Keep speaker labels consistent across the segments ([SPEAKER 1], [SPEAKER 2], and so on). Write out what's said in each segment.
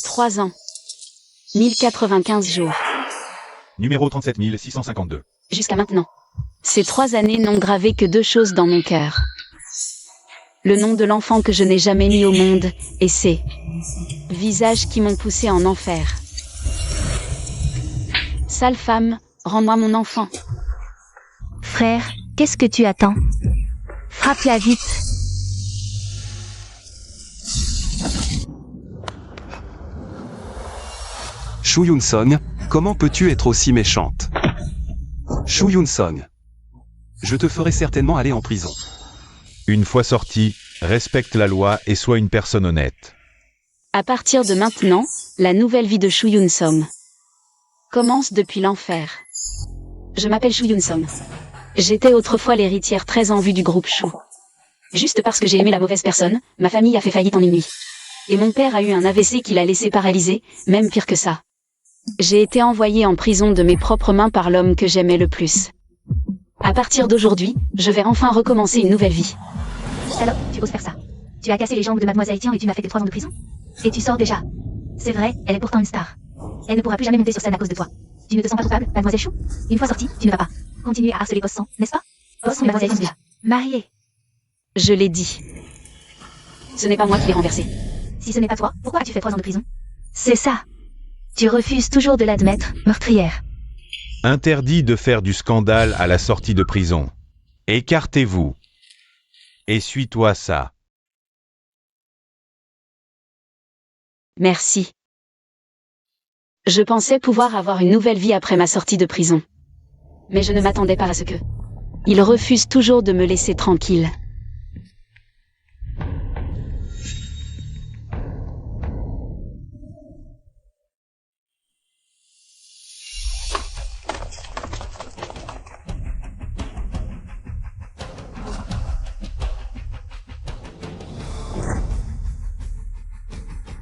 [SPEAKER 1] 3 ans. 1095 jours.
[SPEAKER 2] Numéro 37652.
[SPEAKER 1] Jusqu'à maintenant. Ces 3 années n'ont gravé que 2 choses dans mon cœur. Le nom de l'enfant que je n'ai jamais mis au monde, et ses visages qui m'ont poussé en enfer. Sale femme, rends-moi mon enfant.
[SPEAKER 3] Frère, qu'est-ce que tu attends? Frappe-la vite.
[SPEAKER 4] Shu Yun-song, comment peux-tu être aussi méchante? Shu Yun-song. Je te ferai certainement aller en prison.
[SPEAKER 2] Une fois sorti, respecte la loi et sois une personne honnête.
[SPEAKER 1] À partir de maintenant, la nouvelle vie de Shu Yun-song commence depuis l'enfer. Je m'appelle Shu Yun-song. J'étais autrefois l'héritière très en vue du groupe Shu. Juste parce que j'ai aimé la mauvaise personne, ma famille a fait faillite en une nuit. Et mon père a eu un AVC qui l'a laissé paralysé, même pire que ça. J'ai été envoyée en prison de mes propres mains par l'homme que j'aimais le plus. À partir d'aujourd'hui, je vais enfin recommencer une nouvelle vie.
[SPEAKER 3] Salope, tu oses faire ça. Tu as cassé les jambes de Mademoiselle Tian et tu n'as fait que 3 ans de prison. Et tu sors déjà. C'est vrai, elle est pourtant une star. Elle ne pourra plus jamais monter sur scène à cause de toi. Tu ne te sens pas coupable, Mademoiselle Chou? Une fois sortie, tu ne vas pas continuer à harceler Boss Sang, n'est-ce pas? Boss Sang et Mademoiselle sont déjà mariés.
[SPEAKER 1] Je l'ai dit. Ce n'est pas moi qui l'ai renversé.
[SPEAKER 3] Si ce n'est pas toi, pourquoi as-tu fait 3 ans de prison? C'est ça. Tu refuses toujours de l'admettre, meurtrière.
[SPEAKER 2] Interdit de faire du scandale à la sortie de prison. Écartez-vous. Essuie-toi ça.
[SPEAKER 1] Merci. Je pensais pouvoir avoir une nouvelle vie après ma sortie de prison. Mais je ne m'attendais pas à ce que... Il refuse toujours de me laisser tranquille.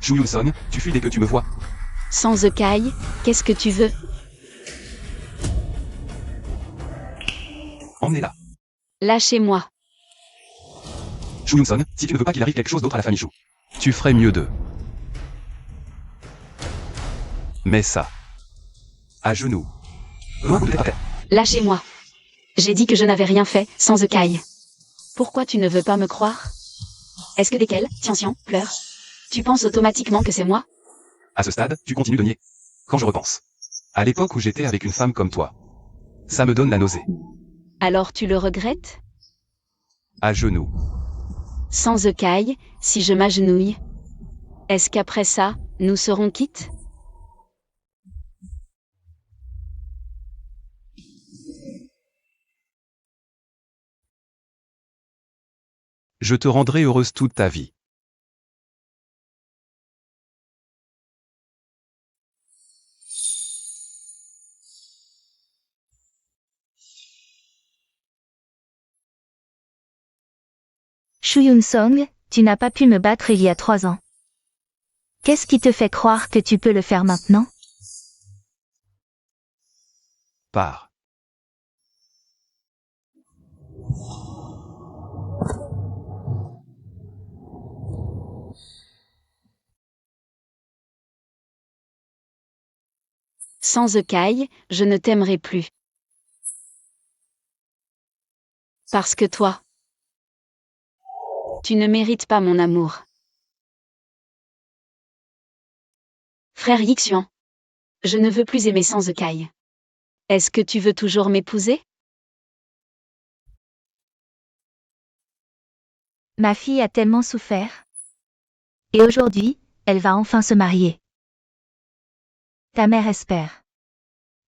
[SPEAKER 4] Shu Yun-song, tu fuis dès que tu me vois.
[SPEAKER 1] Sans écaille, qu'est-ce que tu veux?
[SPEAKER 4] Emmenez-la.
[SPEAKER 1] Lâchez-moi.
[SPEAKER 4] Shu Yun-song, si tu ne veux pas qu'il arrive quelque chose d'autre à la famille Shu, tu ferais mieux de... Mets ça. À genoux. Loin de ta tête.
[SPEAKER 1] Lâchez-moi. J'ai dit que je n'avais rien fait, sans écaille. Pourquoi tu ne veux pas me croire? Est-ce que dès qu'elle, Tian pleure, tu penses automatiquement que c'est moi?
[SPEAKER 4] À ce stade, tu continues de nier. Quand je repense. À l'époque où j'étais avec une femme comme toi. Ça me donne la nausée.
[SPEAKER 1] Alors tu le regrettes?
[SPEAKER 4] À genoux.
[SPEAKER 1] Sans écaille, si je m'agenouille. Est-ce qu'après ça, nous serons quittes?
[SPEAKER 4] Je te rendrai heureuse toute ta vie.
[SPEAKER 3] Shu Yun-song, tu n'as pas pu me battre il y a 3 ans. Qu'est-ce qui te fait croire que tu peux le faire maintenant?
[SPEAKER 4] Pars.
[SPEAKER 1] Sans écaille, je ne t'aimerai plus. Parce que toi, tu ne mérites pas mon amour. Frère Yixuan, je ne veux plus aimer sans écaille. Est-ce que tu veux toujours m'épouser?
[SPEAKER 3] Ma fille a tellement souffert. Et aujourd'hui, elle va enfin se marier. Ta mère espère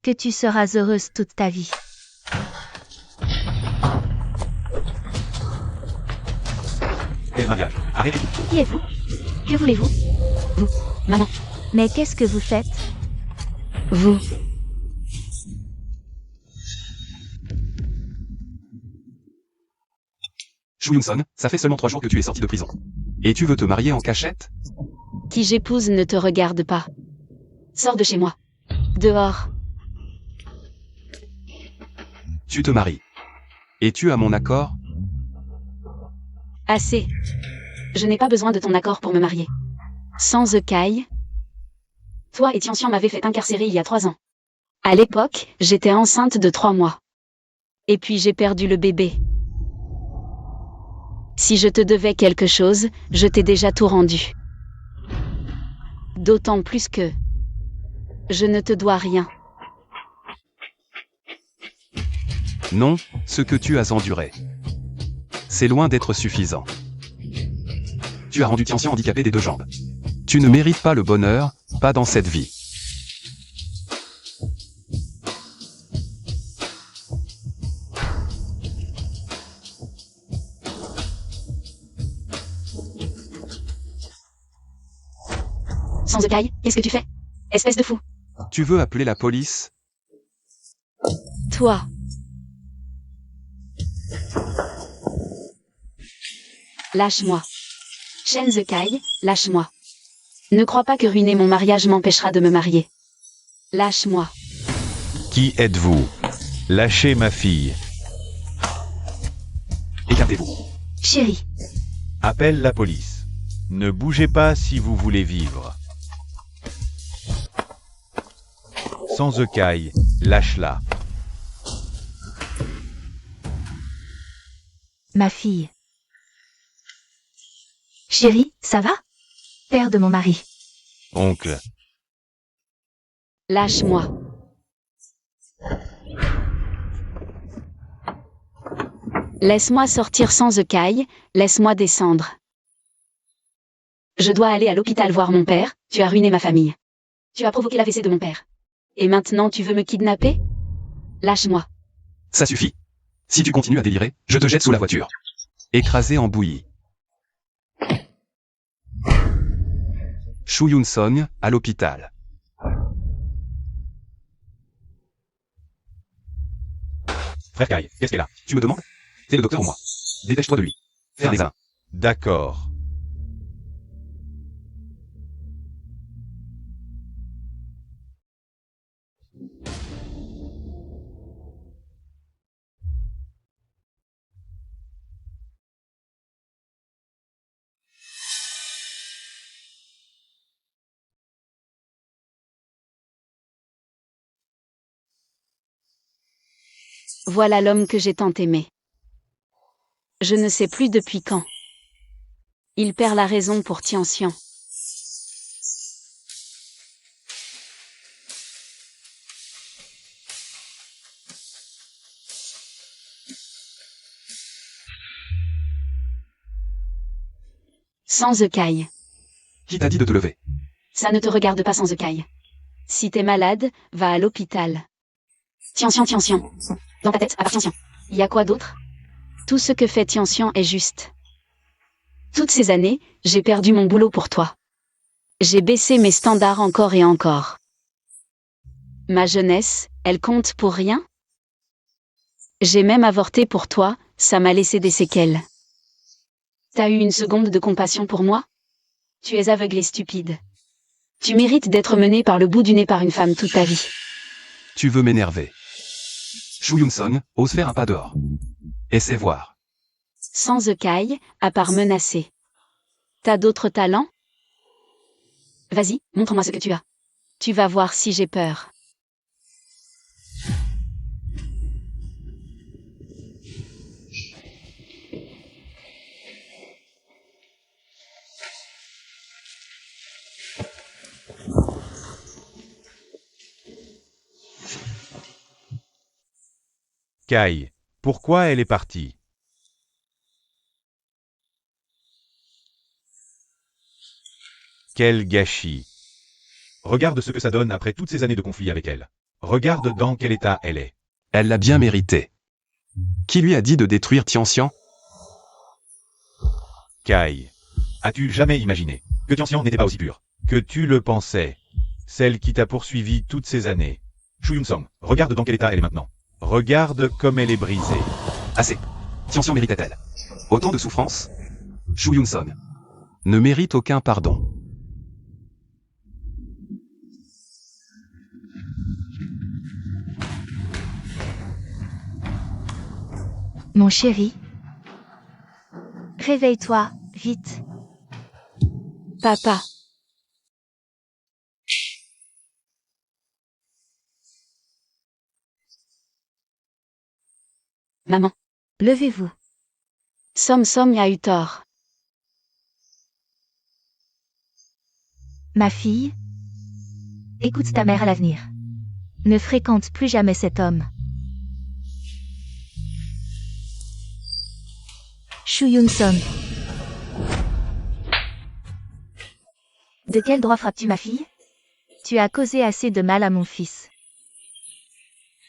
[SPEAKER 3] que tu seras heureuse toute ta vie.
[SPEAKER 4] Et mariage. Arrêtez.
[SPEAKER 3] Qui êtes-vous? Que voulez-vous?
[SPEAKER 1] Vous, maman,
[SPEAKER 3] Mais qu'est-ce que vous faites?
[SPEAKER 1] vous.
[SPEAKER 4] Shu Yun-song, ça fait seulement 3 jours que tu es sorti de prison. Et tu veux te marier en cachette?
[SPEAKER 1] Qui j'épouse ne te regarde pas. Sors de chez moi. Dehors.
[SPEAKER 4] Tu te maries. Et tu as mon accord?
[SPEAKER 1] Assez. Je n'ai pas besoin de ton accord pour me marier. Sans écaille, Toi et Tianxian m'avaient fait incarcérer il y a 3 ans. À l'époque, j'étais enceinte de 3 mois. Et puis j'ai perdu le bébé. Si je te devais quelque chose, je t'ai déjà tout rendu. D'autant plus que je ne te dois rien.
[SPEAKER 4] Non, ce que tu as enduré. C'est loin d'être suffisant. Tu as rendu Tianxian handicapé des 2 jambes. Tu ne mérites pas le bonheur, pas dans cette vie.
[SPEAKER 1] Sanzekai, qu'est-ce que tu fais? Espèce de fou.
[SPEAKER 4] Tu veux appeler la police?
[SPEAKER 1] Toi. Lâche-moi. Shen Zekai, lâche-moi. Ne crois pas que ruiner mon mariage m'empêchera de me marier. Lâche-moi.
[SPEAKER 2] Qui êtes-vous? Lâchez ma fille.
[SPEAKER 4] Écartez-vous.
[SPEAKER 3] Chérie,
[SPEAKER 2] Appelle la police. Ne bougez pas si vous voulez vivre. Sanzekai, lâche-la.
[SPEAKER 3] ma fille. Chérie, ça va? Père de mon mari.
[SPEAKER 2] Oncle.
[SPEAKER 1] Lâche-moi. Laisse-moi sortir Sanzekai, laisse-moi descendre. Je dois aller à l'hôpital voir mon père, tu as ruiné ma famille. Tu as provoqué l'AVC de mon père. Et maintenant tu veux me kidnapper? Lâche-moi.
[SPEAKER 4] Ça suffit. Si tu continues à délirer, je te jette sous la voiture. Écrasé en bouillie. Shu Yun-song, à l'hôpital.
[SPEAKER 5] Frère Kai, qu'est-ce qu'elle a?
[SPEAKER 4] Tu me demandes? C'est le docteur ou moi? Dépêche-toi de lui. Faire les uns.
[SPEAKER 2] D'accord.
[SPEAKER 1] Voilà l'homme que j'ai tant aimé. Je ne sais plus depuis quand. Il perd la raison pour Tianxian. Sanzekai.
[SPEAKER 4] Qui t'a dit de te lever?
[SPEAKER 1] Ça ne te regarde pas Sanzekai. Si t'es malade, va à l'hôpital. Tianxian. Dans ta tête, à part Tianxian. Y a quoi d'autre? Tout ce que fait Tianxian est juste. Toutes ces années, j'ai perdu mon boulot pour toi. J'ai baissé mes standards encore et encore. Ma jeunesse, elle compte pour rien? J'ai même avorté pour toi, ça m'a laissé des séquelles. T'as eu une seconde de compassion pour moi? Tu es aveugle et stupide. Tu mérites d'être mené par le bout du nez par une femme toute ta vie.
[SPEAKER 4] Tu veux m'énerver. Shu Yun-song, ose faire un pas dehors. Essaie voir.
[SPEAKER 1] Sanzekai, à part menacer. T'as d'autres talents? Vas-y, montre-moi ce que tu as. Tu vas voir si j'ai peur.
[SPEAKER 2] Kai, pourquoi elle est partie? Quel gâchis.
[SPEAKER 5] Regarde ce que ça donne après toutes ces années de conflit avec elle. Regarde dans quel état elle est.
[SPEAKER 4] Elle l'a bien mérité. Qui lui a dit de détruire Tianxian?
[SPEAKER 2] Kai,
[SPEAKER 5] As-tu jamais imaginé que Tianxian n'était pas aussi pur?
[SPEAKER 2] que tu le pensais. Celle qui t'a poursuivi toutes ces années.
[SPEAKER 5] Shu Yun-song, regarde dans quel état elle est maintenant.
[SPEAKER 2] Regarde comme elle est brisée.
[SPEAKER 4] Assez. Tianxian méritait-elle autant de souffrance? Shu Yun-song ne mérite aucun pardon.
[SPEAKER 3] Mon chéri. Réveille-toi, vite.
[SPEAKER 1] Papa. Maman.
[SPEAKER 3] Levez-vous.
[SPEAKER 1] Som a eu tort.
[SPEAKER 3] Ma fille, écoute ta mère à l'avenir. Ne fréquente plus jamais cet homme. Shu Yun-song. De quel droit frappes-tu ma fille? Tu as causé assez de mal à mon fils.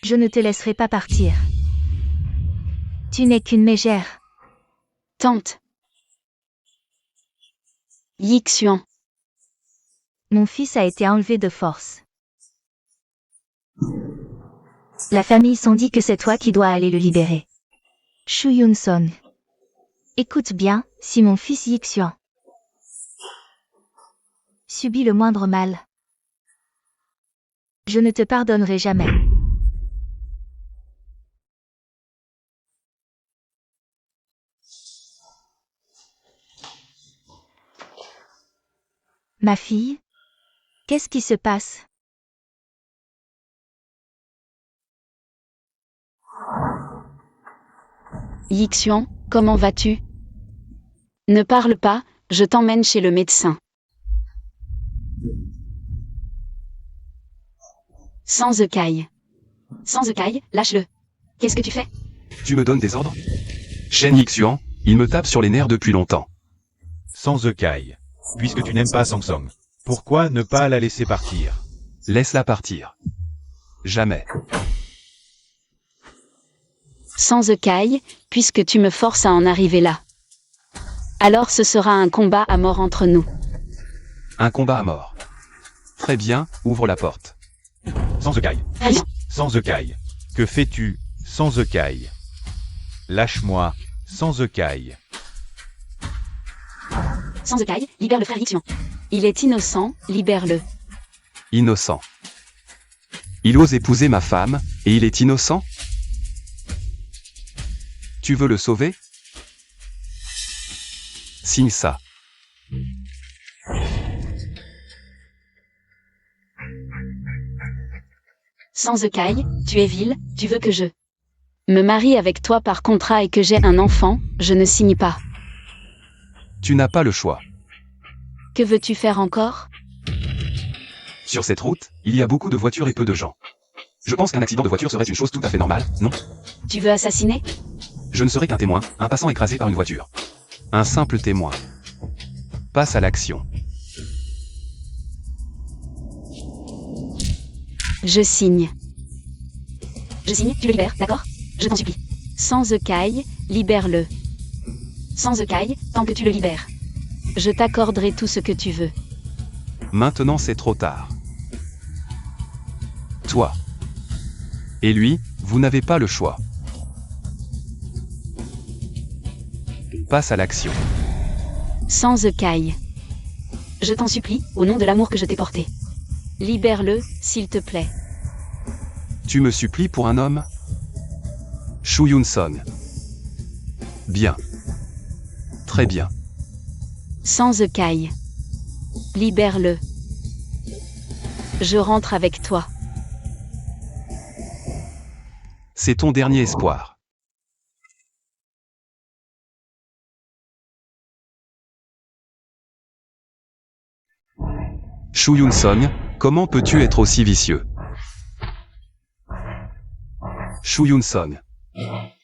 [SPEAKER 3] Je ne te laisserai pas partir. Tu n'es qu'une mégère.
[SPEAKER 1] Tante. Yixuan.
[SPEAKER 3] Mon fils a été enlevé de force. La famille s'en dit que c'est toi qui dois aller le libérer. Shu Yun-song. Écoute bien, si mon fils Yixuan subit le moindre mal, je ne te pardonnerai jamais. Ma fille, qu'est-ce qui se passe?
[SPEAKER 1] Yixuan, comment vas-tu? Ne parle pas, je t'emmène chez le médecin. Sans écaille. Sans écaille, lâche-le. Qu'est-ce que tu fais?
[SPEAKER 4] Tu me donnes des ordres? Shen Yixuan, il me tape sur les nerfs depuis longtemps.
[SPEAKER 5] Sans écaille. Puisque tu n'aimes pas Samsung. Pourquoi ne pas la laisser partir?
[SPEAKER 4] Laisse-la partir. Jamais.
[SPEAKER 1] Sans écaille, puisque tu me forces à en arriver là. Alors ce sera un combat à mort entre nous.
[SPEAKER 4] Un combat à mort. Très bien, ouvre la porte.
[SPEAKER 5] Sans écaille.
[SPEAKER 1] Rien.
[SPEAKER 5] Sans écaille.
[SPEAKER 2] Que fais-tu, sans écaille? Lâche-moi, sans écaille.
[SPEAKER 1] Sans écaille, libère le frère Yixuan. Il est innocent, libère-le.
[SPEAKER 4] Innocent. Il ose épouser ma femme, et il est innocent? Tu veux le sauver? Signe ça.
[SPEAKER 1] Sans écaille, tu es vil, tu veux que je me marie avec toi par contrat et que j'ai un enfant, je ne signe pas.
[SPEAKER 4] Tu n'as pas le choix.
[SPEAKER 1] Que veux-tu faire encore?
[SPEAKER 4] Sur cette route, il y a beaucoup de voitures et peu de gens. Je pense qu'un accident de voiture serait une chose tout à fait normale, non?
[SPEAKER 1] Tu veux assassiner?
[SPEAKER 4] Je ne serai qu'un témoin, un passant écrasé par une voiture. Un simple témoin. Passe à l'action.
[SPEAKER 1] Je signe. Je signe, tu le libères, d'accord? Je t'en supplie. Sans écaille, libère-le. Sans écaille, tant que tu le libères. Je t'accorderai tout ce que tu veux.
[SPEAKER 4] Maintenant c'est trop tard. Toi. Et lui, vous n'avez pas le choix. Passe à l'action.
[SPEAKER 1] Sans écaille. Je t'en supplie, au nom de l'amour que je t'ai porté. Libère-le, s'il te plaît.
[SPEAKER 4] Tu me supplies pour un homme? Shu Yun-song. Bien. Très bien.
[SPEAKER 1] Sans écaille. Libère-le. Je rentre avec toi.
[SPEAKER 4] C'est ton dernier espoir. Shu Yun-song, comment peux-tu être aussi vicieux? Shu Yun-song.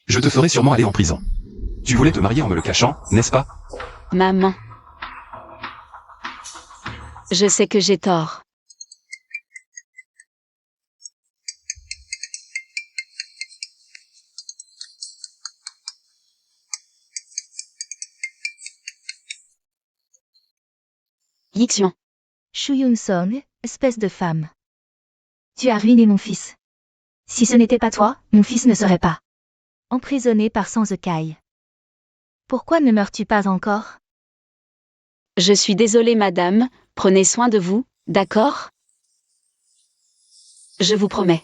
[SPEAKER 4] Je te ferai sûrement aller en prison. Tu voulais te marier en me le cachant, n'est-ce pas?
[SPEAKER 1] Maman. Je sais que j'ai tort. Yixuan.
[SPEAKER 3] Shu Yun-song, espèce de femme. Tu as ruiné mon fils. Si ce n'était pas toi, mon fils ne serait pas emprisonné par sans écaille. Pourquoi ne meurs-tu pas encore?
[SPEAKER 1] Je suis désolée madame, prenez soin de vous, d'accord? Je vous promets.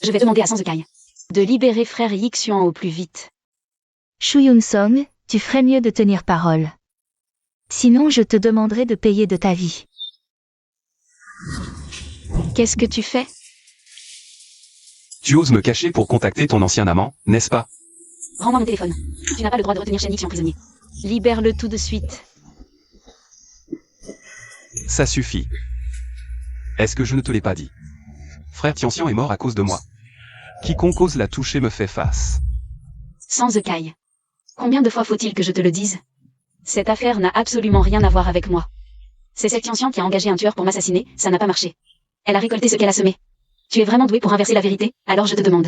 [SPEAKER 1] Je vais demander à Sans écaille de libérer frère Yixuan au plus vite.
[SPEAKER 3] Shu Yun-song, tu ferais mieux de tenir parole. Sinon je te demanderai de payer de ta vie.
[SPEAKER 1] Qu'est-ce que tu fais?
[SPEAKER 4] Tu oses me cacher pour contacter ton ancien amant, n'est-ce pas?
[SPEAKER 1] Rends-moi mon téléphone. Tu n'as pas le droit de retenir Shen Yixuan prisonnier. Libère-le tout de suite.
[SPEAKER 4] Ça suffit. Est-ce que je ne te l'ai pas dit? Frère Tianxian est mort à cause de moi. Quiconque ose la toucher me fait face.
[SPEAKER 1] Sans Ekai. Combien de fois faut-il que je te le dise? Cette affaire n'a absolument rien à voir avec moi. C'est cette Tianxian qui a engagé un tueur pour m'assassiner, ça n'a pas marché. Elle a récolté ce qu'elle a semé. Tu es vraiment doué pour inverser la vérité, alors je te demande.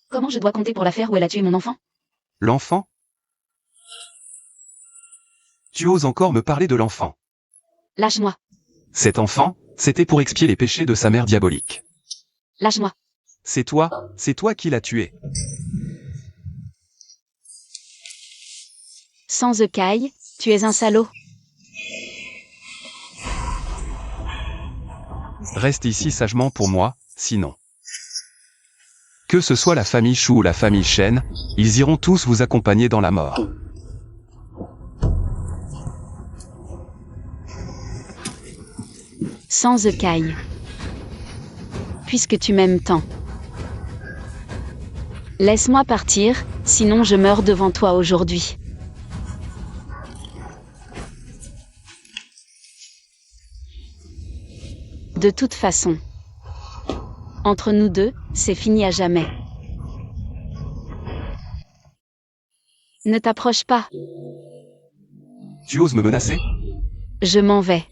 [SPEAKER 1] Comment je dois compter pour l'affaire où elle a tué mon enfant?
[SPEAKER 4] L'enfant? Tu oses encore me parler de l'enfant?
[SPEAKER 1] Lâche-moi.
[SPEAKER 4] Cet enfant, c'était pour expier les péchés de sa mère diabolique.
[SPEAKER 1] Lâche-moi.
[SPEAKER 4] C'est toi qui l'as tué.
[SPEAKER 1] Sans Ekai, tu es un salaud.
[SPEAKER 4] Reste ici sagement pour moi, sinon. Que ce soit la famille Shu ou la famille Shen, ils iront tous vous accompagner dans la mort.
[SPEAKER 1] Sans Ekai. Puisque tu m'aimes tant. Laisse-moi partir, sinon je meurs devant toi aujourd'hui. De toute façon. Entre nous deux, c'est fini à jamais. Ne t'approche pas.
[SPEAKER 4] Tu oses me menacer?
[SPEAKER 1] Je m'en vais.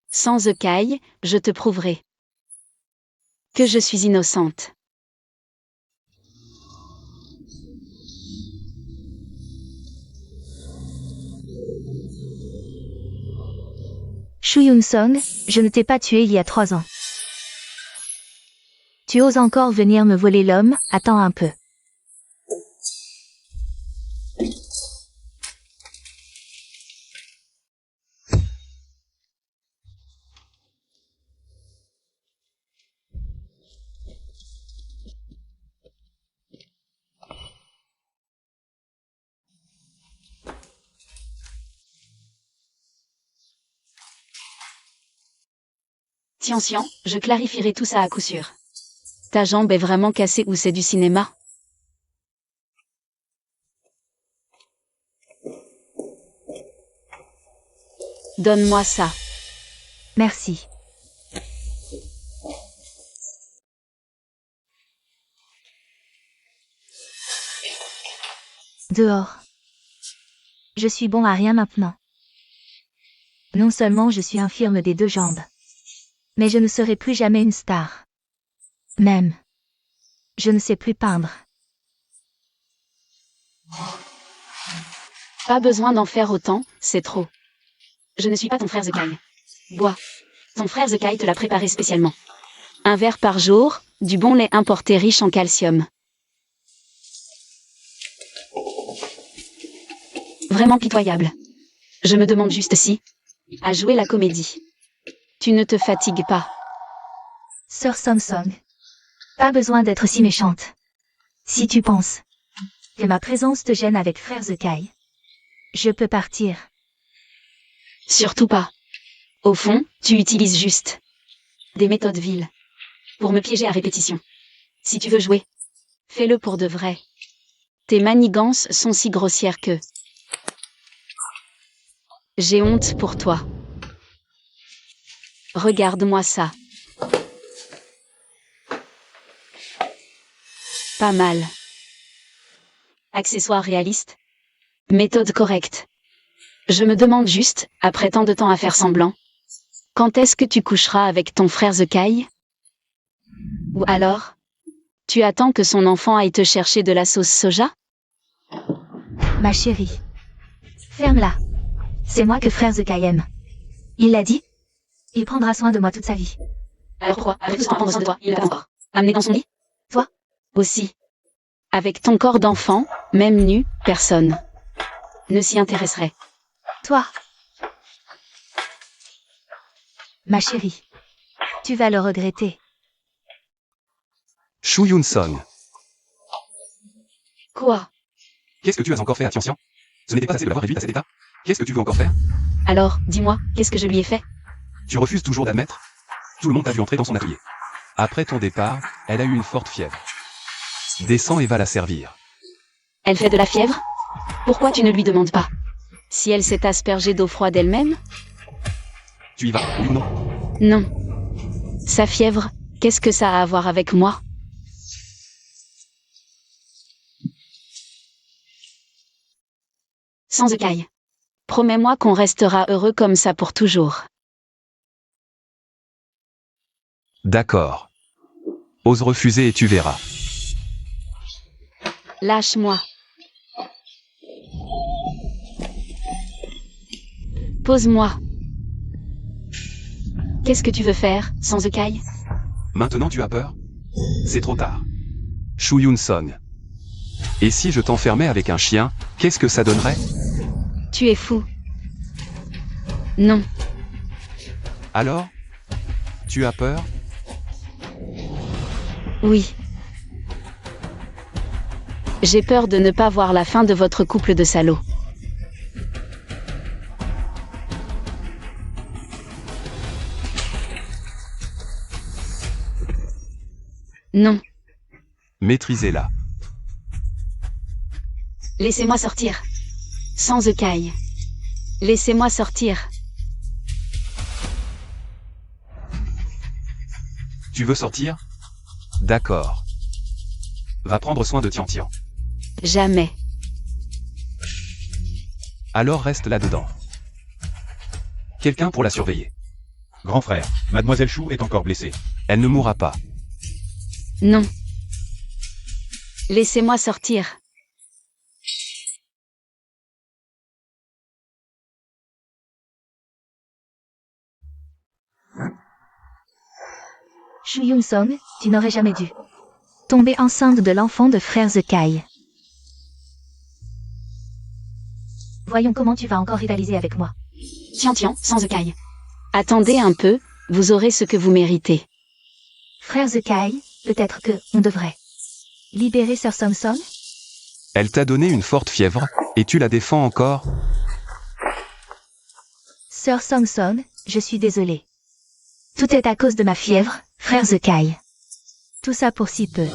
[SPEAKER 1] Sans Ekai, je te prouverai que je suis innocente.
[SPEAKER 3] Shuyun Song, je ne t'ai pas tué il y a 3 ans. Tu oses encore venir me voler l'homme, attends un peu.
[SPEAKER 1] Tianxian, je clarifierai tout ça à coup sûr. Ta jambe est vraiment cassée ou c'est du cinéma? Donne-moi ça.
[SPEAKER 3] Merci. Dehors. Je suis bon à rien maintenant. Non seulement je suis infirme des 2 jambes, mais je ne serai plus jamais une star. Même. Je ne sais plus peindre.
[SPEAKER 1] Pas besoin d'en faire autant, c'est trop. Je ne suis pas ton frère Zekai. Bois. Ton frère Zekai te l'a préparé spécialement. Un verre par jour, du bon lait importé riche en calcium. Vraiment pitoyable. Je me demande juste si, à jouer la comédie, tu ne te fatigues pas.
[SPEAKER 3] Sœur Samsung. Pas besoin d'être si méchante. Si tu penses que ma présence te gêne avec frère Zekai, je peux partir.
[SPEAKER 1] Surtout pas. Au fond, tu utilises juste des méthodes viles pour me piéger à répétition. Si tu veux jouer, fais-le pour de vrai. Tes manigances sont si grossières que j'ai honte pour toi. Regarde-moi ça. Pas mal. Accessoires réalistes. Méthode correcte. Je me demande juste, après tant de temps à faire semblant, quand est-ce que tu coucheras avec ton frère Zekai? Ou alors, tu attends que son enfant aille te chercher de la sauce soja?
[SPEAKER 3] Ma chérie. Ferme-la. C'est moi que frère Zekai aime. Il l'a dit. Il prendra soin de moi toute sa vie.
[SPEAKER 1] Alors pourquoi, avec tout ce temps à prendre soin de toi, il ne l'a pas encore amené dans son lit?
[SPEAKER 3] Toi?
[SPEAKER 1] Aussi. Avec ton corps d'enfant, même nu, personne ne s'y intéresserait.
[SPEAKER 3] Toi. Ma chérie. Tu vas le regretter.
[SPEAKER 4] Shuyun Song.
[SPEAKER 1] Quoi?
[SPEAKER 4] Qu'est-ce que tu as encore fait à Tianxian? Ce n'était pas assez de l'avoir réduite à cet état? Qu'est-ce que tu veux encore faire?
[SPEAKER 1] Alors, dis-moi, qu'est-ce que je lui ai fait?
[SPEAKER 4] Tu refuses toujours d'admettre? Tout le monde t'a vu entrer dans son atelier. Après ton départ, elle a eu une forte fièvre. Descends et va la servir.
[SPEAKER 1] Elle fait de la fièvre? Pourquoi tu ne lui demandes pas? Si elle s'est aspergée d'eau froide elle-même?
[SPEAKER 4] Tu y vas, oui ou non?
[SPEAKER 1] Non. Sa fièvre, qu'est-ce que ça a à voir avec moi? Sans écaille. Promets-moi qu'on restera heureux comme ça pour toujours.
[SPEAKER 4] D'accord. Ose refuser et tu verras.
[SPEAKER 1] Lâche-moi. Pose-moi. Qu'est-ce que tu veux faire, sans écaille?
[SPEAKER 4] Maintenant tu as peur? C'est trop tard. Shu Yun-song. Et si je t'enfermais avec un chien, qu'est-ce que ça donnerait?
[SPEAKER 1] Tu es fou. Non.
[SPEAKER 4] Alors? Tu as peur?
[SPEAKER 1] Oui. J'ai peur de ne pas voir la fin de votre couple de salauds. Non.
[SPEAKER 4] Maîtrisez-la.
[SPEAKER 1] Laissez-moi sortir. Sans écaille. Laissez-moi sortir.
[SPEAKER 4] Tu veux sortir? D'accord. Va prendre soin de Tian-Tian.
[SPEAKER 1] Jamais.
[SPEAKER 4] Alors reste là-dedans. Quelqu'un pour la surveiller.
[SPEAKER 5] Grand frère, Mademoiselle Chou est encore blessée.
[SPEAKER 4] Elle ne mourra pas.
[SPEAKER 1] Non. Laissez-moi sortir.
[SPEAKER 3] Shu Yun-song, tu n'aurais jamais dû tomber enceinte de l'enfant de frère Zekai. Voyons comment tu vas encore rivaliser avec moi.
[SPEAKER 1] Tian, sans écaille. Attendez un peu, vous aurez ce que vous méritez.
[SPEAKER 3] Frère Zekai, peut-être que on devrait libérer Sir Samson?
[SPEAKER 4] Elle t'a donné une forte fièvre, et tu la défends encore?
[SPEAKER 3] Sir Samson, je suis désolé. Tout est à cause de ma fièvre, frère Zekai. Tout ça pour si peu.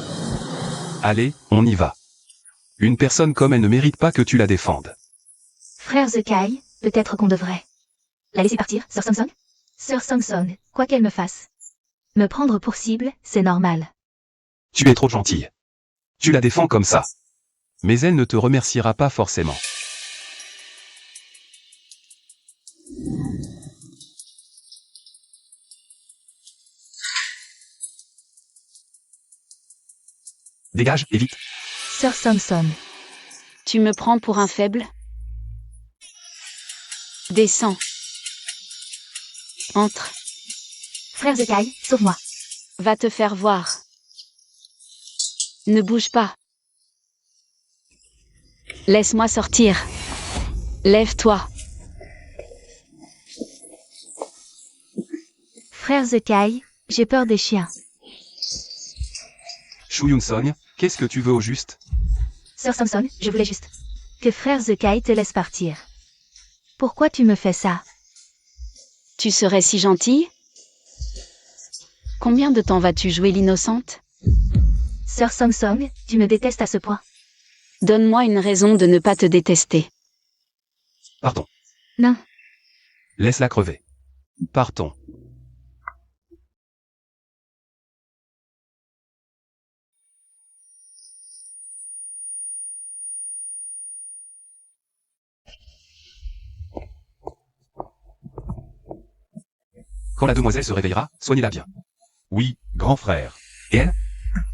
[SPEAKER 4] Allez, on y va. Une personne comme elle ne mérite pas que tu la défendes.
[SPEAKER 3] Frère Zekai, peut-être qu'on devrait la laisser partir, Sir Samson? Sir Samson, quoi qu'elle me fasse. Me prendre pour cible, c'est normal.
[SPEAKER 4] Tu es trop gentille. Tu la défends comme ça. Mais elle ne te remerciera pas forcément. Dégage, et vite.
[SPEAKER 3] Sir Samson,
[SPEAKER 1] Tu me prends pour un faible? Descends. Entre.
[SPEAKER 3] frère Zekai, sauve-moi.
[SPEAKER 1] Va te faire voir. Ne bouge pas. Laisse-moi sortir. Lève-toi.
[SPEAKER 3] Frère Zekai, j'ai peur des chiens.
[SPEAKER 4] Shu Yun-song, qu'est-ce que tu veux au juste?
[SPEAKER 3] Sir Samson, je voulais juste que frère Zekai te laisse partir. Pourquoi tu me fais ça?
[SPEAKER 1] Tu serais si gentille? Combien de temps vas-tu jouer l'innocente?
[SPEAKER 3] Sir Samson, tu me détestes à ce point.
[SPEAKER 1] Donne-moi une raison de ne pas te détester.
[SPEAKER 4] Partons.
[SPEAKER 3] Non.
[SPEAKER 4] Laisse-la crever. Partons. Quand la demoiselle se réveillera, soignez-la bien.
[SPEAKER 5] Oui, grand frère.
[SPEAKER 4] Et elle?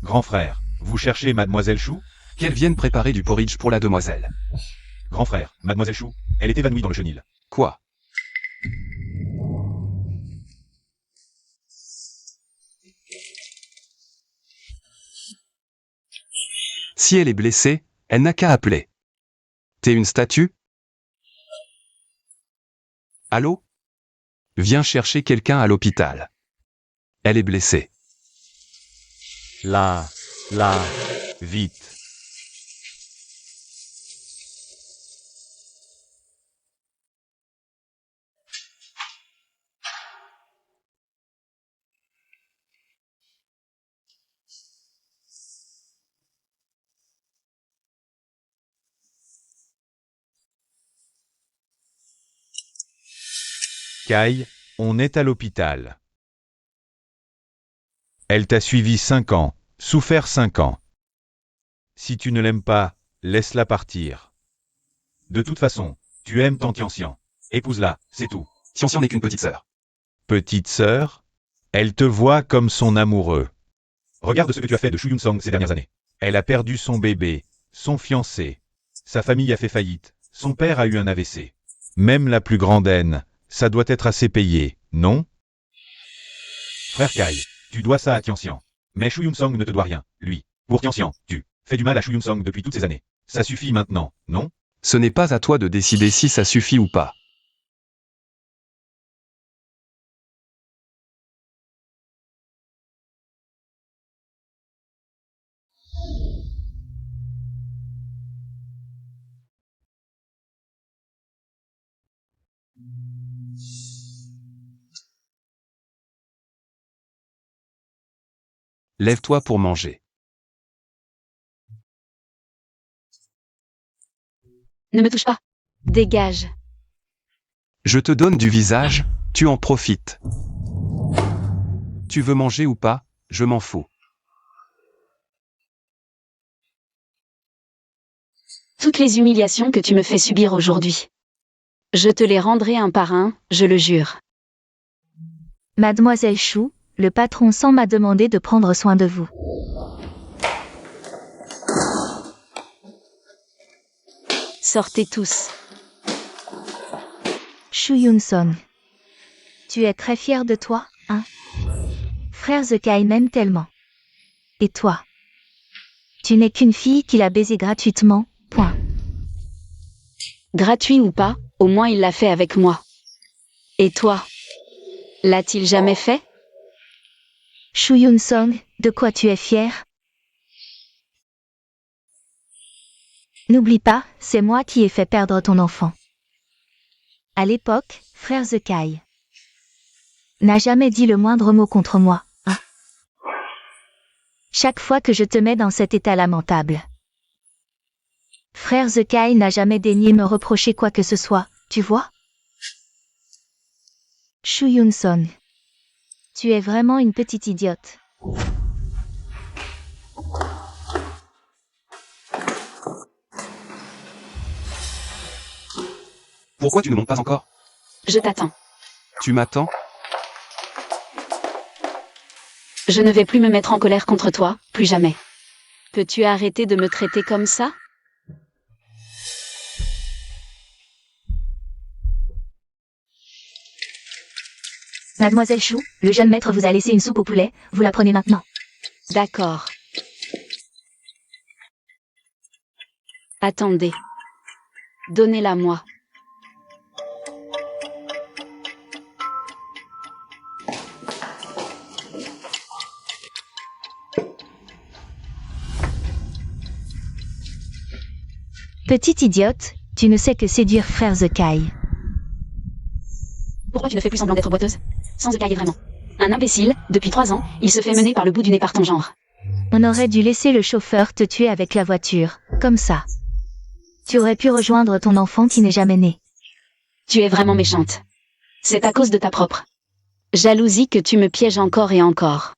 [SPEAKER 5] Grand frère, vous cherchez Mademoiselle Chou?
[SPEAKER 4] Qu'elle vienne préparer du porridge pour la demoiselle.
[SPEAKER 5] Grand frère, Mademoiselle Chou, elle est évanouie dans le chenil.
[SPEAKER 4] Quoi? Si elle est blessée, elle n'a qu'à appeler. T'es une statue? Allô? Viens chercher quelqu'un à l'hôpital. Elle est blessée.
[SPEAKER 2] Là, vite. Kai, on est à l'hôpital. Elle t'a suivi 5 ans, souffert 5 ans. Si tu ne l'aimes pas, laisse-la partir.
[SPEAKER 5] De toute façon, tu aimes tant Tian. Épouse-la, c'est tout.
[SPEAKER 4] Tian n'est qu'une petite sœur.
[SPEAKER 2] Petite sœur? Elle te voit comme son amoureux.
[SPEAKER 5] Regarde ce que tu as fait de Shu Yun-song ces dernières années.
[SPEAKER 2] Elle a perdu son bébé, son fiancé.
[SPEAKER 5] Sa famille a fait faillite. Son père a eu un AVC.
[SPEAKER 2] Même la plus grande haine, ça doit être assez payé, non?
[SPEAKER 5] Frère Kai, tu dois ça à Tian. Mais Shu Yun-song ne te doit rien, lui. Pour Tian, tu fais du mal à Shu Yun-song depuis toutes ces années. Ça suffit maintenant, non?
[SPEAKER 4] Ce n'est pas à toi de décider si ça suffit ou pas. Lève-toi pour manger.
[SPEAKER 1] Ne me touche pas. Dégage.
[SPEAKER 4] Je te donne du visage, tu en profites. Tu veux manger ou pas, je m'en fous.
[SPEAKER 1] Toutes les humiliations que tu me fais subir aujourd'hui. Je te les rendrai un par un, je le jure.
[SPEAKER 3] Mademoiselle Chou, le patron Sam m'a demandé de prendre soin de vous.
[SPEAKER 1] Sortez tous.
[SPEAKER 3] Shu Yun-song. Tu es très fier de toi, hein? Frère Zekai m'aime tellement. Et toi? Tu n'es qu'une fille qu'il a baisée gratuitement, point.
[SPEAKER 1] Gratuit ou pas, au moins il l'a fait avec moi. Et toi? L'a-t-il jamais fait?
[SPEAKER 3] Shu Yun-song, de quoi tu es fier? N'oublie pas, c'est moi qui ai fait perdre ton enfant. À l'époque, frère Zekai n'a jamais dit le moindre mot contre moi, hein? Chaque fois que je te mets dans cet état lamentable. Frère Zekai n'a jamais daigné me reprocher quoi que ce soit, tu vois? Shu Yun-song. Tu es vraiment une petite idiote.
[SPEAKER 4] Pourquoi tu ne montes pas encore?
[SPEAKER 1] Je t'attends.
[SPEAKER 4] Tu m'attends?
[SPEAKER 1] Je ne vais plus me mettre en colère contre toi, plus jamais. Peux-tu arrêter de me traiter comme ça?
[SPEAKER 3] Mademoiselle Chou, le jeune maître vous a laissé une soupe au poulet, vous la prenez maintenant.
[SPEAKER 1] D'accord. Attendez. Donnez-la moi.
[SPEAKER 3] Petite idiote, tu ne sais que séduire frère Zekai.
[SPEAKER 1] Pourquoi tu ne fais plus semblant d'être boiteuse? Sans Zekai est vraiment un imbécile, depuis 3 ans, il se fait mener par le bout du nez par ton genre.
[SPEAKER 3] On aurait dû laisser le chauffeur te tuer avec la voiture, comme ça. Tu aurais pu rejoindre ton enfant qui n'est jamais né.
[SPEAKER 1] Tu es vraiment méchante. C'est à cause de ta propre jalousie que tu me pièges encore et encore.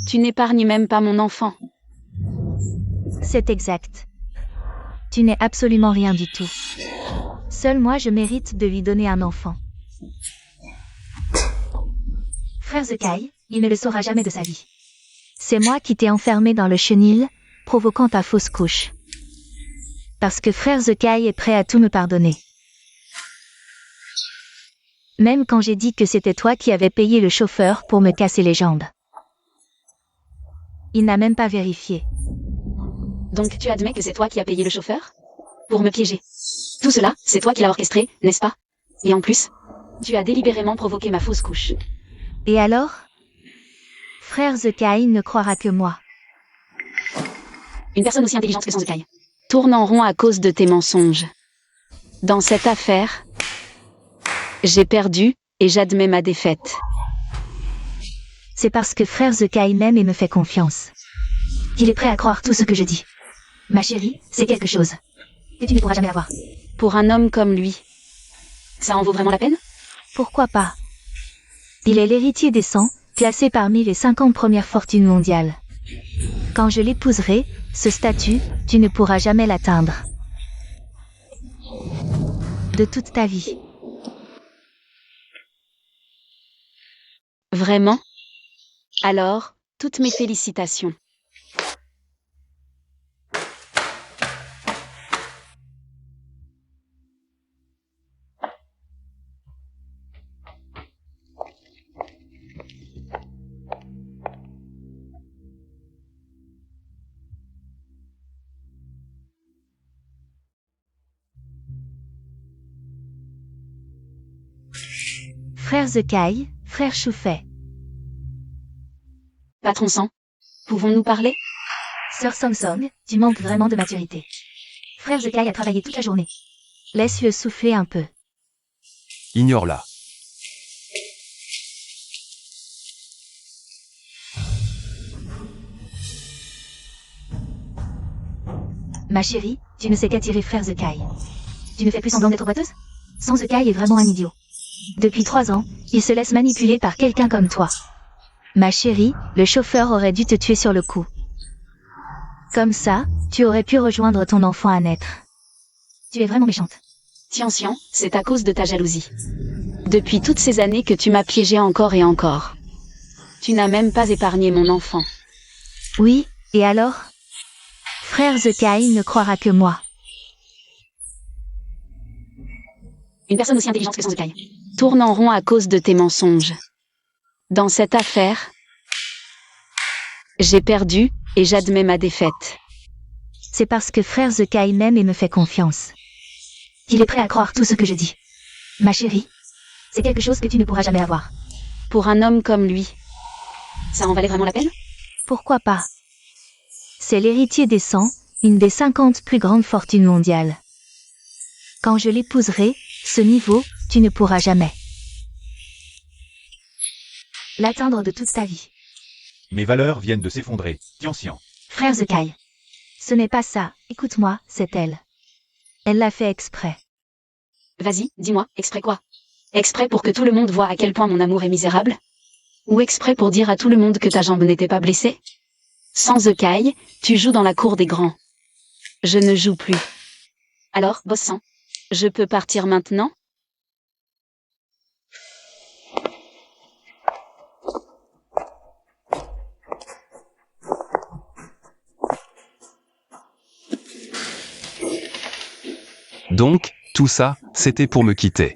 [SPEAKER 1] Tu n'épargnes même pas mon enfant.
[SPEAKER 3] C'est exact. Tu n'es absolument rien du tout. Seul moi je mérite de lui donner un enfant. Frère Zekai, il ne le saura jamais de sa vie. C'est moi qui t'ai enfermé dans le chenil, provoquant ta fausse couche. Parce que frère Zekai est prêt à tout me pardonner. Même quand j'ai dit que c'était toi qui avais payé le chauffeur pour me casser les jambes. Il n'a même pas vérifié.
[SPEAKER 1] Donc tu admets que c'est toi qui as payé le chauffeur? Pour me piéger. Tout cela, c'est toi qui l'as orchestré, n'est-ce pas? Et en plus, tu as délibérément provoqué ma fausse couche.
[SPEAKER 3] Et alors? Frère Zekai ne croira que moi.
[SPEAKER 1] Une personne aussi intelligente que son Zekai tourne en rond à cause de tes mensonges. Dans cette affaire, j'ai perdu, et j'admets ma défaite.
[SPEAKER 3] C'est parce que frère Zekai m'aime et me fait confiance. Il est prêt à croire tout ce que je dis. Ma chérie, c'est quelque chose que tu ne pourras jamais avoir.
[SPEAKER 1] Pour un homme comme lui, ça en vaut vraiment la peine?
[SPEAKER 3] Pourquoi pas? Il est l'héritier des 100, classé parmi les 50 premières fortunes mondiales. Quand je l'épouserai, ce statut, tu ne pourras jamais l'atteindre. De toute ta vie.
[SPEAKER 1] Vraiment? Alors, toutes mes félicitations.
[SPEAKER 3] Frère Zekai, frère Choufet.
[SPEAKER 1] Patron Sang, pouvons-nous parler?
[SPEAKER 3] Sœur Samsung, tu manques vraiment de maturité. Frère Zekai a travaillé toute la journée. Laisse-le souffler un peu.
[SPEAKER 4] Ignore-la.
[SPEAKER 3] Ma chérie, tu ne sais qu'attirer frère Zekai. Tu ne fais plus semblant d'être boiteuse? Son Zekai est vraiment un idiot. Depuis 3 ans, il se laisse manipuler par quelqu'un comme toi. Ma chérie, le chauffeur aurait dû te tuer sur le coup. Comme ça, tu aurais pu rejoindre ton enfant à naître. Tu es vraiment méchante.
[SPEAKER 1] Tianxian, c'est à cause de ta jalousie. Depuis toutes ces années que tu m'as piégé encore et encore. Tu n'as même pas épargné mon enfant.
[SPEAKER 3] Oui, et alors? Frère Zekai ne croira que moi.
[SPEAKER 1] Une personne aussi intelligente que son Zekai tourne en rond à cause de tes mensonges. Dans cette affaire, j'ai perdu, et j'admets ma défaite.
[SPEAKER 3] C'est parce que frère Zekai m'aime et me fait confiance. Il est prêt à croire tout ce que je dis. Ma chérie, c'est quelque chose que tu ne pourras jamais avoir.
[SPEAKER 1] Pour un homme comme lui, ça en valait vraiment la peine?
[SPEAKER 3] Pourquoi pas? C'est l'héritier des 100, une des 50 plus grandes fortunes mondiales. Quand je l'épouserai, ce niveau, tu ne pourras jamais l'atteindre de toute ta vie.
[SPEAKER 5] Mes valeurs viennent de s'effondrer. Tianxian.
[SPEAKER 3] Frère Zekai. Ce n'est pas ça, écoute-moi, c'est elle. Elle l'a fait exprès.
[SPEAKER 1] Vas-y, dis-moi, exprès quoi? Exprès pour que tout le monde voie à quel point mon amour est misérable? Ou exprès pour dire à tout le monde que ta jambe n'était pas blessée? Sans Zekai, tu joues dans la cour des grands. Je ne joue plus. Alors, boss Sang, je peux partir maintenant?
[SPEAKER 4] Donc, tout ça, c'était pour me quitter.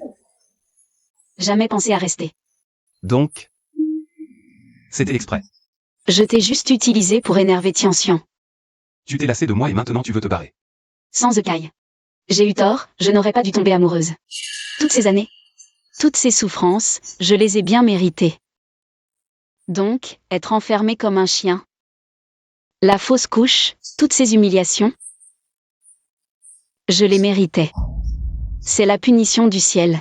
[SPEAKER 1] Jamais pensé à rester.
[SPEAKER 4] Donc, c'était exprès.
[SPEAKER 1] Je t'ai juste utilisé pour énerver Tianxian.
[SPEAKER 4] Tu t'es lassé de moi et maintenant tu veux te barrer.
[SPEAKER 1] Sans Zekai. J'ai eu tort, je n'aurais pas dû tomber amoureuse. Toutes ces années, toutes ces souffrances, je les ai bien méritées. Donc, être enfermée comme un chien. La fausse couche, toutes ces humiliations. Je les méritais. C'est la punition du ciel.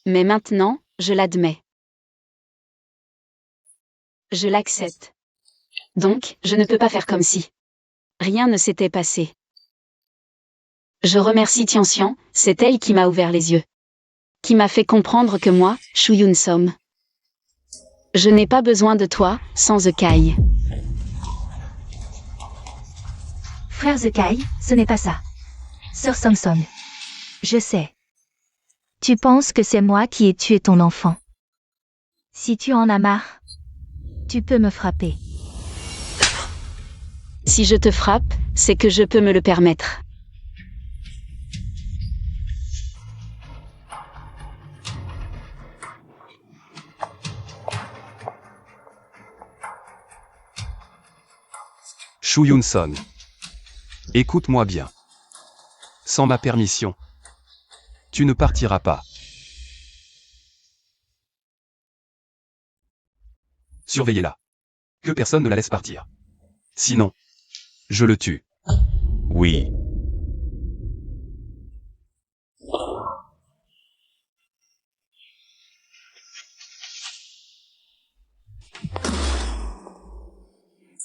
[SPEAKER 1] Mais maintenant, je l'admets. Je l'accepte. Donc, je ne peux pas faire comme si rien ne s'était passé. Je remercie Tianxian, c'est elle qui m'a ouvert les yeux. Qui m'a fait comprendre que moi, Shuyun Som. Je n'ai pas besoin de toi, sans Zekai.
[SPEAKER 3] Frère Zekai, ce n'est pas ça. Sœur Samsung. Je sais. Tu penses que c'est moi qui ai tué ton enfant. Si tu en as marre, tu peux me frapper.
[SPEAKER 1] Si je te frappe, c'est que je peux me le permettre.
[SPEAKER 4] Shuyun Son. Écoute-moi bien. Sans ma permission, tu ne partiras pas. Surveillez-la. Que personne ne la laisse partir. Sinon, je le tue.
[SPEAKER 2] Oui.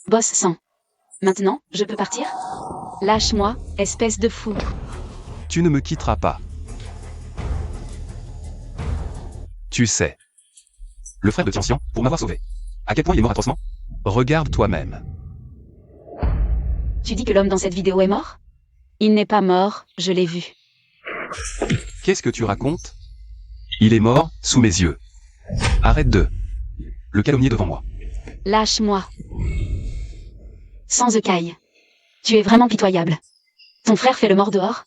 [SPEAKER 1] Boss Sang. Maintenant, je peux partir? Lâche-moi, espèce de fou.
[SPEAKER 4] Tu ne me quitteras pas. Tu sais. Le frère de Tianxian, pour m'avoir sauvé. À quel point il est mort atrocement? Regarde toi-même.
[SPEAKER 1] Tu dis que l'homme dans cette vidéo est mort? Il n'est pas mort, je l'ai vu.
[SPEAKER 4] Qu'est-ce que tu racontes? Il est mort, sous mes yeux. Arrête de le calomnier devant moi.
[SPEAKER 1] Lâche-moi. Sans écaille. Tu es vraiment pitoyable. Ton frère fait le mort dehors?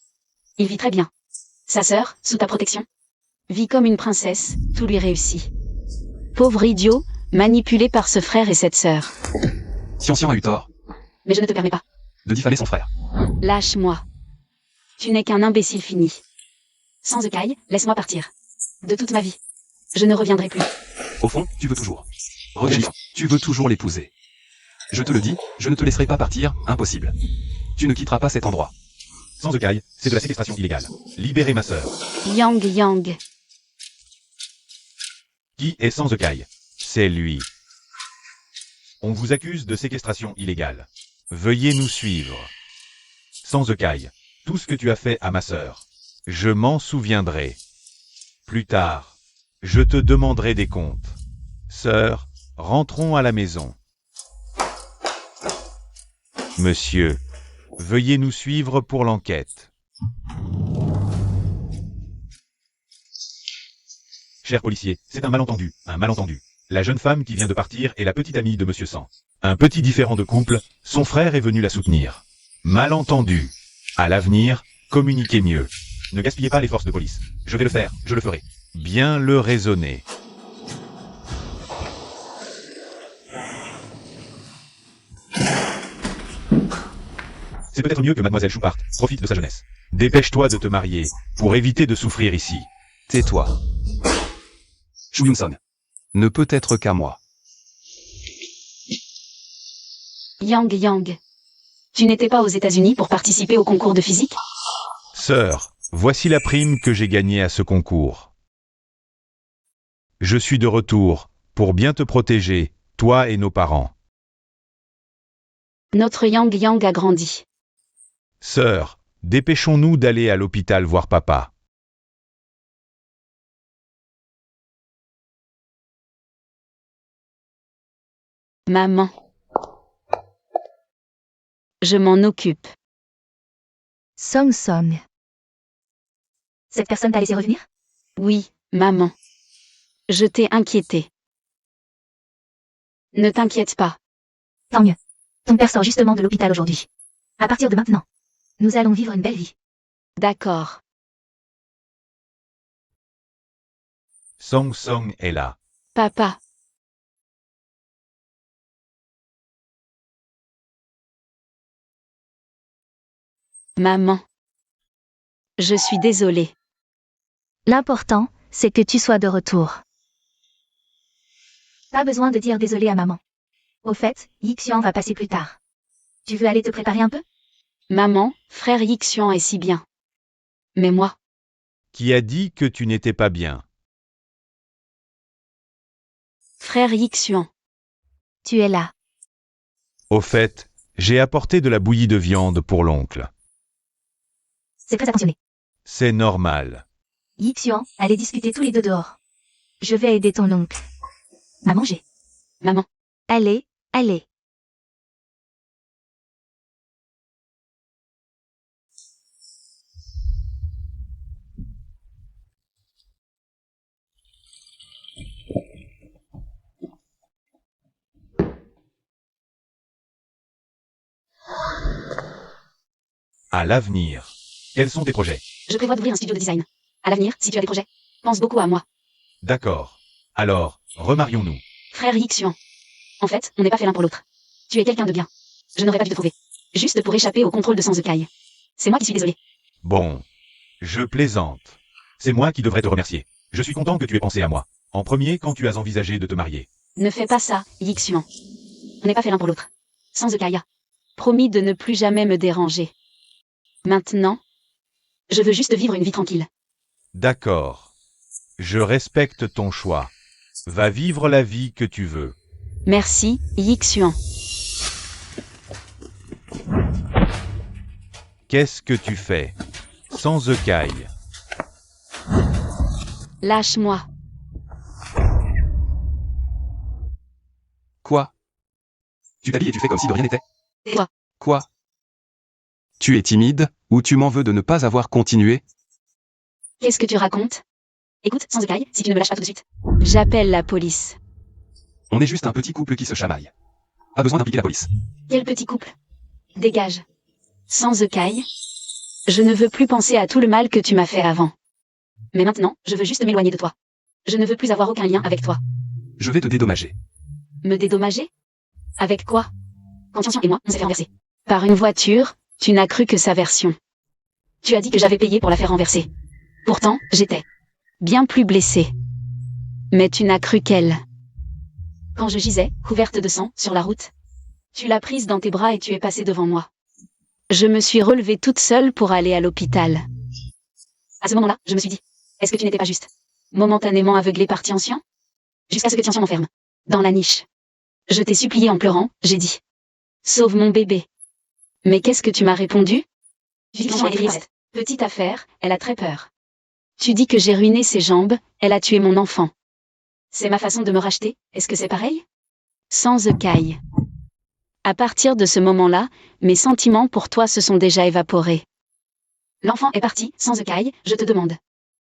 [SPEAKER 1] Il vit très bien. Sa sœur, sous ta protection? Vit comme une princesse, tout lui réussit. Pauvre idiot, manipulé par ce frère et cette sœur.
[SPEAKER 4] Tianxian a eu tort
[SPEAKER 1] Mais je ne te permets pas.
[SPEAKER 4] de diffamer son frère.
[SPEAKER 1] Lâche-moi. Tu n'es qu'un imbécile fini. Sans écaille, laisse-moi partir. De toute ma vie. Je ne reviendrai plus.
[SPEAKER 4] Au fond, tu veux toujours. Reviens, tu veux toujours l'épouser. Je te le dis, je ne te laisserai pas partir, impossible. Tu ne quitteras pas cet endroit.
[SPEAKER 5] Sans écaille, c'est de la séquestration illégale. Libérez ma sœur.
[SPEAKER 1] Yang Yang.
[SPEAKER 5] Qui est sans écaille?
[SPEAKER 2] C'est lui.
[SPEAKER 5] On vous accuse de séquestration illégale.
[SPEAKER 2] Veuillez nous suivre.
[SPEAKER 5] Sans écaille, tout ce que tu as fait à ma sœur.
[SPEAKER 2] Je m'en souviendrai. Plus tard, je te demanderai des comptes. Sœur, rentrons à la maison. Monsieur, veuillez nous suivre pour l'enquête.
[SPEAKER 5] Cher policier, c'est un malentendu, un malentendu. La jeune femme qui vient de partir est la petite amie de Monsieur Sang. Un petit différend de couple, son frère est venu la soutenir.
[SPEAKER 2] Malentendu. À l'avenir, communiquez mieux.
[SPEAKER 5] Ne gaspillez pas les forces de police. Je vais le faire, je le ferai.
[SPEAKER 2] Bien le raisonner.
[SPEAKER 5] C'est peut-être mieux que Mademoiselle Chou parte, profite de sa jeunesse.
[SPEAKER 2] Dépêche-toi de te marier, pour éviter de souffrir ici.
[SPEAKER 4] Tais-toi. Shu Yun-song. Ne peut être qu'à moi.
[SPEAKER 1] Yang Yang. Tu n'étais pas aux États-Unis pour participer au concours de physique?
[SPEAKER 2] Sœur, voici la prime que j'ai gagnée à ce concours. Je suis de retour, pour bien te protéger, toi et nos parents.
[SPEAKER 1] Notre Yang Yang a grandi.
[SPEAKER 2] Sœur, dépêchons-nous d'aller à l'hôpital voir papa.
[SPEAKER 1] Maman. Je m'en occupe.
[SPEAKER 3] Song Song. Cette personne t'a laissé revenir?
[SPEAKER 1] Oui, maman. Je t'ai inquiété. Ne t'inquiète pas.
[SPEAKER 3] Tant mieux. Ton père sort justement de l'hôpital aujourd'hui. À partir de maintenant, nous allons vivre une belle vie.
[SPEAKER 1] D'accord.
[SPEAKER 2] Song Song est là.
[SPEAKER 1] Papa. Maman. Je suis désolée.
[SPEAKER 3] L'important, c'est que tu sois de retour. Pas besoin de dire désolé à maman. Au fait, Yixian va passer plus tard. Tu veux aller te préparer un peu?
[SPEAKER 1] Maman, frère Yixian est si bien. Mais moi,
[SPEAKER 2] Qui a dit que tu n'étais pas bien?
[SPEAKER 1] frère Yixian.
[SPEAKER 3] Tu es là.
[SPEAKER 2] Au fait, j'ai apporté de la bouillie de viande pour l'oncle.
[SPEAKER 3] C'est très attentionné.
[SPEAKER 2] C'est normal.
[SPEAKER 3] Yixian, allez discuter tous les deux dehors. Je vais aider ton oncle. À manger.
[SPEAKER 1] Maman.
[SPEAKER 3] Allez, allez.
[SPEAKER 5] À l'avenir. Quels sont tes projets?
[SPEAKER 1] Je prévois d'ouvrir un studio de design. À l'avenir, si tu as des projets, pense beaucoup à moi.
[SPEAKER 5] D'accord. Alors, remarions-nous.
[SPEAKER 1] Frère Yixian. En fait, on n'est pas fait l'un pour l'autre. Tu es quelqu'un de bien. Je n'aurais pas dû te trouver. Juste pour échapper au contrôle de Sanzekai. C'est moi qui suis désolée.
[SPEAKER 2] Bon, je plaisante.
[SPEAKER 5] C'est moi qui devrais te remercier. Je suis content que tu aies pensé à moi. En premier, quand tu as envisagé de te marier.
[SPEAKER 1] Ne fais pas ça, Yixian. On n'est pas fait l'un pour l'autre. Sanzekai a promis de ne plus jamais me déranger. Maintenant, je veux juste vivre une vie tranquille.
[SPEAKER 2] D'accord. Je respecte ton choix. Va vivre la vie que tu veux.
[SPEAKER 1] Merci, Yixian.
[SPEAKER 2] Qu'est-ce que tu fais? Sans écaille.
[SPEAKER 1] Lâche-moi.
[SPEAKER 4] Quoi? Tu t'habilles et tu fais comme si de rien n'était?
[SPEAKER 1] Quoi?
[SPEAKER 4] Quoi? Tu es timide, ou tu m'en veux de ne pas avoir continué?
[SPEAKER 1] Qu'est-ce que tu racontes? Écoute, sans écaille, si tu ne me lâches pas tout de suite. J'appelle la police.
[SPEAKER 4] On est juste un petit couple qui se chamaille. Pas besoin d'impliquer la police.
[SPEAKER 1] Quel petit couple? Dégage. Sans écaille. Je ne veux plus penser à tout le mal que tu m'as fait avant. Mais maintenant, je veux juste m'éloigner de toi. Je ne veux plus avoir aucun lien avec toi.
[SPEAKER 4] Je vais te dédommager.
[SPEAKER 1] Me dédommager? Avec quoi? Quand Tian et moi, on s'est fait renverser. Par une voiture, tu n'as cru que sa version. Tu as dit que j'avais payé pour la faire renverser. Pourtant, j'étais bien plus blessée. Mais tu n'as cru qu'elle. Quand je gisais, couverte de sang, sur la route, tu l'as prise dans tes bras et tu es passée devant moi. Je me suis relevée toute seule pour aller à l'hôpital. À ce moment-là, je me suis dit, est-ce que tu n'étais pas juste momentanément aveuglée par Tian, jusqu'à ce que Tian m'enferme dans la niche. Je t'ai supplié en pleurant, j'ai dit, sauve mon bébé. Mais qu'est-ce que tu m'as répondu? Tian est cette petite affaire, elle a très peur. Tu dis que j'ai ruiné ses jambes, elle a tué mon enfant. C'est ma façon de me racheter, est-ce que c'est pareil? Sans écaille. À partir de ce moment-là, mes sentiments pour toi se sont déjà évaporés. L'enfant est parti, sans écaille, je te demande.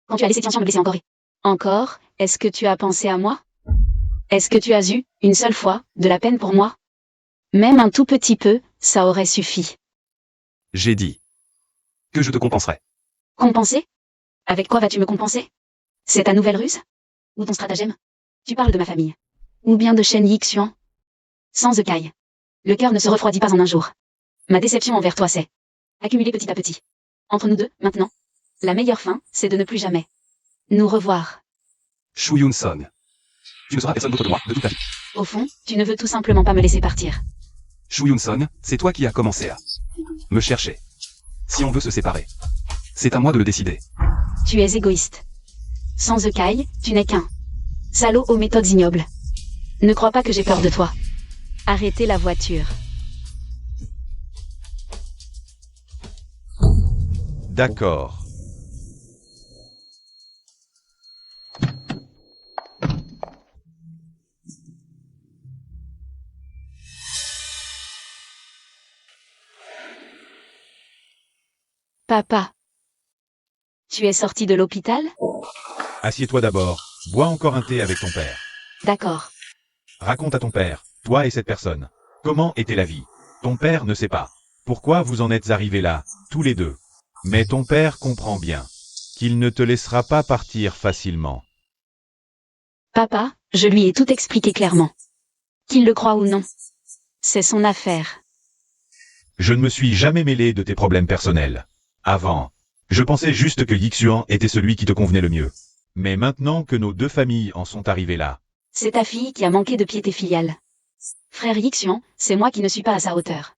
[SPEAKER 1] Quand tu as laissé Tian me blesser encore encore, est-ce que tu as pensé à moi? Est-ce que tu as eu, une seule fois, de la peine pour moi? Même un tout petit peu, ça aurait suffi.
[SPEAKER 4] J'ai dit que je te compenserai.
[SPEAKER 1] Compenser? Avec quoi vas-tu me compenser? C'est ta nouvelle ruse? Ou ton stratagème? Tu parles de ma famille. Ou bien de Shen Yixuan? Sans écaille. Le cœur ne se refroidit pas en un jour. Ma déception envers toi s'est accumulée petit à petit. Entre nous deux, maintenant, la meilleure fin, c'est de ne plus jamais nous revoir.
[SPEAKER 4] Shu Yun-song. Tu ne seras personne d'autre que moi, de toute ta vie.
[SPEAKER 1] Au fond, tu ne veux tout simplement pas me laisser partir.
[SPEAKER 4] Shu Yun-song, c'est toi qui as commencé à me chercher. Si on veut se séparer, c'est à moi de le décider.
[SPEAKER 1] Tu es égoïste. Sans écaille, tu n'es qu'un salaud aux méthodes ignobles. Ne crois pas que j'ai peur de toi. Arrêtez la voiture.
[SPEAKER 2] D'accord.
[SPEAKER 1] Papa. Tu es sorti de l'hôpital?
[SPEAKER 5] Assieds-toi d'abord, bois encore un thé avec ton père.
[SPEAKER 1] D'accord.
[SPEAKER 5] Raconte à ton père, toi et cette personne. Comment était la vie? Ton père ne sait pas. Pourquoi vous en êtes arrivés là, tous les deux? Mais ton père comprend bien qu'il ne te laissera pas partir facilement.
[SPEAKER 1] Papa, je lui ai tout expliqué clairement. Qu'il le croie ou non. C'est son affaire.
[SPEAKER 5] Je ne me suis jamais mêlé de tes problèmes personnels. Avant, je pensais juste que Yixuan était celui qui te convenait le mieux. Mais maintenant que nos deux familles en sont arrivées là,
[SPEAKER 1] C'est ta fille qui a manqué de piété filiale. Frère Yixuan, c'est moi qui ne suis pas à sa hauteur.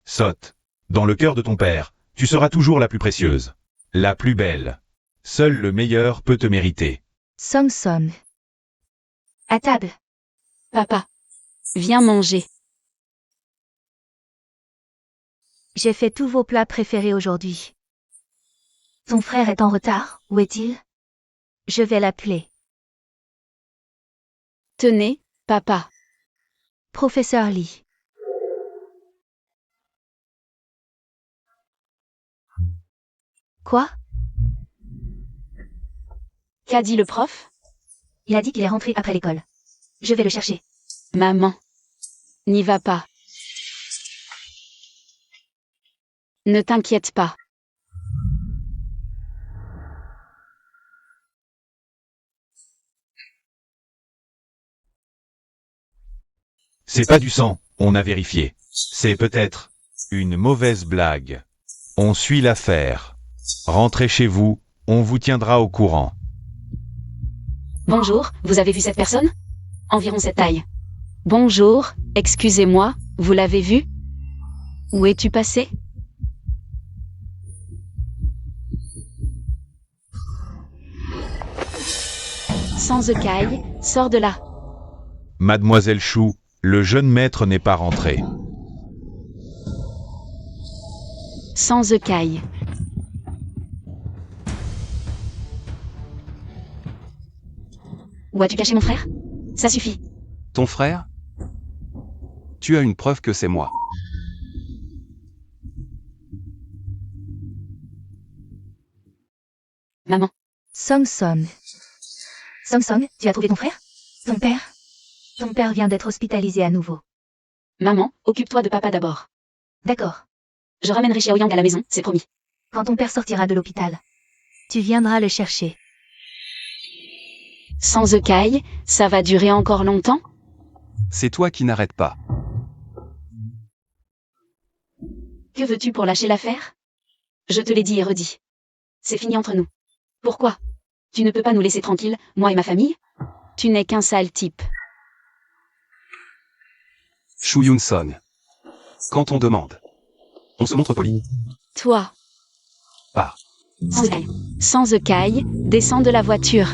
[SPEAKER 5] Sot, dans le cœur de ton père, tu seras toujours la plus précieuse, la plus belle. Seul le meilleur peut te mériter.
[SPEAKER 3] Song. À table.
[SPEAKER 1] Papa. Viens manger.
[SPEAKER 3] J'ai fait tous vos plats préférés aujourd'hui. Ton frère est en retard, où est-il? Je vais l'appeler.
[SPEAKER 1] Tenez, papa.
[SPEAKER 3] Professeur Lee. Quoi?
[SPEAKER 1] Qu'a dit le prof?
[SPEAKER 3] Il a dit qu'il est rentré après l'école. Je vais le chercher.
[SPEAKER 1] Maman. N'y va pas. Ne t'inquiète pas.
[SPEAKER 5] C'est pas du sang, on a vérifié. C'est peut-être une mauvaise blague. On suit l'affaire. Rentrez chez vous, on vous tiendra au courant.
[SPEAKER 1] Bonjour, vous avez vu cette personne? Environ cette taille. Bonjour, excusez-moi, vous l'avez vu? Où es-tu passé? Sans écaille, sors de là.
[SPEAKER 2] Mademoiselle Chou, le jeune maître n'est pas rentré.
[SPEAKER 1] Sans écaille. Où as-tu caché mon frère? Ça suffit.
[SPEAKER 4] Ton frère? Tu as une preuve que c'est moi.
[SPEAKER 1] Maman.
[SPEAKER 3] Song Song. Song Song, tu as trouvé ton frère? Ton père? Ton père vient d'être hospitalisé à nouveau.
[SPEAKER 1] Maman, occupe-toi de papa d'abord.
[SPEAKER 3] D'accord.
[SPEAKER 1] Je ramènerai Xiaoyang à la maison, c'est promis.
[SPEAKER 3] Quand ton père sortira de l'hôpital, tu viendras le chercher.
[SPEAKER 1] Sans Ekai, ça va durer encore longtemps?
[SPEAKER 4] C'est toi qui n'arrêtes pas.
[SPEAKER 1] Que veux-tu pour lâcher l'affaire? Je te l'ai dit et redit. C'est fini entre nous. Pourquoi? Tu ne peux pas nous laisser tranquilles, moi et ma famille? Tu n'es qu'un sale type.
[SPEAKER 4] Shu Yun-song. Quand on demande, on se montre poli.
[SPEAKER 1] Toi.
[SPEAKER 4] Pas.
[SPEAKER 1] Sans Ekai. Sans Ekai, descends de la voiture.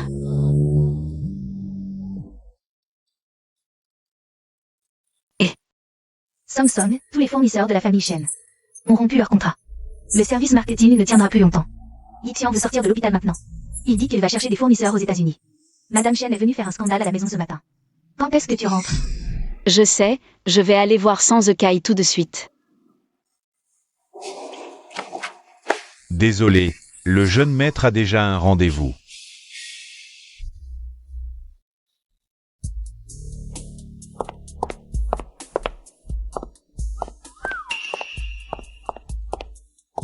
[SPEAKER 3] Song Song, tous les fournisseurs de la famille Shen ont rompu leur contrat. Le service marketing ne tiendra plus longtemps. Yi Qiang veut sortir de l'hôpital maintenant. Il dit qu'il va chercher des fournisseurs aux États-Unis. Madame Shen est venue faire un scandale à la maison ce matin. Quand est-ce que tu rentres?
[SPEAKER 1] Je sais, je vais aller voir Sans Ekai tout de suite.
[SPEAKER 2] Désolé, le jeune maître a déjà un rendez-vous.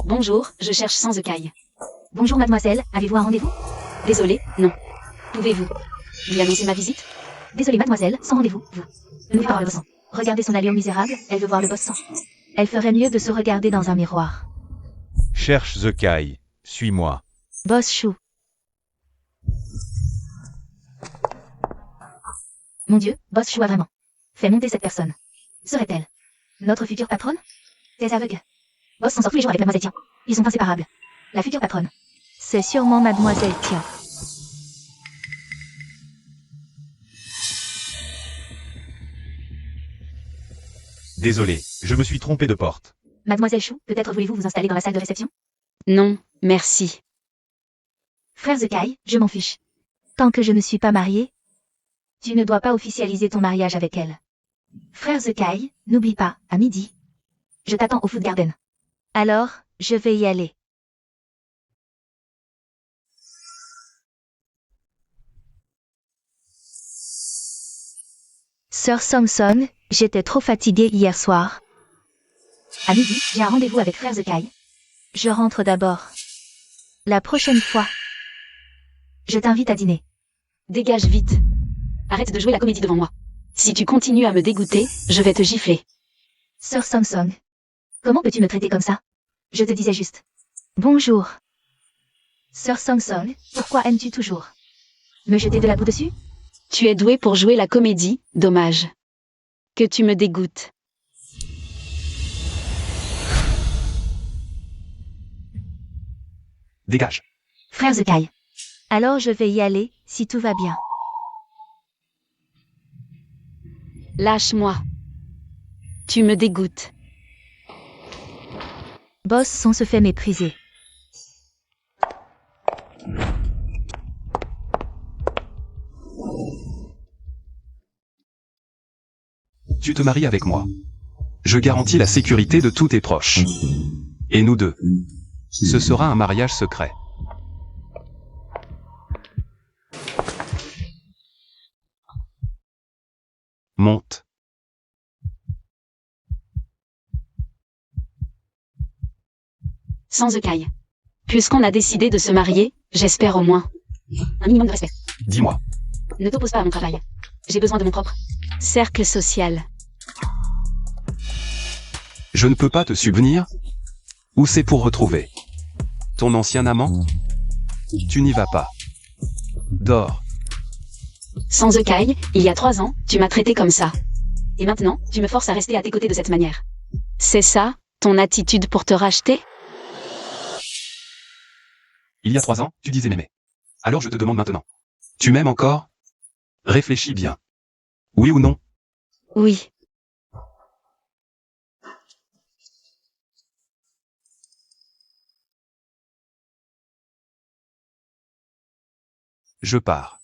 [SPEAKER 1] Bonjour, je cherche Sans Ekai.
[SPEAKER 3] Bonjour mademoiselle, avez-vous un rendez-vous?
[SPEAKER 1] Désolé, non. Pouvez-vous lui annoncer ma visite?
[SPEAKER 3] Désolée mademoiselle, sans rendez-vous, vous. Ne voulez pas voir le boss. Regardez son allure misérable, elle veut voir le boss sans. Elle ferait mieux de se regarder dans un miroir.
[SPEAKER 2] Cherche Zekai, suis-moi.
[SPEAKER 3] Boss Shu. Mon Dieu, boss Shu a vraiment fait monter cette personne. Serait-elle notre future patronne? Des aveugles. Boss s'en sort tous les jours avec mademoiselle Tian. Ils sont inséparables. La future patronne. C'est sûrement mademoiselle Tian.
[SPEAKER 5] Désolé, je me suis trompé de porte.
[SPEAKER 3] Mademoiselle Shu, peut-être voulez-vous vous installer dans la salle de réception?
[SPEAKER 1] Non, merci.
[SPEAKER 3] Frère Zekai, je m'en fiche. Tant que je ne suis pas mariée, tu ne dois pas officialiser ton mariage avec elle. Frère Zekai, n'oublie pas, à midi, je t'attends au Food Garden. Alors, je vais y aller. Sœur Samson, j'étais trop fatiguée hier soir. À midi, j'ai un rendez-vous avec Frère Zekai. Je rentre d'abord. La prochaine fois, je t'invite à dîner.
[SPEAKER 1] Dégage vite. Arrête de jouer la comédie devant moi. Si tu continues à me dégoûter, je vais te gifler.
[SPEAKER 3] Sœur Samson, comment peux-tu me traiter comme ça? Je te disais juste. Bonjour. Sœur Samson, pourquoi aimes-tu toujours me jeter de la boue dessus?
[SPEAKER 1] Tu es douée pour jouer la comédie, dommage. Que tu me dégoûtes.
[SPEAKER 4] Dégage.
[SPEAKER 3] Frère Zekai. Alors je vais y aller, si tout va bien.
[SPEAKER 1] Lâche-moi. Tu me dégoûtes.
[SPEAKER 3] Boss, on se fait mépriser.
[SPEAKER 4] Tu te maries avec moi. Je garantis la sécurité de tous tes proches. Et nous deux. Ce sera un mariage secret. Monte.
[SPEAKER 1] Sans Ekai. Puisqu'on a décidé de se marier, j'espère au moins un minimum de respect.
[SPEAKER 4] Dis-moi.
[SPEAKER 1] Ne t'oppose pas à mon travail. J'ai besoin de mon propre cercle social.
[SPEAKER 4] Je ne peux pas te subvenir? Ou c'est pour retrouver ton ancien amant? Tu n'y vas pas. Dors.
[SPEAKER 1] Sans Ekai, il y a 3 ans, tu m'as traité comme ça. Et maintenant, tu me forces à rester à tes côtés de cette manière. C'est ça, ton attitude pour te racheter?
[SPEAKER 4] Il y a 3 ans, tu disais m'aimer. Alors je te demande maintenant. Tu m'aimes encore? Réfléchis bien. Oui ou non?
[SPEAKER 1] Oui.
[SPEAKER 4] Je pars.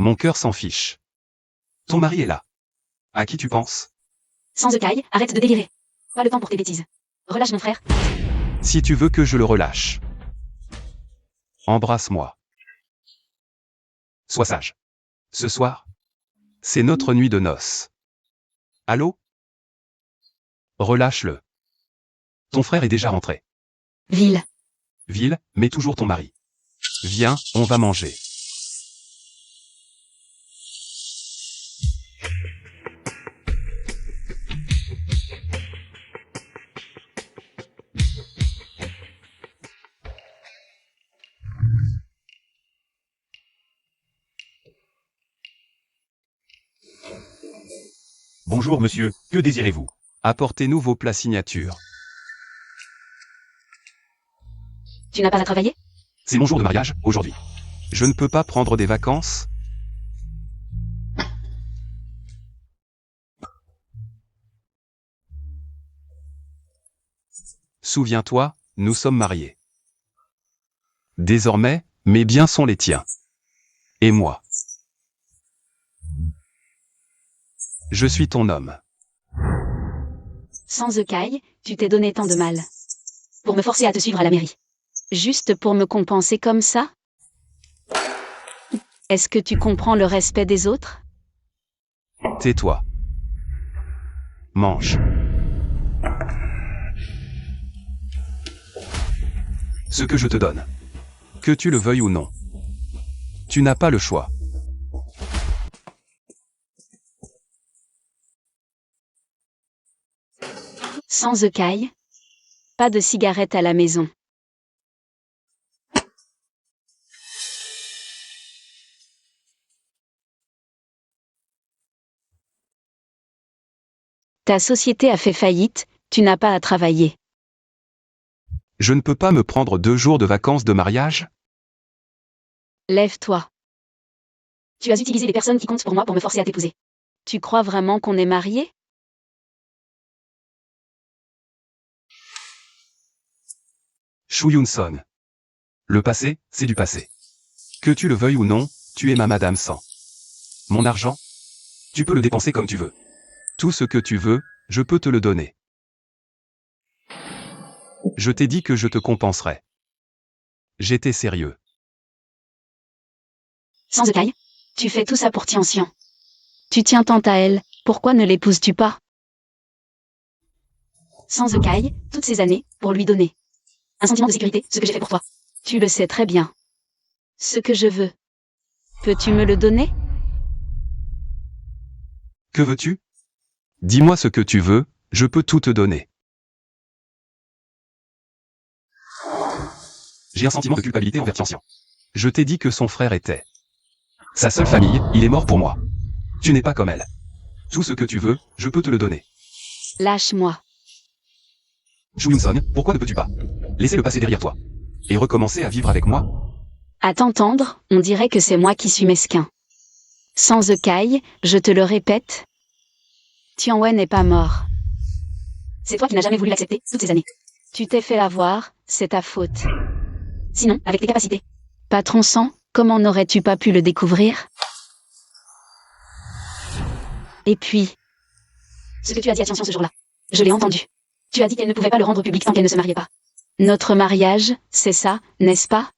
[SPEAKER 4] Mon cœur s'en fiche. Ton mari est là. À qui tu penses?
[SPEAKER 3] Sans Kai, arrête de délirer. Pas le temps pour tes bêtises. Relâche mon frère.
[SPEAKER 4] Si tu veux que je le relâche. Embrasse-moi. Sois sage. Ce soir, c'est notre nuit de noces. Allô? Relâche-le. Ton frère est déjà rentré.
[SPEAKER 3] Ville.
[SPEAKER 4] Ville, mais toujours ton mari. Viens, on va manger.
[SPEAKER 5] Bonjour monsieur, que désirez-vous?
[SPEAKER 4] Apportez-nous vos plats signatures.
[SPEAKER 3] Tu n'as pas à travailler?
[SPEAKER 4] C'est mon jour de mariage, aujourd'hui. Je ne peux pas prendre des vacances? Souviens-toi, nous sommes mariés. Désormais, mes biens sont les tiens. Et moi. Je suis ton homme.
[SPEAKER 1] Sans Kai, tu t'es donné tant de mal.
[SPEAKER 3] Pour me forcer à te suivre à la mairie.
[SPEAKER 1] Juste pour me compenser comme ça? Est-ce que tu comprends le respect des autres?
[SPEAKER 4] Tais-toi. Mange. Ce que je te donne. Que tu le veuilles ou non. Tu n'as pas le choix.
[SPEAKER 1] Sans Kai? Pas de cigarette à la maison. Ta société a fait faillite, tu n'as pas à travailler.
[SPEAKER 4] Je ne peux pas me prendre 2 jours de vacances de mariage?
[SPEAKER 1] Lève-toi.
[SPEAKER 3] Tu as utilisé les personnes qui comptent pour moi pour me forcer à t'épouser.
[SPEAKER 1] Tu crois vraiment qu'on est mariés?
[SPEAKER 4] Shu Yun-son. Le passé, c'est du passé. Que tu le veuilles ou non, tu es ma Madame Sang. Mon argent? Tu peux le dépenser comme tu veux. Tout ce que tu veux, je peux te le donner. Je t'ai dit que je te compenserais. J'étais sérieux.
[SPEAKER 3] Sans Kai, tu fais tout ça pour Tian-Xian.
[SPEAKER 1] Tu tiens tant à elle, pourquoi ne l'épouses-tu pas?
[SPEAKER 3] Sans Kai, toutes ces années, pour lui donner un sentiment de sécurité, ce que j'ai fait pour toi.
[SPEAKER 1] Tu le sais très bien. Ce que je veux. Peux-tu me le donner?
[SPEAKER 4] Que veux-tu? Dis-moi ce que tu veux, je peux tout te donner. J'ai un sentiment de culpabilité envers Tian-Xian. Je t'ai dit que son frère était sa seule famille, il est mort pour moi. Tu n'es pas comme elle. Tout ce que tu veux, je peux te le donner.
[SPEAKER 1] Lâche-moi.
[SPEAKER 4] Shu Yun-son, pourquoi ne peux-tu pas laisser le passé derrière toi et recommencer à vivre avec moi?
[SPEAKER 1] À t'entendre, on dirait que c'est moi qui suis mesquin. Sans Kai, je te le répète, Tianwen n'est pas mort.
[SPEAKER 3] C'est toi qui n'as jamais voulu l'accepter, toutes ces années.
[SPEAKER 1] Tu t'es fait avoir, c'est ta faute.
[SPEAKER 3] Sinon, avec tes capacités.
[SPEAKER 1] Patron sang, comment n'aurais-tu pas pu le découvrir? Et puis,
[SPEAKER 3] Ce que tu as dit à Tian-Xian ce jour-là, je l'ai entendu. Tu as dit qu'elle ne pouvait pas le rendre public tant qu'elle ne se mariait pas.
[SPEAKER 1] notre mariage, c'est ça, n'est-ce pas?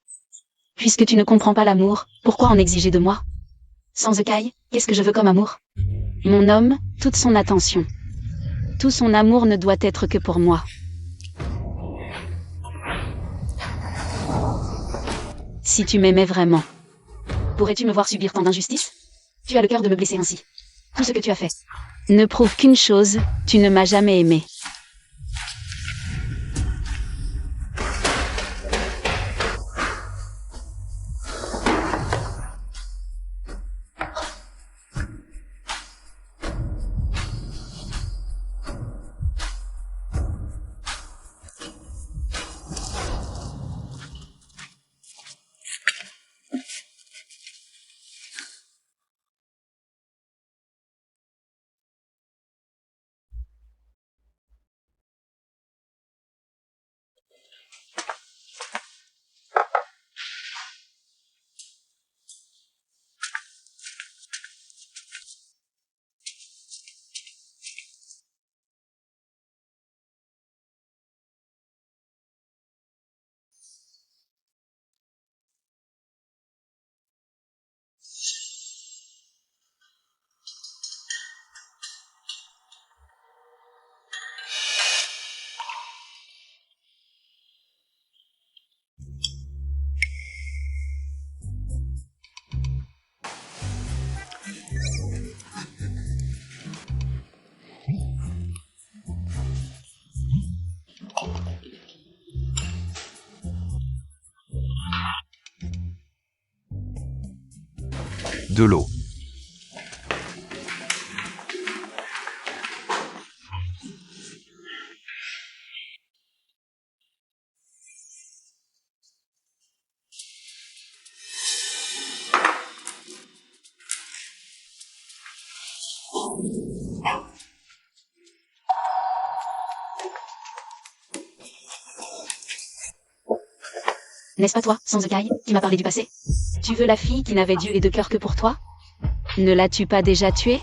[SPEAKER 3] Puisque tu ne comprends pas l'amour, pourquoi en exiger de moi? Sans Kai, qu'est-ce que je veux comme amour?
[SPEAKER 1] Mon homme, toute son attention. Tout son amour ne doit être que pour moi. Si tu m'aimais vraiment.
[SPEAKER 3] Pourrais-tu me voir subir tant d'injustice? Tu as le cœur de me blesser ainsi. Tout ce que tu as fait.
[SPEAKER 1] Ne prouve qu'une chose, tu ne m'as jamais aimé.
[SPEAKER 4] de l'eau.
[SPEAKER 1] N'est-ce pas toi, Sanzekai, qui m'a parlé du passé? Tu veux la fille qui n'avait d'yeux et de cœur que pour toi? Ne l'as-tu pas déjà tuée?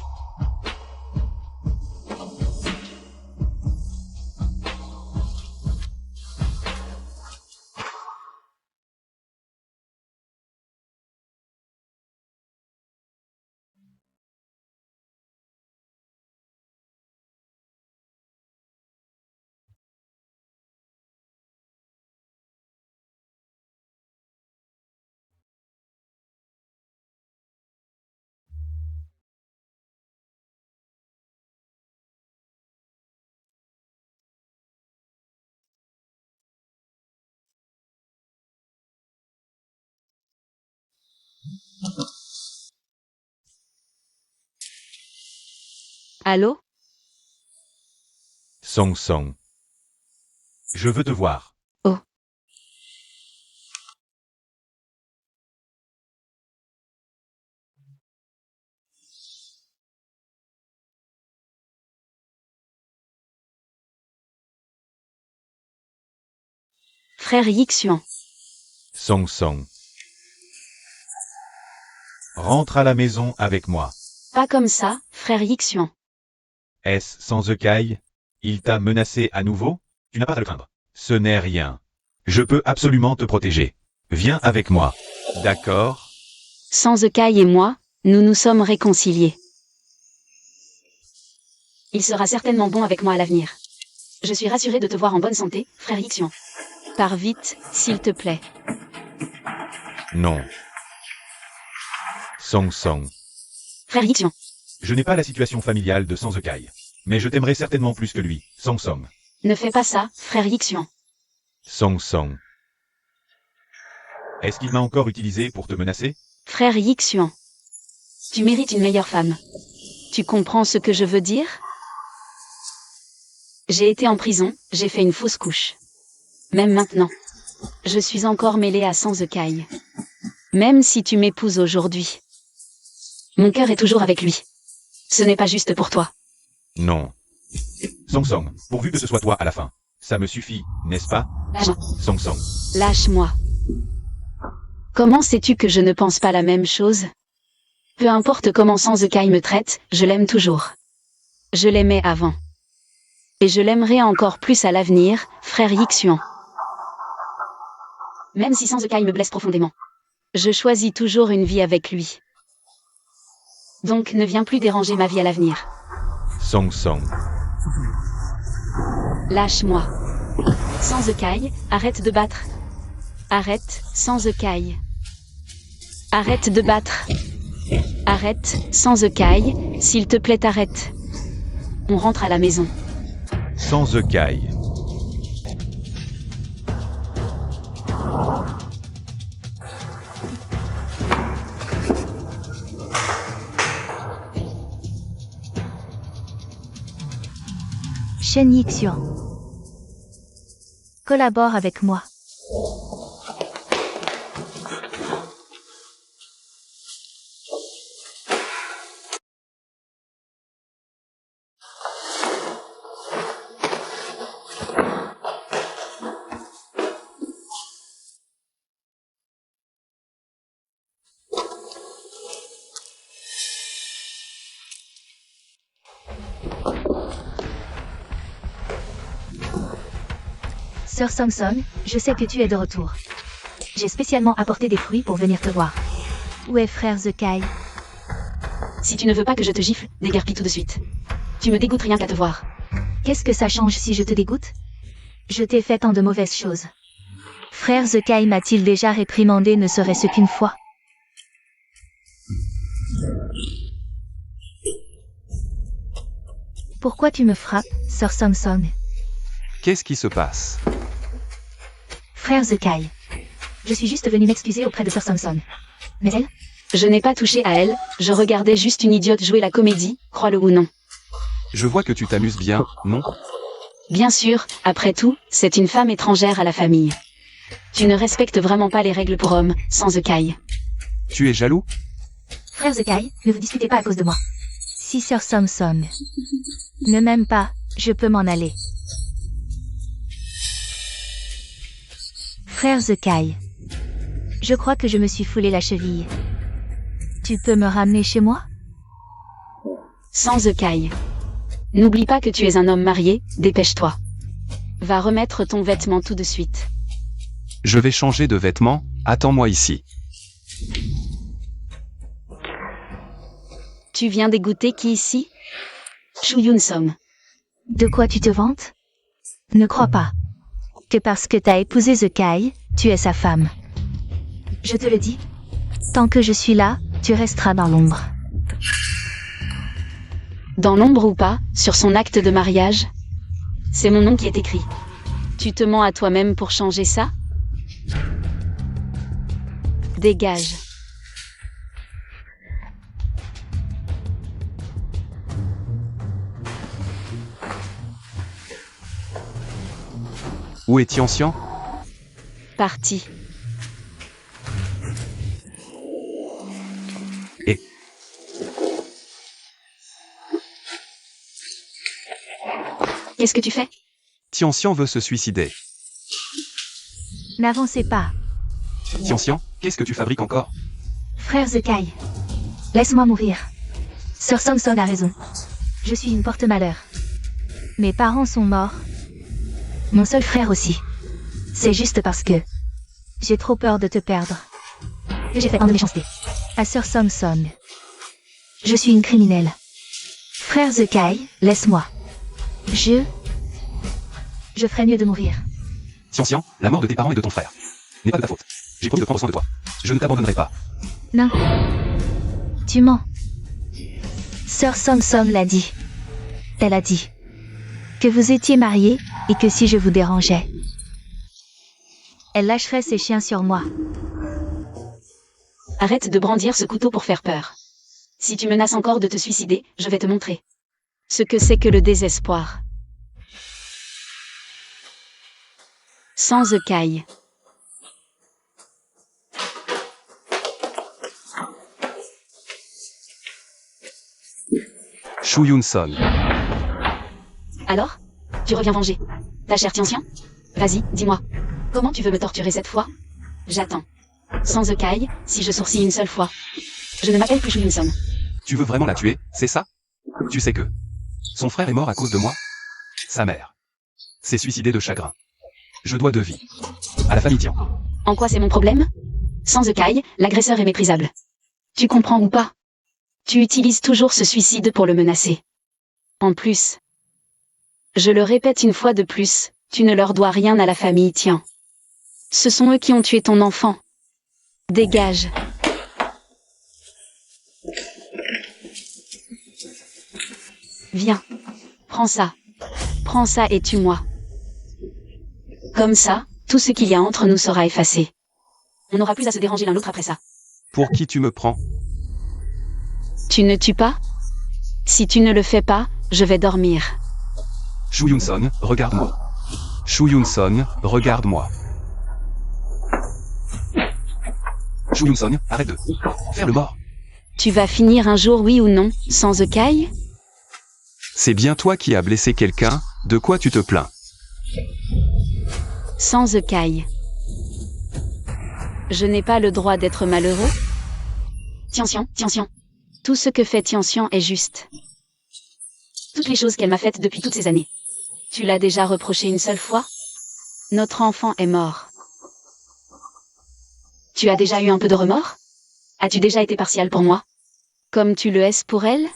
[SPEAKER 1] Allô?
[SPEAKER 5] Song Song. Je veux te voir.
[SPEAKER 1] Oh. Frère Yixuan.
[SPEAKER 5] Song Song. Rentre à la maison avec moi.
[SPEAKER 1] Pas comme ça, frère Yixuan.
[SPEAKER 5] Est-ce Sanzekai? Il t'a menacé à nouveau? Tu n'as pas à le craindre. Ce n'est rien. Je peux absolument te protéger. Viens avec moi. D'accord?
[SPEAKER 1] Sanzekai et moi, nous nous sommes réconciliés. Il sera certainement bon avec moi à l'avenir. Je suis rassurée de te voir en bonne santé, frère Yixuan. Pars vite, s'il te plaît.
[SPEAKER 5] Non. Song Song.
[SPEAKER 1] Frère Yixuan.
[SPEAKER 5] Je n'ai pas la situation familiale de Sanzekai. Mais je t'aimerais certainement plus que lui, Song Song.
[SPEAKER 1] Ne fais pas ça, frère Yixuan.
[SPEAKER 5] Song Song. Est-ce qu'il m'a encore utilisé pour te menacer?
[SPEAKER 1] Frère Yixuan. Tu mérites une meilleure femme. Tu comprends ce que je veux dire? J'ai été en prison, j'ai fait une fausse couche. Même maintenant. Je suis encore mêlée à Sanzekai. Même si tu m'épouses aujourd'hui. Mon cœur est toujours avec lui. Ce n'est pas juste pour toi.
[SPEAKER 5] Non. Song Song, pourvu que ce soit toi à la fin. Ça me suffit, n'est-ce pas?
[SPEAKER 1] Lâche-moi.
[SPEAKER 5] Song Song.
[SPEAKER 1] Lâche-moi. Comment sais-tu que je ne pense pas la même chose? Peu importe comment Sanzekai me traite, je l'aime toujours. Je l'aimais avant. Et je l'aimerai encore plus à l'avenir, frère Yixuan. Même si Sanzekai me blesse profondément. Je choisis toujours une vie avec lui. Donc ne viens plus déranger ma vie à l'avenir.
[SPEAKER 5] Song Song.
[SPEAKER 1] Lâche-moi. Sanzekai, arrête de battre. Arrête, Sanzekai. Arrête de battre. Arrête, Sanzekai, s'il te plaît arrête. On rentre à la maison.
[SPEAKER 5] Sanzekai.
[SPEAKER 3] Shen Yixuan. Collabore avec moi. Sœur Song Song, je sais que tu es de retour. J'ai spécialement apporté des fruits pour venir te voir. Où est frère Zekai?
[SPEAKER 1] Si tu ne veux pas que je te gifle, déguerpis tout de suite. Tu me dégoûtes rien qu'à te voir.
[SPEAKER 3] Qu'est-ce que ça change si je te dégoûte? Je t'ai fait tant de mauvaises choses. Frère Zekai m'a-t-il déjà réprimandé ne serait-ce qu'une fois? Pourquoi tu me frappes, Sœur Song Song?
[SPEAKER 4] Qu'est-ce qui se passe?
[SPEAKER 3] Frère Zekai. Je suis juste venu m'excuser auprès de Sœur Song Song. Mais elle,
[SPEAKER 1] Je n'ai pas touché à elle, je regardais juste une idiote jouer la comédie, crois-le ou non.
[SPEAKER 4] Je vois que tu t'amuses bien, non?
[SPEAKER 1] Bien sûr, après tout, c'est une femme étrangère à la famille. Tu ne respectes vraiment pas les règles pour hommes, sans Zekai.
[SPEAKER 4] Tu es jaloux?
[SPEAKER 3] Frère Zekai, ne vous disputez pas à cause de moi. Si Sœur Samsung ne m'aime pas, je peux m'en aller. Frère Zekai, je crois que je me suis foulé la cheville. Tu peux me ramener chez moi?
[SPEAKER 1] Sans Zekai. N'oublie pas que tu es un homme marié, dépêche-toi. Va remettre ton vêtement tout de suite.
[SPEAKER 4] Je vais changer de vêtements, attends-moi ici.
[SPEAKER 1] Tu viens dégoûter qui ici? Shuyun Som.
[SPEAKER 3] De quoi tu te vantes? Ne crois pas que parce que t'as épousé Zekai, tu es sa femme. Je te le dis, tant que je suis là, tu resteras dans l'ombre.
[SPEAKER 1] Dans l'ombre ou pas, sur son acte de mariage? C'est mon nom qui est écrit. Tu te mens à toi-même pour changer ça? Dégage.
[SPEAKER 4] Où est Tianxian?
[SPEAKER 1] Parti.
[SPEAKER 4] Et
[SPEAKER 1] Qu'est-ce que tu fais?
[SPEAKER 4] Tianxian veut se suicider.
[SPEAKER 3] N'avancez pas,
[SPEAKER 4] Tianxian, qu'est-ce que tu fabriques encore?
[SPEAKER 3] frère Zekai. Laisse-moi mourir. Sœur Samsung a raison. Je suis une porte-malheur. Mes parents sont morts. Mon seul frère aussi. C'est juste parce que j'ai trop peur de te perdre que j'ai fait tant de méchanceté à Sœur Samsung. Je suis une criminelle. Frère Zekai, laisse-moi. Je ferais mieux de mourir.
[SPEAKER 4] Tianxian, la mort de tes parents et de ton frère n'est pas de ta faute. J'ai promis de prendre soin de toi. Je ne t'abandonnerai pas.
[SPEAKER 3] Non. Tu mens. Sœur Samsung l'a dit. Elle a dit que vous étiez mariés et que si je vous dérangeais, elle lâcherait ses chiens sur moi.
[SPEAKER 1] Arrête de brandir ce couteau pour faire peur. Si tu menaces encore de te suicider, je vais te montrer ce que c'est que le désespoir. Sans Zekai.
[SPEAKER 4] Shuyun Son.
[SPEAKER 1] Alors? Tu reviens venger ta chère Tianxian? Vas-y, dis-moi. Comment tu veux me torturer cette fois? J'attends. Sans Zekai, si je sourcille une seule fois. Je ne m'appelle plus Shuyun Som.
[SPEAKER 4] Tu veux vraiment la tuer, c'est ça? Tu sais que son frère est mort à cause de moi? Sa mère s'est suicidée de chagrin. Je dois de vie à la famille Tian.
[SPEAKER 1] En quoi c'est mon problème? Sans Zekai, l'agresseur est méprisable. Tu comprends ou pas? Tu utilises toujours ce suicide pour le menacer. En plus, je le répète une fois de plus, tu ne leur dois rien à la famille Tian. Ce sont eux qui ont tué ton enfant. Dégage. Viens. Prends ça. Prends ça et tue-moi. Comme ça, tout ce qu'il y a entre nous sera effacé. On n'aura plus à se déranger l'un l'autre après ça.
[SPEAKER 4] Pour qui tu me prends?
[SPEAKER 1] Tu ne tues pas? Si tu ne le fais pas, je vais dormir.
[SPEAKER 4] Shuyun Son, regarde-moi. Shuyun Son, regarde-moi. Shuyun Son, arrête de faire le mort.
[SPEAKER 1] Tu vas finir un jour, oui ou non, sans Zekai?
[SPEAKER 4] C'est bien toi qui as blessé quelqu'un, de quoi tu te plains?
[SPEAKER 1] Sans Zekai. Je n'ai pas le droit d'être malheureux? Tianxian. Tout ce que fait Tianxian est juste. Toutes les choses qu'elle m'a faites depuis toutes ces années. Tu l'as déjà reproché une seule fois? Notre enfant est mort. Tu as déjà eu un peu de remords? As-tu déjà été partial pour moi? Comme tu le es pour elle?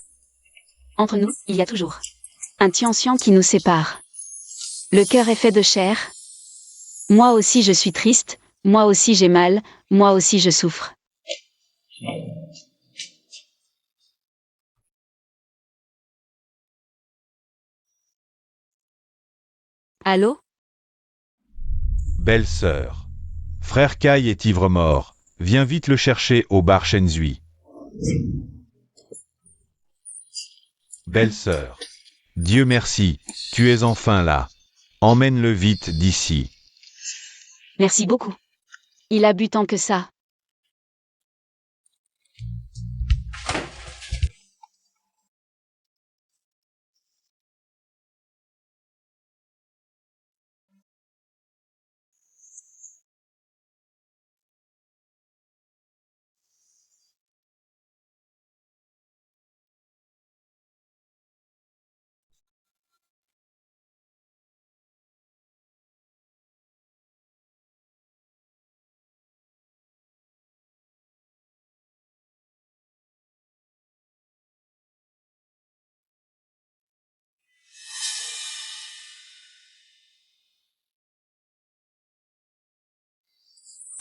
[SPEAKER 1] Entre nous, il y a toujours un Tianxian qui nous sépare. Le cœur est fait de chair. Moi aussi je suis triste, moi aussi j'ai mal, moi aussi je souffre. Allô?
[SPEAKER 2] Belle-sœur. Frère Kai est ivre mort. Viens vite le chercher au bar Shenzhui. Belle-sœur. Dieu merci, tu es enfin là. Emmène-le vite d'ici.
[SPEAKER 1] Merci beaucoup. Il a bu tant que ça.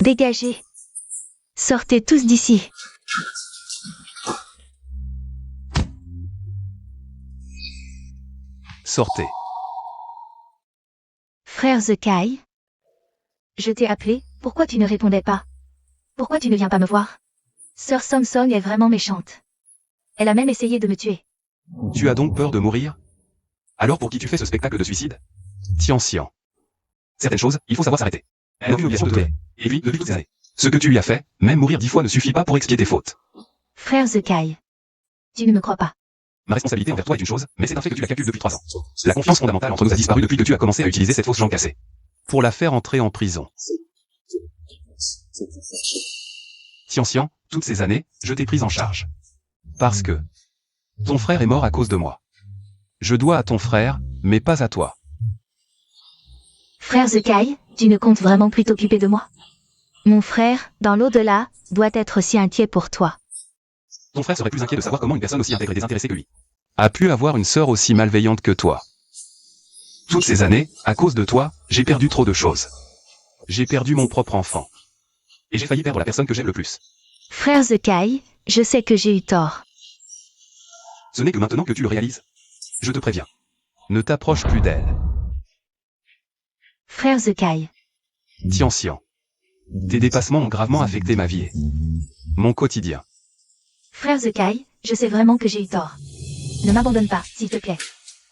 [SPEAKER 3] Dégagez. Sortez tous d'ici.
[SPEAKER 4] Sortez.
[SPEAKER 3] Frère Zekai. Je t'ai appelé, pourquoi tu ne répondais pas? Pourquoi tu ne viens pas me voir? Sœur Samsung est vraiment méchante. Elle a même essayé de me tuer.
[SPEAKER 4] Tu as donc peur de mourir? Alors pour qui tu fais ce spectacle de suicide? Tian. Certaines choses, il faut savoir s'arrêter. Elle n'a aucune obligation de te tuer. Et lui, depuis toutes ces années. Ce que tu lui as fait, même mourir 10 fois ne suffit pas pour expier tes fautes.
[SPEAKER 3] Frère Zekai. Tu ne me crois pas.
[SPEAKER 4] Ma responsabilité envers toi est une chose, mais c'est un fait que tu la calcules depuis 3 ans. La confiance fondamentale entre nous a disparu depuis que tu as commencé à utiliser cette fausse jambe cassée. Pour la faire entrer en prison. Tian, toutes ces années, je t'ai prise en charge. Parce que ton frère est mort à cause de moi. Je dois à ton frère, mais pas à toi.
[SPEAKER 3] Frère Zekai, tu ne comptes vraiment plus t'occuper de moi? Mon frère, dans l'au-delà, doit être aussi inquiet pour toi.
[SPEAKER 4] Ton frère serait plus inquiet de savoir comment une personne aussi intégrée désintéressée que lui a pu avoir une sœur aussi malveillante que toi. Toutes ces années, à cause de toi, j'ai perdu trop de choses. J'ai perdu mon propre enfant. Et j'ai failli perdre la personne que j'aime le plus.
[SPEAKER 3] Frère Zekai, je sais que j'ai eu tort.
[SPEAKER 4] Ce n'est que maintenant que tu le réalises. Je te préviens. Ne t'approche plus d'elle.
[SPEAKER 3] Frère Zekai.
[SPEAKER 4] Tian. Tes dépassements ont gravement affecté ma vie et mon quotidien.
[SPEAKER 3] Frère Zekai, je sais vraiment que j'ai eu tort. Ne m'abandonne pas, s'il te plaît.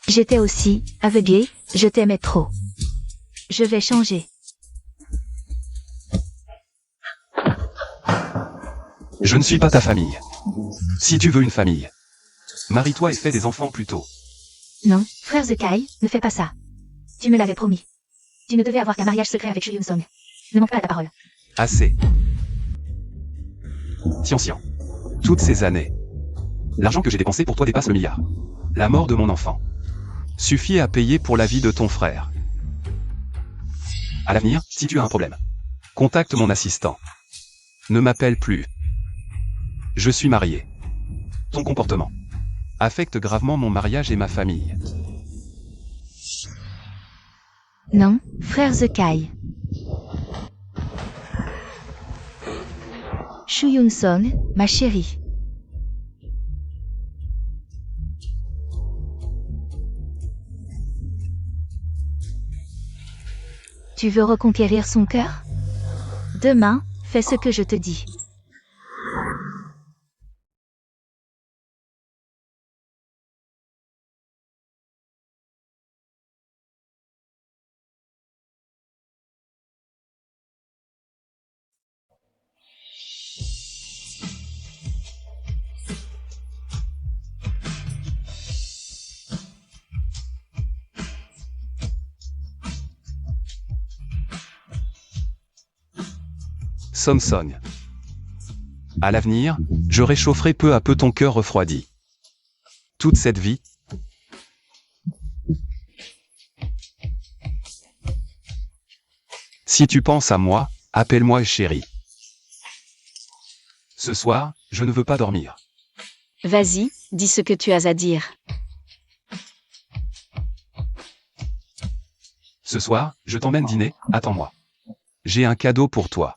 [SPEAKER 3] J'étais aussi aveuglé, je t'aimais trop. Je vais changer.
[SPEAKER 4] Je ne suis pas ta famille. Si tu veux une famille, marie-toi et fais des enfants plus tôt.
[SPEAKER 3] Non, frère Zekai, ne fais pas ça. Tu me l'avais promis. Tu ne devais avoir qu'un mariage secret avec Shuyun Song. Ne manque pas à ta parole.
[SPEAKER 4] Assez. Tian. Toutes ces années. L'argent que j'ai dépensé pour toi dépasse le milliard. La mort de mon enfant suffit à payer pour la vie de ton frère. À l'avenir, si tu as un problème, contacte mon assistant. Ne m'appelle plus. Je suis marié. Ton comportement affecte gravement mon mariage et ma famille.
[SPEAKER 3] Non, frère Zekai. Shuyun Song, ma chérie. Tu veux reconquérir son cœur? Demain, fais ce que je te dis.
[SPEAKER 4] Samsung. À l'avenir, je réchaufferai peu à peu ton cœur refroidi. Toute cette vie. Si tu penses à moi, appelle-moi chérie. Ce soir, je ne veux pas dormir.
[SPEAKER 1] Vas-y, dis ce que tu as à dire.
[SPEAKER 4] Ce soir, je t'emmène dîner, attends-moi. J'ai un cadeau pour toi.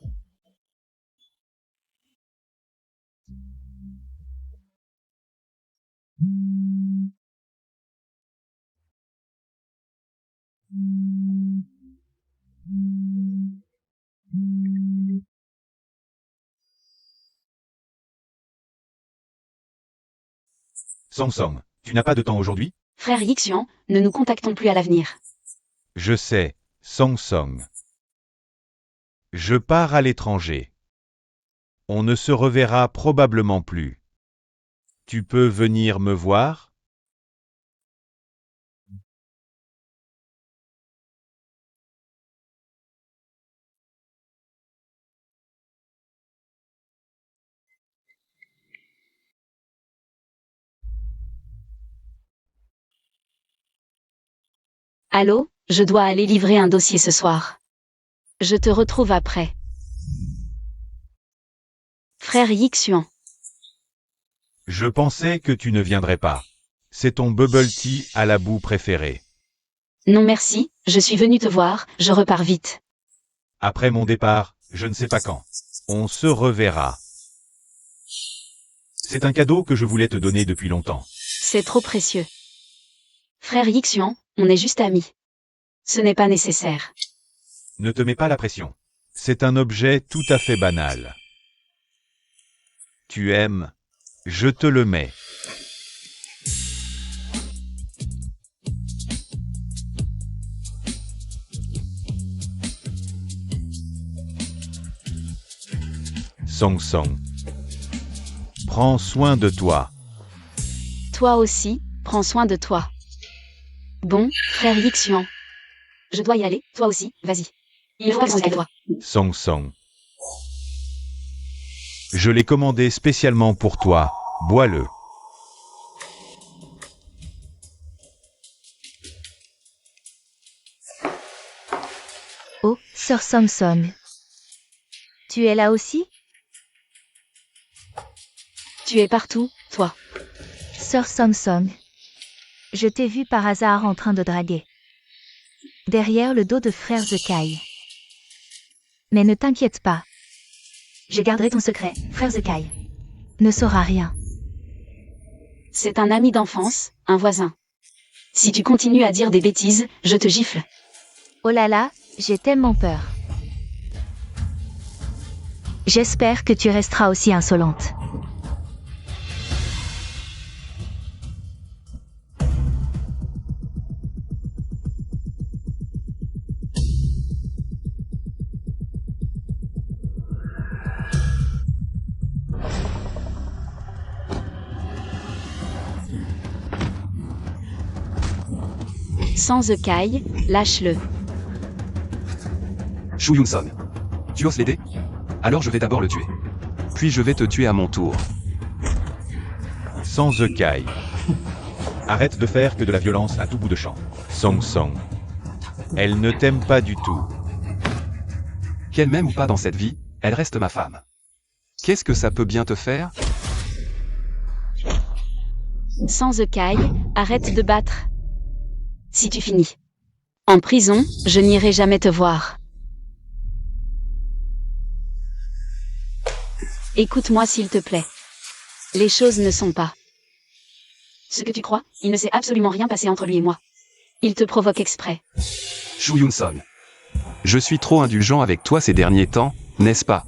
[SPEAKER 5] Song Song, tu n'as pas de temps aujourd'hui?
[SPEAKER 1] Frère Yixuan, ne nous contactons plus à l'avenir.
[SPEAKER 2] Je sais, Song Song. Je pars à l'étranger. On ne se reverra probablement plus. Tu peux venir me voir?
[SPEAKER 1] Allô, je dois aller livrer un dossier ce soir. Je te retrouve après. Frère Yixuan.
[SPEAKER 2] Je pensais que tu ne viendrais pas. C'est ton bubble tea à la boue préféré.
[SPEAKER 1] Non merci, je suis venu te voir, je repars vite.
[SPEAKER 5] Après mon départ, je ne sais pas quand.
[SPEAKER 2] On se reverra.
[SPEAKER 5] C'est un cadeau que je voulais te donner depuis longtemps.
[SPEAKER 1] C'est trop précieux. Frère Yixuan, on est juste amis. Ce n'est pas nécessaire.
[SPEAKER 5] Ne te mets pas la pression.
[SPEAKER 2] C'est un objet tout à fait banal. Tu aimes? Je te le mets. Song Song. Prends soin de toi.
[SPEAKER 1] Toi aussi, prends soin de toi. Bon, frère Yixuan. Je dois y aller, toi aussi, vas-y. Il faut penser à toi.
[SPEAKER 2] Song Song. Je l'ai commandé spécialement pour toi. Bois-le.
[SPEAKER 3] Oh, Sœur Samsung. Tu es là aussi?
[SPEAKER 1] Tu es partout, toi.
[SPEAKER 3] Sœur Samsung. Je t'ai vu par hasard en train de draguer. Derrière le dos de frère Zekai. Mais ne t'inquiète pas. Je garderai ton secret, frère Zekai. Ne saura rien.
[SPEAKER 1] C'est un ami d'enfance, un voisin. Si tu continues à dire des bêtises, je te gifle.
[SPEAKER 3] Oh là là, j'ai tellement peur. J'espère que tu resteras aussi insolente.
[SPEAKER 1] Sans Zekai, lâche-le.
[SPEAKER 4] Shu Yun-song. Tu oses l'aider? Alors je vais d'abord le tuer. Puis je vais te tuer à mon tour.
[SPEAKER 2] Sans Zekai.
[SPEAKER 5] Arrête de faire que de la violence à tout bout de champ.
[SPEAKER 2] Song Song. Elle ne t'aime pas du tout.
[SPEAKER 4] Qu'elle m'aime ou pas dans cette vie, elle reste ma femme. Qu'est-ce que ça peut bien te faire?
[SPEAKER 1] Sans Zekai, arrête de battre. Si tu finis en prison, je n'irai jamais te voir. Écoute-moi s'il te plaît. Les choses ne sont pas ce que tu crois, il ne s'est absolument rien passé entre lui et moi. Il te provoque exprès.
[SPEAKER 4] Shu Yun-song. Je suis trop indulgent avec toi ces derniers temps, n'est-ce pas?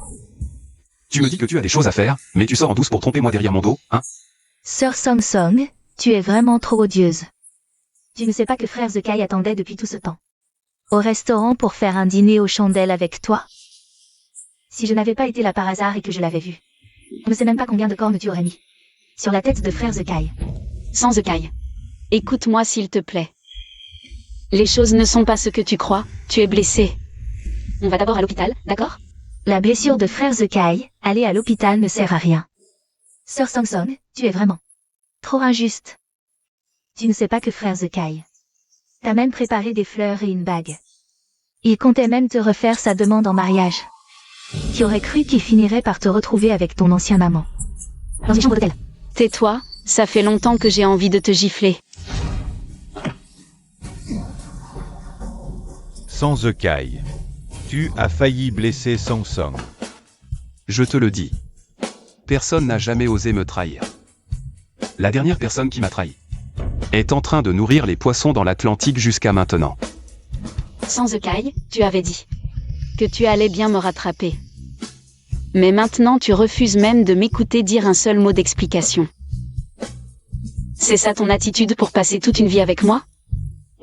[SPEAKER 4] Tu me dis que tu as des choses à faire, mais tu sors en douce pour tromper moi derrière mon dos, hein?
[SPEAKER 3] Sœur Samsung, tu es vraiment trop odieuse. Tu ne sais pas que frère Zekai attendait depuis tout ce temps. Au restaurant pour faire un dîner aux chandelles avec toi. Si je n'avais pas été là par hasard et que je l'avais vu. On ne sait même pas combien de cornes tu aurais mis. Sur la tête de frère Zekai.
[SPEAKER 1] Sans Zekai. Écoute-moi s'il te plaît. Les choses ne sont pas ce que tu crois, tu es blessé. On va d'abord à l'hôpital, d'accord?
[SPEAKER 3] La blessure de frère Zekai, aller à l'hôpital ne sert à rien. Sœur Samsung, tu es vraiment trop injuste. Tu ne sais pas que frère Zekai t'a même préparé des fleurs et une bague. Il comptait même te refaire sa demande en mariage. Qui aurait cru qu'il finirait par te retrouver avec ton ancien amant? Dans une chambre d'hôtel.
[SPEAKER 1] Tais-toi, ça fait longtemps que j'ai envie de te gifler.
[SPEAKER 2] Sans Zekai. Tu as failli blesser Song Song.
[SPEAKER 4] Je te le dis. Personne n'a jamais osé me trahir. La dernière personne qui m'a trahi est en train de nourrir les poissons dans l'Atlantique jusqu'à maintenant.
[SPEAKER 1] Sans Zekai, tu avais dit que tu allais bien me rattraper. Mais maintenant tu refuses même de m'écouter dire un seul mot d'explication. C'est ça ton attitude pour passer toute une vie avec moi?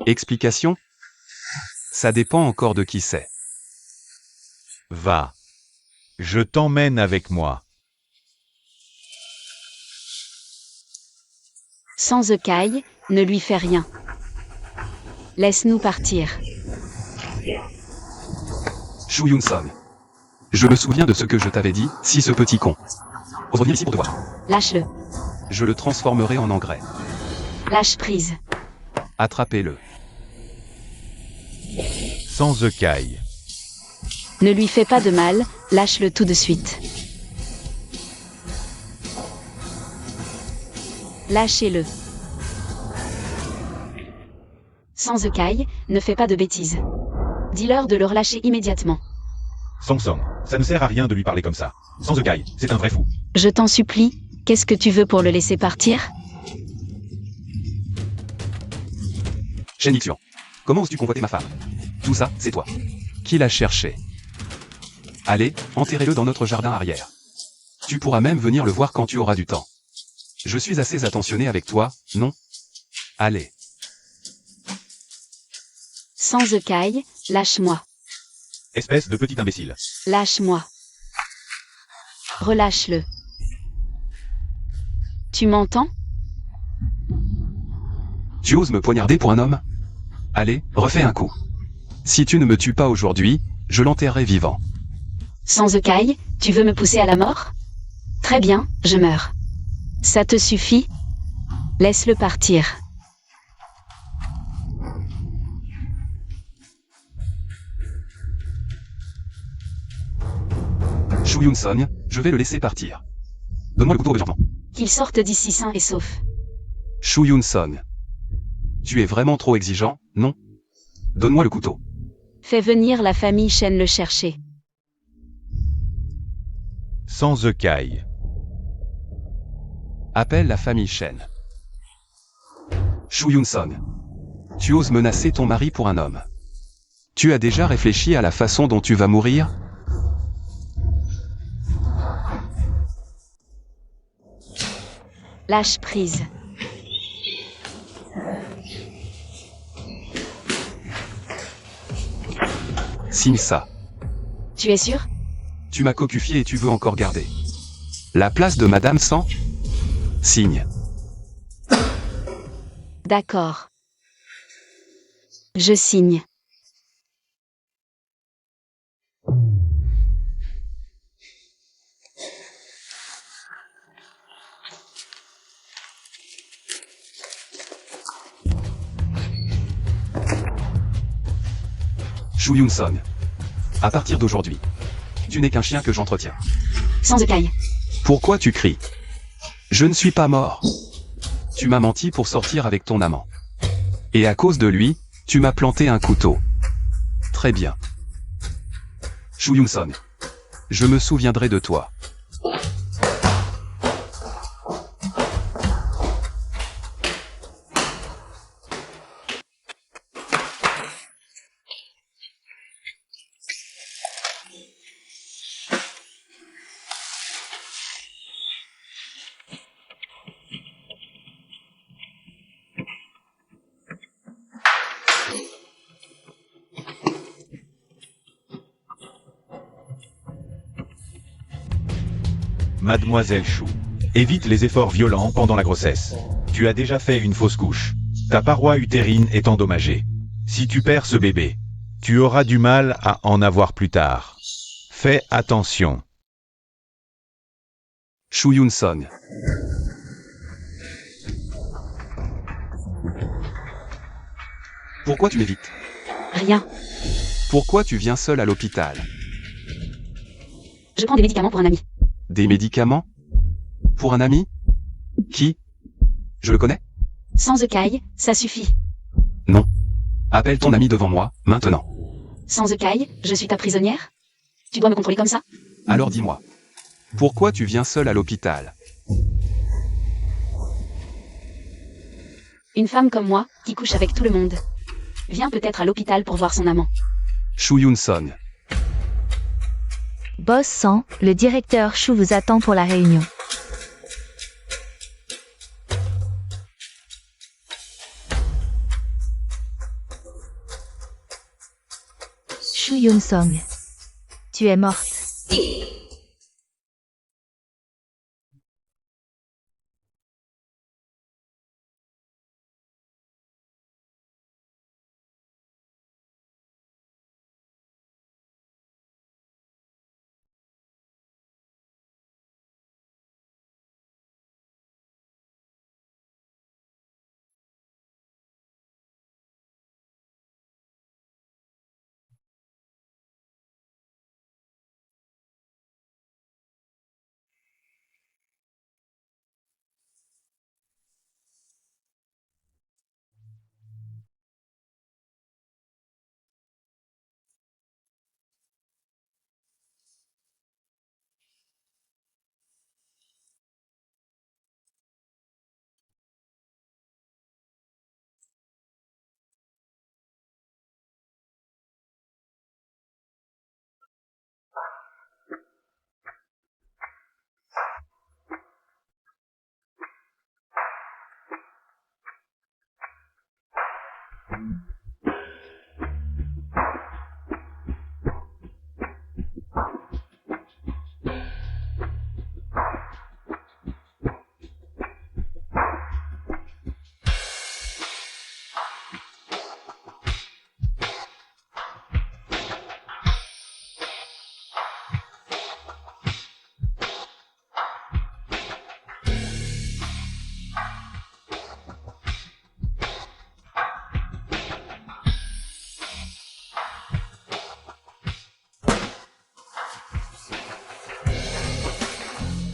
[SPEAKER 4] Explication? Ça dépend encore de qui c'est.
[SPEAKER 2] Va. Je t'emmène avec moi.
[SPEAKER 1] Sans écaille, ne lui fais rien. Laisse-nous partir.
[SPEAKER 4] Shu Yun-song. Je me souviens de ce que je t'avais dit, si ce petit con ose revenir ici pour te voir.
[SPEAKER 1] Lâche-le.
[SPEAKER 4] Je le transformerai en engrais.
[SPEAKER 1] Lâche prise.
[SPEAKER 4] Attrapez-le.
[SPEAKER 2] Sans écaille.
[SPEAKER 1] Ne lui fais pas de mal, lâche-le tout de suite. Lâchez-le. Sans écaille, ne fais pas de bêtises. Dis-leur de le relâcher immédiatement.
[SPEAKER 5] Song Song, ça ne sert à rien de lui parler comme ça. Sans écaille, c'est un vrai fou.
[SPEAKER 1] Je t'en supplie, qu'est-ce que tu veux pour le laisser partir?
[SPEAKER 4] Shen Yixuan. Comment oses-tu convoiter ma femme? Tout ça, c'est toi. Qui l'a cherché? Allez, enterrez-le dans notre jardin arrière. Tu pourras même venir le voir quand tu auras du temps. Je suis assez attentionné avec toi, non? Allez.
[SPEAKER 1] Sans écaille, lâche-moi.
[SPEAKER 5] Espèce de petit imbécile.
[SPEAKER 1] Lâche-moi. Relâche-le. Tu m'entends?
[SPEAKER 4] Tu oses me poignarder pour un homme? Allez, refais un coup. Si tu ne me tues pas aujourd'hui, je l'enterrerai vivant.
[SPEAKER 1] Sans écaille, tu veux me pousser à la mort? Très bien, je meurs. Ça te suffit? Laisse-le partir.
[SPEAKER 4] Shu Yun-song, je vais le laisser partir. Donne-moi le couteau urgentement.
[SPEAKER 1] Qu'il sorte d'ici sain et sauf.
[SPEAKER 4] Shu Yun-song. Tu es vraiment trop exigeant, non? Donne-moi le couteau.
[SPEAKER 1] Fais venir la famille Shen le chercher.
[SPEAKER 2] Sans écaille.
[SPEAKER 4] Appelle la famille Shen. Shu Yun-song. Tu oses menacer ton mari pour un homme. Tu as déjà réfléchi à la façon dont tu vas mourir?
[SPEAKER 1] Lâche prise.
[SPEAKER 4] Signe ça.
[SPEAKER 1] Tu es sûr?
[SPEAKER 4] Tu m'as cocufié et tu veux encore garder la place de Madame Sang? Signe.
[SPEAKER 1] D'accord. Je signe.
[SPEAKER 4] Shu Yun-song. À partir d'aujourd'hui, tu n'es qu'un chien que j'entretiens.
[SPEAKER 1] Sans écaille.
[SPEAKER 4] Pourquoi tu cries? Je ne suis pas mort. Tu m'as menti pour sortir avec ton amant. Et à cause de lui, tu m'as planté un couteau. Très bien. Shu Yun-song. Je me souviendrai de toi.
[SPEAKER 5] Mademoiselle Chou. Évite les efforts violents pendant la grossesse. Tu as déjà fait une fausse couche. Ta paroi utérine est endommagée. Si tu perds ce bébé,
[SPEAKER 2] Tu auras du mal à en avoir plus tard. Fais attention.
[SPEAKER 4] Shu Yun-song. Pourquoi tu m'évites?
[SPEAKER 1] Rien.
[SPEAKER 4] Pourquoi tu viens seul à l'hôpital?
[SPEAKER 1] Je prends des médicaments pour un ami.
[SPEAKER 4] Des médicaments? Pour un ami? Qui? Je le connais?
[SPEAKER 1] Sans écaille, ça suffit.
[SPEAKER 4] Non. Appelle ton ami devant moi, maintenant.
[SPEAKER 1] Sans écaille, je suis ta prisonnière? Tu dois me contrôler comme ça?
[SPEAKER 4] Alors dis-moi. Pourquoi tu viens seul à l'hôpital?
[SPEAKER 1] Une femme comme moi, qui couche avec tout le monde, vient peut-être à l'hôpital pour voir son amant.
[SPEAKER 4] Shu Yun-song.
[SPEAKER 3] Boss 100, le directeur Chou vous attend pour la réunion. Yun-song. Tu es morte.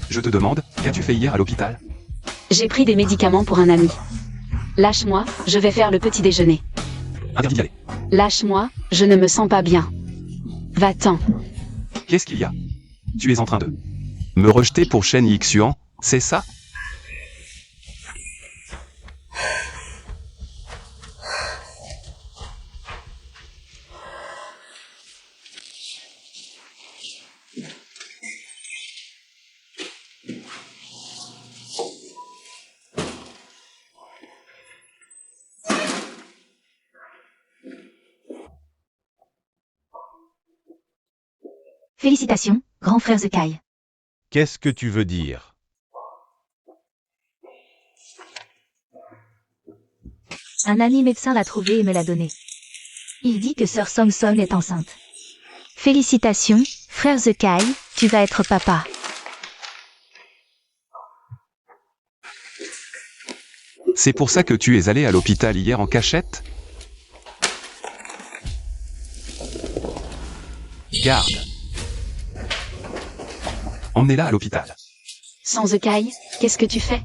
[SPEAKER 4] Je te demande, qu'as-tu fait hier à l'hôpital?
[SPEAKER 1] J'ai pris des médicaments pour un ami. Lâche-moi, je vais faire le petit déjeuner.
[SPEAKER 4] Interdit d'y aller.
[SPEAKER 1] Lâche-moi, je ne me sens pas bien. Va-t'en.
[SPEAKER 4] Qu'est-ce qu'il y a? Tu es en train de me rejeter pour Shen Yixuan, c'est ça?
[SPEAKER 3] Félicitations, grand frère Zekai.
[SPEAKER 2] Qu'est-ce que tu veux dire?
[SPEAKER 3] Un ami médecin l'a trouvé et me l'a donné. Il dit que sœur Song-Song est enceinte. Félicitations, frère Zekai, tu vas être papa.
[SPEAKER 4] C'est pour ça que tu es allé à l'hôpital hier en cachette? Garde. Emmenez-la à l'hôpital.
[SPEAKER 1] Sans Zekai, qu'est-ce que tu fais?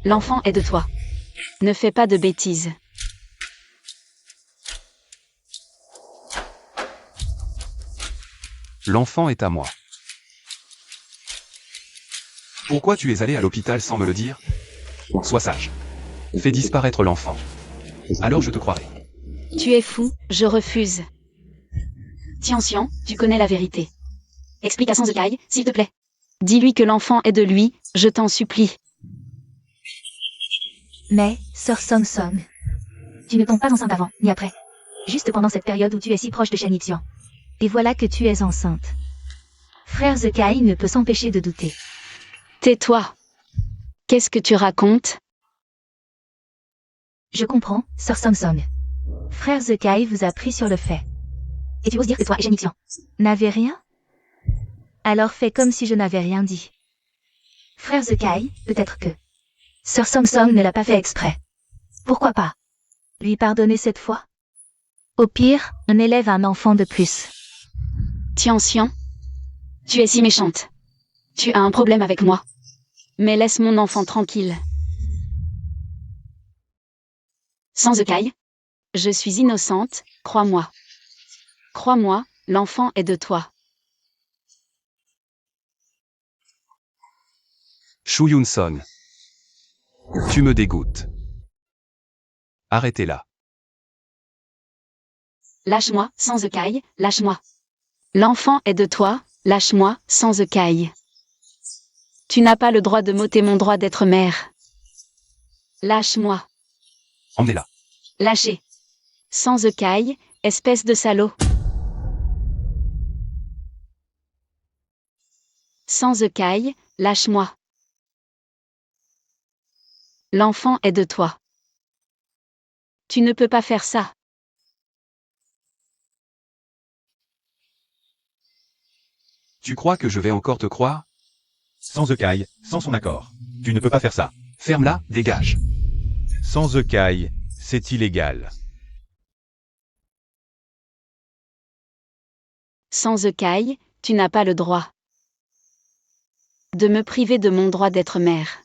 [SPEAKER 1] L'enfant est de toi. Ne fais pas de bêtises.
[SPEAKER 4] L'enfant est à moi. Pourquoi tu es allé à l'hôpital sans me le dire? Sois sage. Fais disparaître l'enfant. Alors je te croirai.
[SPEAKER 1] Tu es fou, je refuse. Tianxian, tu connais la vérité. Explique à Sans Zekai, s'il te plaît. Dis-lui que l'enfant est de lui, je t'en supplie.
[SPEAKER 3] Mais, sœur Song-Song, tu ne tombes pas enceinte avant, ni après. Juste pendant cette période où tu es si proche de Shen Yixuan. Et voilà que tu es enceinte. Frère Zekai ne peut s'empêcher de douter.
[SPEAKER 1] Tais-toi. Qu'est-ce que tu racontes?
[SPEAKER 3] Je comprends, sœur Song-Song. Frère Zekai vous a pris sur le fait. Et tu oses dire que toi et Shen Yixuan n'avez rien? Alors fais comme si je n'avais rien dit. Frère Zekai, peut-être que sœur Song-Song ne l'a pas fait exprès. Pourquoi pas lui pardonner cette fois? Au pire, on élève un enfant de plus.
[SPEAKER 1] Tianxian, tu es si méchante. Tu as un problème avec moi. Mais laisse mon enfant tranquille. Sans Zekai, je suis innocente, crois-moi. Crois-moi, l'enfant est de toi.
[SPEAKER 4] Shu Yun-song. Tu me dégoûtes. Arrêtez-la.
[SPEAKER 1] Lâche-moi, Sans Zekai, lâche-moi. L'enfant est de toi, lâche-moi, Sans Zekai. Tu n'as pas le droit de m'ôter mon droit d'être mère. Lâche-moi.
[SPEAKER 4] Emmenez-la.
[SPEAKER 1] Lâchez. Sans Zekai, espèce de salaud. Sans écaille, lâche-moi. L'enfant est de toi. Tu ne peux pas faire ça.
[SPEAKER 4] Tu crois que je vais encore te croire?
[SPEAKER 5] Sans écaille, sans son accord. Tu ne peux pas faire ça.
[SPEAKER 4] Ferme-la, dégage.
[SPEAKER 2] Sans écaille, c'est illégal.
[SPEAKER 1] Sans écaille, tu n'as pas le droit de me priver de mon droit d'être mère.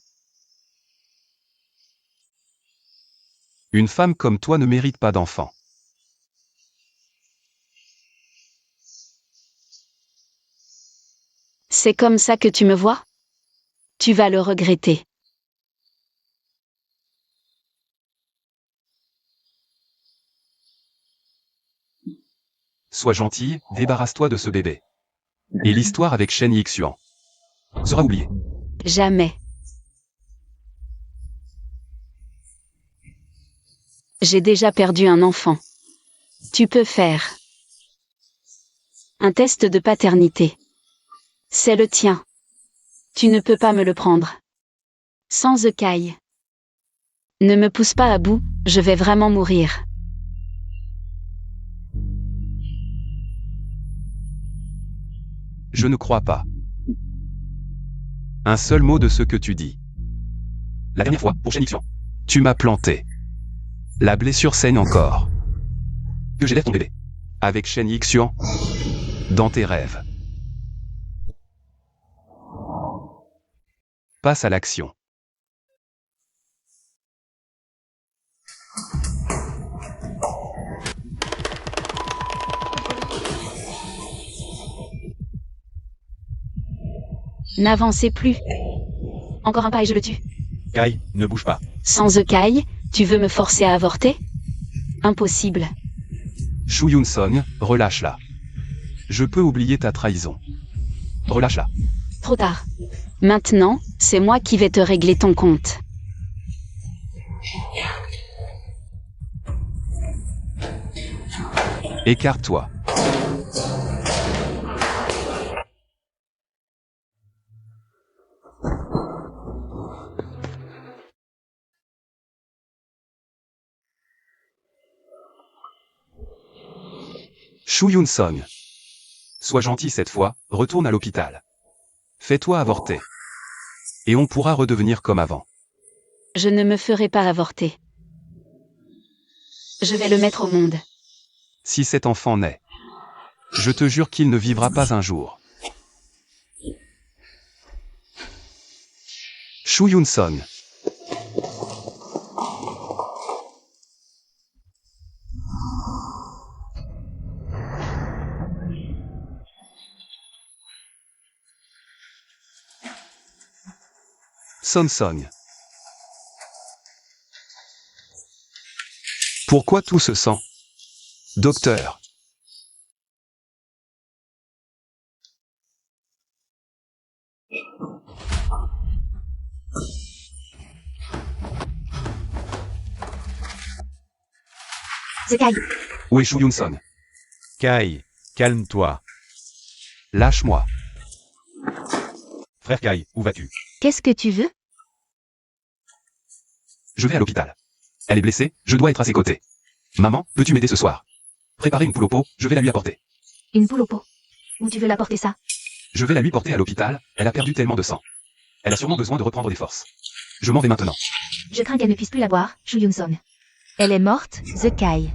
[SPEAKER 4] Une femme comme toi ne mérite pas d'enfant.
[SPEAKER 1] C'est comme ça que tu me vois? Tu vas le regretter.
[SPEAKER 4] Sois gentille, débarrasse-toi de ce bébé. Et l'histoire avec Shen Yixuan sera oubliée.
[SPEAKER 1] Jamais. J'ai déjà perdu un enfant. Tu peux faire un test de paternité. C'est le tien. Tu ne peux pas me le prendre. Sans écaille. Ne me pousse pas à bout, je vais vraiment mourir.
[SPEAKER 4] Je ne crois pas. Un seul mot de ce que tu dis. La dernière fois, pour Shen Yixuan, tu m'as planté. La blessure saigne encore. Que j'élève ton bébé. Avec Shen Yixuan. Dans tes rêves. Passe à l'action.
[SPEAKER 1] N'avancez plus. Encore un pas et je le tue.
[SPEAKER 5] Kai, ne bouge pas.
[SPEAKER 1] Sans écaille, tu veux me forcer à avorter? Impossible.
[SPEAKER 4] Shu Yun-song, relâche-la. Je peux oublier ta trahison. Relâche-la.
[SPEAKER 1] Trop tard. Maintenant, c'est moi qui vais te régler ton compte.
[SPEAKER 4] Écarte-toi. Shu Yun-song. Sois gentil cette fois, retourne à l'hôpital. Fais-toi avorter. Et on pourra redevenir comme avant.
[SPEAKER 1] Je ne me ferai pas avorter. Je vais le mettre au monde.
[SPEAKER 4] Si cet enfant naît, je te jure qu'il ne vivra pas un jour. Shu Yun-song. Son-song. Pourquoi tout ce sang? Docteur.
[SPEAKER 3] Zekai,
[SPEAKER 4] Où est Shu Yun-song?
[SPEAKER 2] Kai, calme-toi.
[SPEAKER 4] Lâche-moi.
[SPEAKER 5] Frère Kai, où vas-tu?
[SPEAKER 3] qu'est-ce que tu veux?
[SPEAKER 4] Je vais à l'hôpital. Elle est blessée, je dois être à ses côtés. Maman, peux-tu m'aider ce soir? Préparez une poule au pot, je vais la lui apporter.
[SPEAKER 3] Une poule au pot. Où tu veux l'apporter ça?
[SPEAKER 4] Je vais la lui porter à l'hôpital, elle a perdu tellement de sang. Elle a sûrement besoin de reprendre des forces. Je m'en vais maintenant.
[SPEAKER 3] Je crains qu'elle ne puisse plus la boire, Shu Yun-song. Elle est morte, Zekai.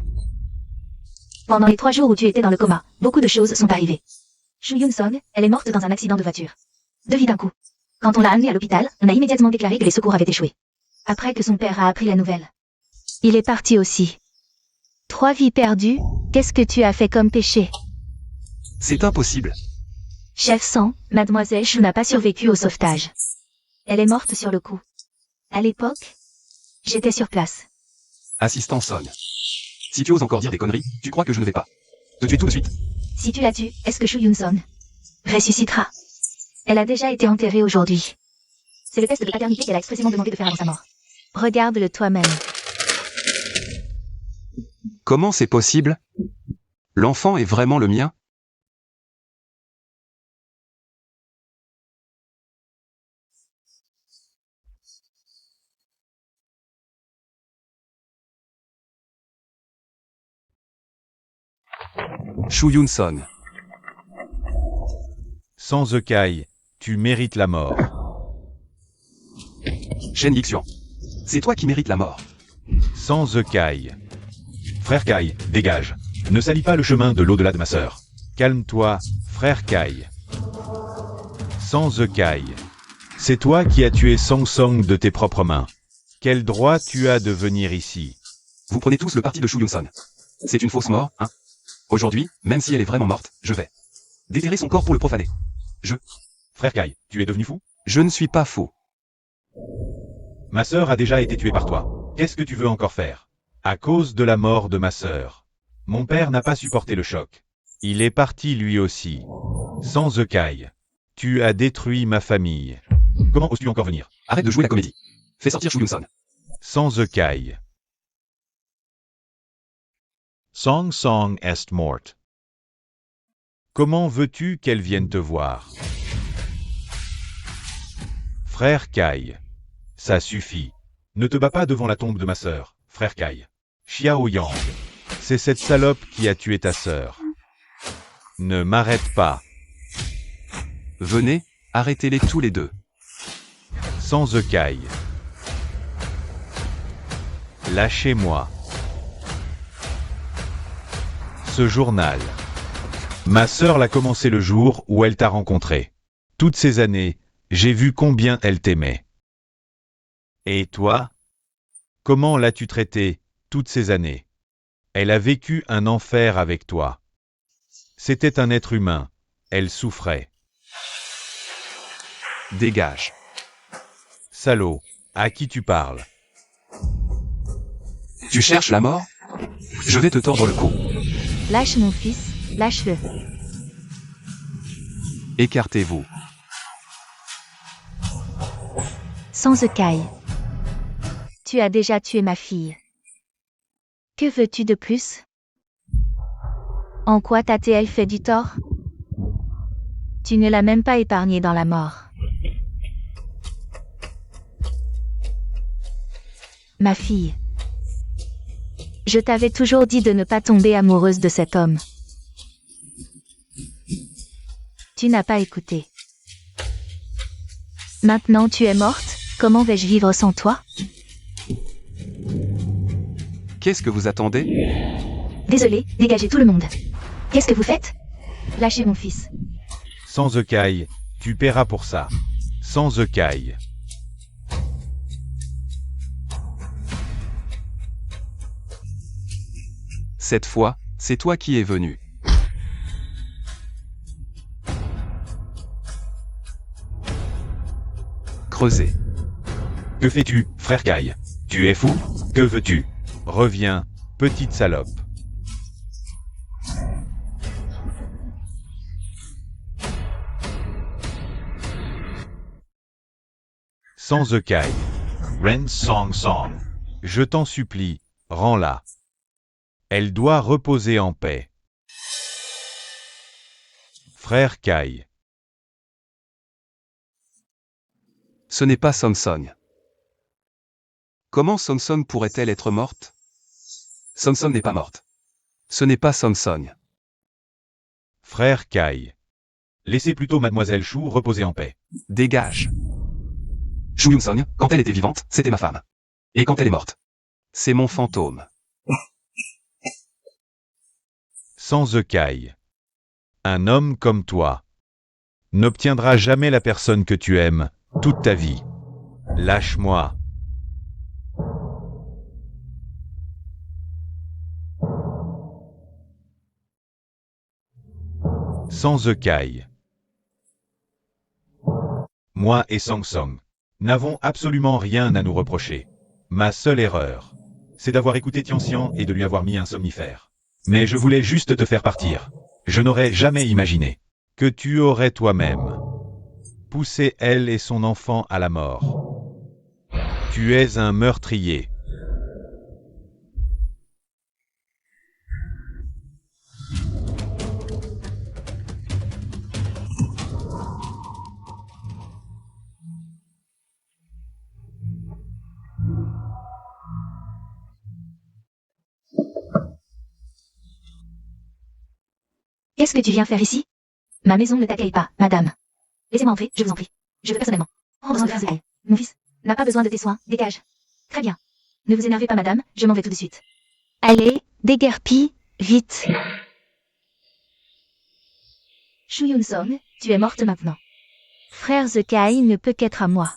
[SPEAKER 3] Pendant les 3 jours où tu étais dans le coma, beaucoup de choses sont arrivées. Shu Yun-song, elle est morte dans un accident de voiture. 2 vies d'un coup. Quand on l'a amenée à l'hôpital, on a immédiatement déclaré que les secours avaient échoué. Après que son père a appris la nouvelle. Il est parti aussi. 3 vies perdues, qu'est-ce que tu as fait comme péché?
[SPEAKER 4] C'est impossible.
[SPEAKER 3] Chef Sang, Mademoiselle Shu n'a pas survécu au sauvetage. Elle est morte sur le coup. À l'époque, j'étais sur place.
[SPEAKER 4] Assistant Song. Si tu oses encore dire des conneries, tu crois que je ne vais pas te tuer tout de suite?
[SPEAKER 3] Si tu la tues, est-ce que Shu Yun-song ressuscitera? Elle a déjà été enterrée aujourd'hui. C'est le test de paternité qu'elle a expressément demandé de faire avant sa mort. Regarde-le toi-même.
[SPEAKER 4] Comment c'est possible? L'enfant est vraiment le mien? Shu Song.
[SPEAKER 2] Sans Kai, tu mérites la mort.
[SPEAKER 4] Shen Yixuan. C'est toi qui mérites la mort.
[SPEAKER 2] Sans Kai.
[SPEAKER 5] Frère Kai, dégage. Ne salis pas le chemin de l'au-delà de ma sœur.
[SPEAKER 2] Calme-toi, frère Kai. Sans Kai. C'est toi qui as tué Song Song de tes propres mains. Quel droit tu as de venir ici?
[SPEAKER 4] Vous prenez tous le parti de Shu Song. C'est une fausse mort, hein? Aujourd'hui, même si elle est vraiment morte, je vais déterrer son corps pour le profaner.
[SPEAKER 5] Frère Kai, tu es devenu fou?
[SPEAKER 4] Je ne suis pas faux.
[SPEAKER 5] Ma sœur a déjà été tuée par toi. Qu'est-ce que tu veux encore faire?
[SPEAKER 2] À cause de la mort de ma sœur.
[SPEAKER 5] Mon père n'a pas supporté le choc.
[SPEAKER 2] Il est parti lui aussi. Sans Kai. Tu as détruit ma famille.
[SPEAKER 5] Comment oses-tu encore venir?
[SPEAKER 4] Arrête de jouer la comédie. Fais sortir Shu Song.
[SPEAKER 2] Sans Kai. Song Song est morte. Comment veux-tu qu'elle vienne te voir? Frère Kai. Ça suffit.
[SPEAKER 5] Ne te bats pas devant la tombe de ma sœur, frère Kai. Xiao Yang.
[SPEAKER 2] C'est cette salope qui a tué ta sœur. Ne m'arrête pas.
[SPEAKER 4] Venez, arrêtez-les tous les deux.
[SPEAKER 2] Sans Kai. Lâchez-moi. Ce journal. Ma sœur l'a commencé le jour où elle t'a rencontré. Toutes ces années, j'ai vu combien elle t'aimait. Et toi? Comment l'as-tu traitée, toutes ces années? Elle a vécu un enfer avec toi. C'était un être humain. Elle souffrait.
[SPEAKER 4] Dégage.
[SPEAKER 2] Salaud, à qui tu parles?
[SPEAKER 4] Tu cherches la mort? Je vais te tordre le cou.
[SPEAKER 3] Lâche mon fils, lâche-le.
[SPEAKER 4] Écartez-vous.
[SPEAKER 3] Sans Kai. Tu as déjà tué ma fille. Que veux-tu de plus? En quoi t'a-t-elle fait du tort? Tu ne l'as même pas épargnée dans la mort. Ma fille. Je t'avais toujours dit de ne pas tomber amoureuse de cet homme. Tu n'as pas écouté. Maintenant tu es morte, comment vais-je vivre sans toi?
[SPEAKER 4] Qu'est-ce que vous attendez?
[SPEAKER 3] Désolé, dégagez tout le monde. Qu'est-ce que vous faites? Lâchez mon fils.
[SPEAKER 2] Sans Kai, tu paieras pour ça. Sans Kai.
[SPEAKER 4] Cette fois, c'est toi qui es venu. Creusez.
[SPEAKER 5] Que fais-tu, frère Kai? Tu es fou? Que veux-tu?
[SPEAKER 2] Reviens, petite salope. Sans Kai.
[SPEAKER 5] Ren Song Song.
[SPEAKER 2] Je t'en supplie, rends-la. Elle doit reposer en paix. Frère Kai.
[SPEAKER 4] Ce n'est pas Song Song. Comment Song Song pourrait-elle être morte? Song Song n'est pas morte. Ce n'est pas Song Song.
[SPEAKER 2] Frère Kai.
[SPEAKER 5] Laissez plutôt mademoiselle Shu reposer en paix.
[SPEAKER 4] Dégage. Shu Song, quand elle était vivante, c'était ma femme. Et quand elle est morte, c'est mon fantôme.
[SPEAKER 2] Sans Kai. Un homme comme toi n'obtiendra jamais la personne que tu aimes toute ta vie. Lâche-moi. Sans Kai.
[SPEAKER 5] Moi et Song Song n'avons absolument rien à nous reprocher. Ma seule erreur, c'est d'avoir écouté Tianxian et de lui avoir mis un somnifère. Mais je voulais juste te faire partir. Je n'aurais jamais imaginé
[SPEAKER 2] Que tu aurais toi-même poussé elle et son enfant à la mort. Tu es un meurtrier.
[SPEAKER 3] Qu'est-ce que tu viens faire ici? Ma maison ne t'accueille pas, madame. Laissez-moi entrer, je vous en prie. Je veux personnellement prendre soin de Frère Zekai. Mon fils n'a pas besoin de tes soins, dégage. Très bien. Ne vous énervez pas, madame, je m'en vais tout de suite. Allez, déguerpis, vite. Shuyun Song, tu es morte maintenant. Frère Zekai ne peut qu'être à moi.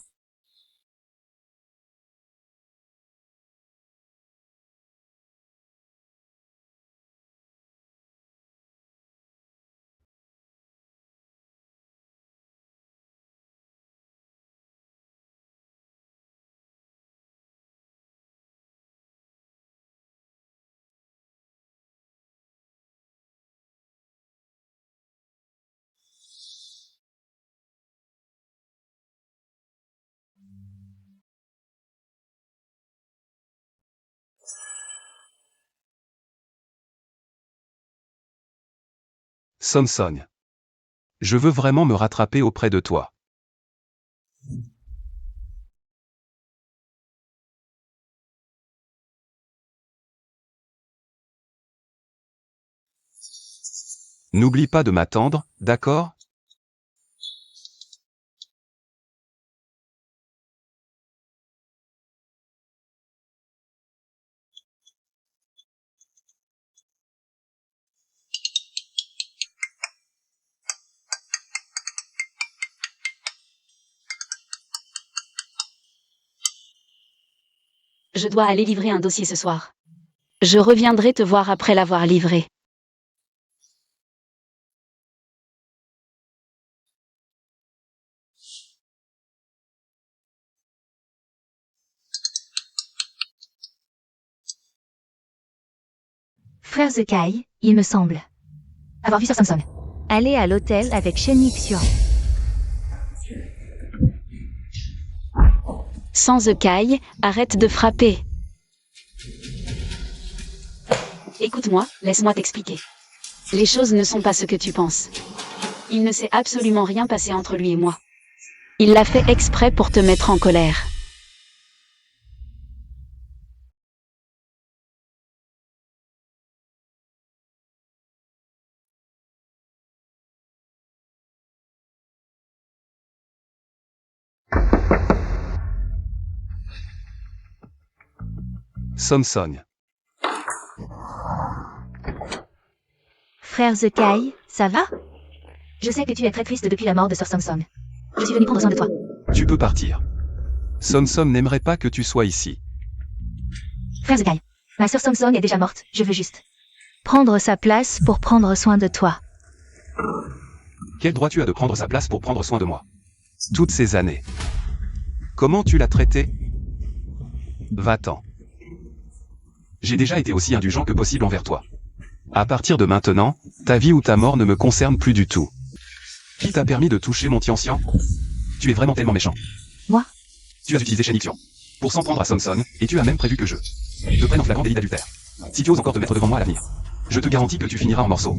[SPEAKER 4] Samsung. Je veux vraiment me rattraper auprès de toi. N'oublie pas de m'attendre, d'accord?
[SPEAKER 1] Je dois aller livrer un dossier ce soir. Je reviendrai te voir après l'avoir livré.
[SPEAKER 3] Frère Zekai, il me semble avoir vu sur Samsung. Allez à l'hôtel avec Shen Xian.
[SPEAKER 1] Sans Zekai, arrête de frapper. Écoute-moi, laisse-moi t'expliquer. Les choses ne sont pas ce que tu penses. Il ne s'est absolument rien passé entre lui et moi. Il l'a fait exprès pour te mettre en colère.
[SPEAKER 4] Samsung.
[SPEAKER 3] Frère Zekai, ça va? Je sais que tu es très triste depuis la mort de Sœur Samsung. Je suis venu prendre soin de toi.
[SPEAKER 4] Tu peux partir. Samsung n'aimerait pas que tu sois ici.
[SPEAKER 3] Frère Zekai, ma sœur Samsung est déjà morte, je veux juste prendre sa place pour prendre soin de toi.
[SPEAKER 4] Quel droit tu as de prendre sa place pour prendre soin de moi? Toutes ces années. Comment tu l'as traité? Va-t'en. J'ai déjà été aussi indulgent que possible envers toi. À partir de maintenant, ta vie ou ta mort ne me concerne plus du tout. Qui t'a permis de toucher mon Tianxian? Tu es vraiment tellement méchant.
[SPEAKER 3] Moi?
[SPEAKER 4] Tu as utilisé Shen Xian pour s'en prendre à Samsung, et tu as même prévu que je te prenne en flagrant délit d'adultère. Si tu oses encore te mettre devant moi à l'avenir, je te garantis que tu finiras en morceaux.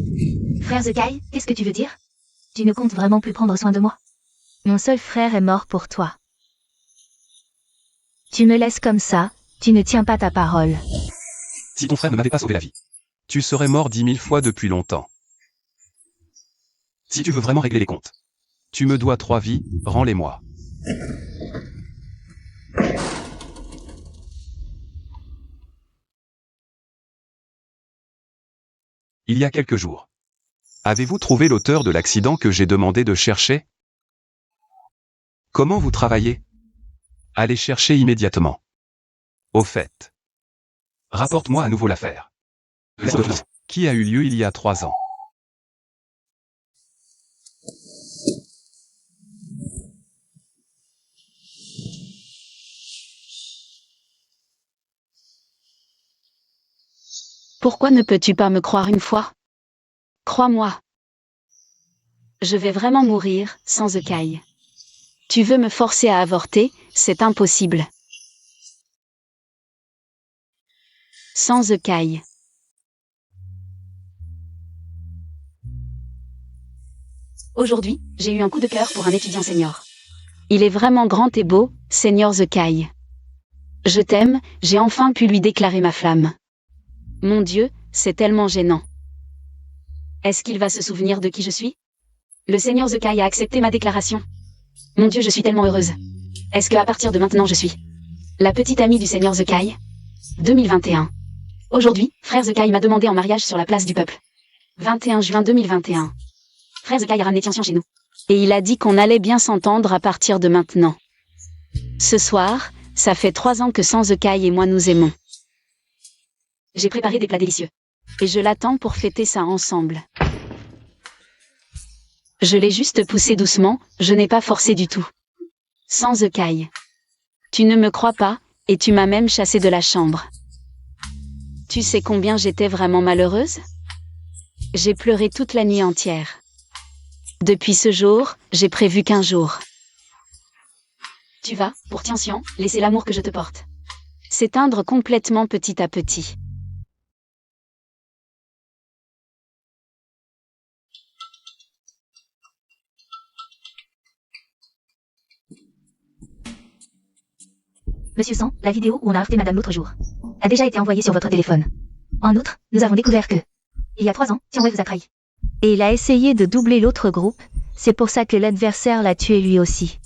[SPEAKER 3] Frère Zekai, qu'est-ce que tu veux dire? Tu ne comptes vraiment plus prendre soin de moi? Mon seul frère est mort pour toi. Tu me laisses comme ça, tu ne tiens pas ta parole.
[SPEAKER 4] Si ton frère ne m'avait pas sauvé la vie, tu serais mort 10 000 fois depuis longtemps. Si tu veux vraiment régler les comptes, tu me dois 3 vies, rends-les-moi. Il y a quelques jours. Avez-vous trouvé l'auteur de l'accident que j'ai demandé de chercher? Comment vous travaillez? Allez chercher immédiatement. Au fait. Rapporte-moi à nouveau l'affaire. Qui a eu lieu il y a 3 ans.
[SPEAKER 1] Pourquoi ne peux-tu pas me croire une fois? Crois-moi. Je vais vraiment mourir, sans Zekai. Tu veux me forcer à avorter, c'est impossible. Sans Zekai. Aujourd'hui, j'ai eu un coup de cœur pour un étudiant senior. Il est vraiment grand et beau, Seigneur Zekai. Je t'aime, j'ai enfin pu lui déclarer ma flamme. Mon Dieu, c'est tellement gênant. Est-ce qu'il va se souvenir de qui je suis? Le Seigneur Zekai a accepté ma déclaration. Mon Dieu, je suis tellement heureuse. Est-ce que à partir de maintenant je suis la petite amie du Seigneur Zekai? 2021. Aujourd'hui, frère Zekai m'a demandé en mariage sur la place du peuple. 21 juin 2021. Frère Zekai a ramené Tianxian chez nous. Et il a dit qu'on allait bien s'entendre à partir de maintenant. Ce soir, ça fait 3 ans que Sans Zekai et moi nous aimons. J'ai préparé des plats délicieux. Et je l'attends pour fêter ça ensemble. Je l'ai juste poussé doucement, je n'ai pas forcé du tout. Sans Zekai. Tu ne me crois pas, et tu m'as même chassée de la chambre. Tu sais combien j'étais vraiment malheureuse? J'ai pleuré toute la nuit entière. Depuis ce jour, j'ai prévu qu'un jour. Tu vas, pour Tianxian, laisser l'amour que je te porte s'éteindre complètement petit à petit.
[SPEAKER 3] Monsieur Sang, la vidéo où on a heurté madame l'autre jour a déjà été envoyée sur votre téléphone. En outre, nous avons découvert que, il y a 3 ans, Tianwei vous a trahi.
[SPEAKER 6] Et il a essayé de doubler l'autre groupe, c'est pour ça que l'adversaire l'a tué lui aussi.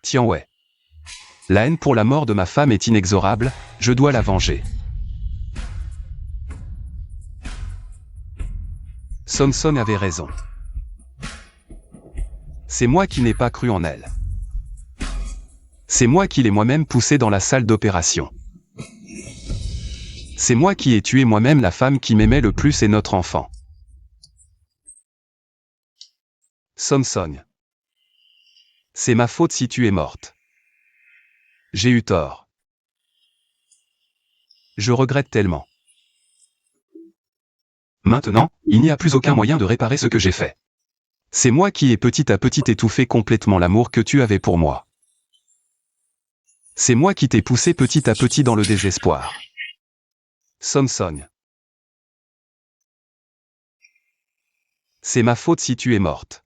[SPEAKER 4] Tianwei. La haine pour la mort de ma femme est inexorable, je dois la venger. Samson avait raison. C'est moi qui n'ai pas cru en elle. C'est moi qui l'ai moi-même poussée dans la salle d'opération. C'est moi qui ai tué moi-même la femme qui m'aimait le plus et notre enfant. Samson. C'est ma faute si tu es morte. J'ai eu tort. Je regrette tellement. Maintenant, il n'y a plus aucun moyen de réparer ce que j'ai fait. C'est moi qui ai petit à petit étouffé complètement l'amour que tu avais pour moi. C'est moi qui t'ai poussé petit à petit dans le désespoir. Samson. C'est ma faute si tu es morte.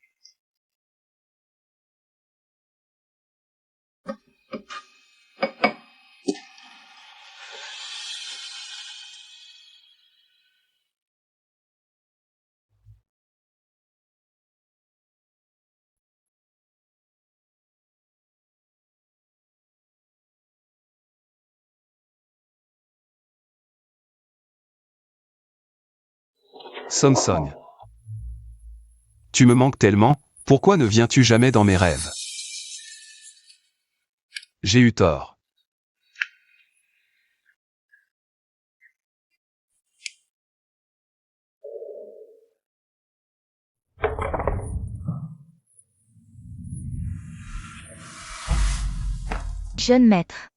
[SPEAKER 4] Samson. Tu me manques tellement, pourquoi ne viens-tu jamais dans mes rêves? J'ai eu tort.
[SPEAKER 6] Jeune maître.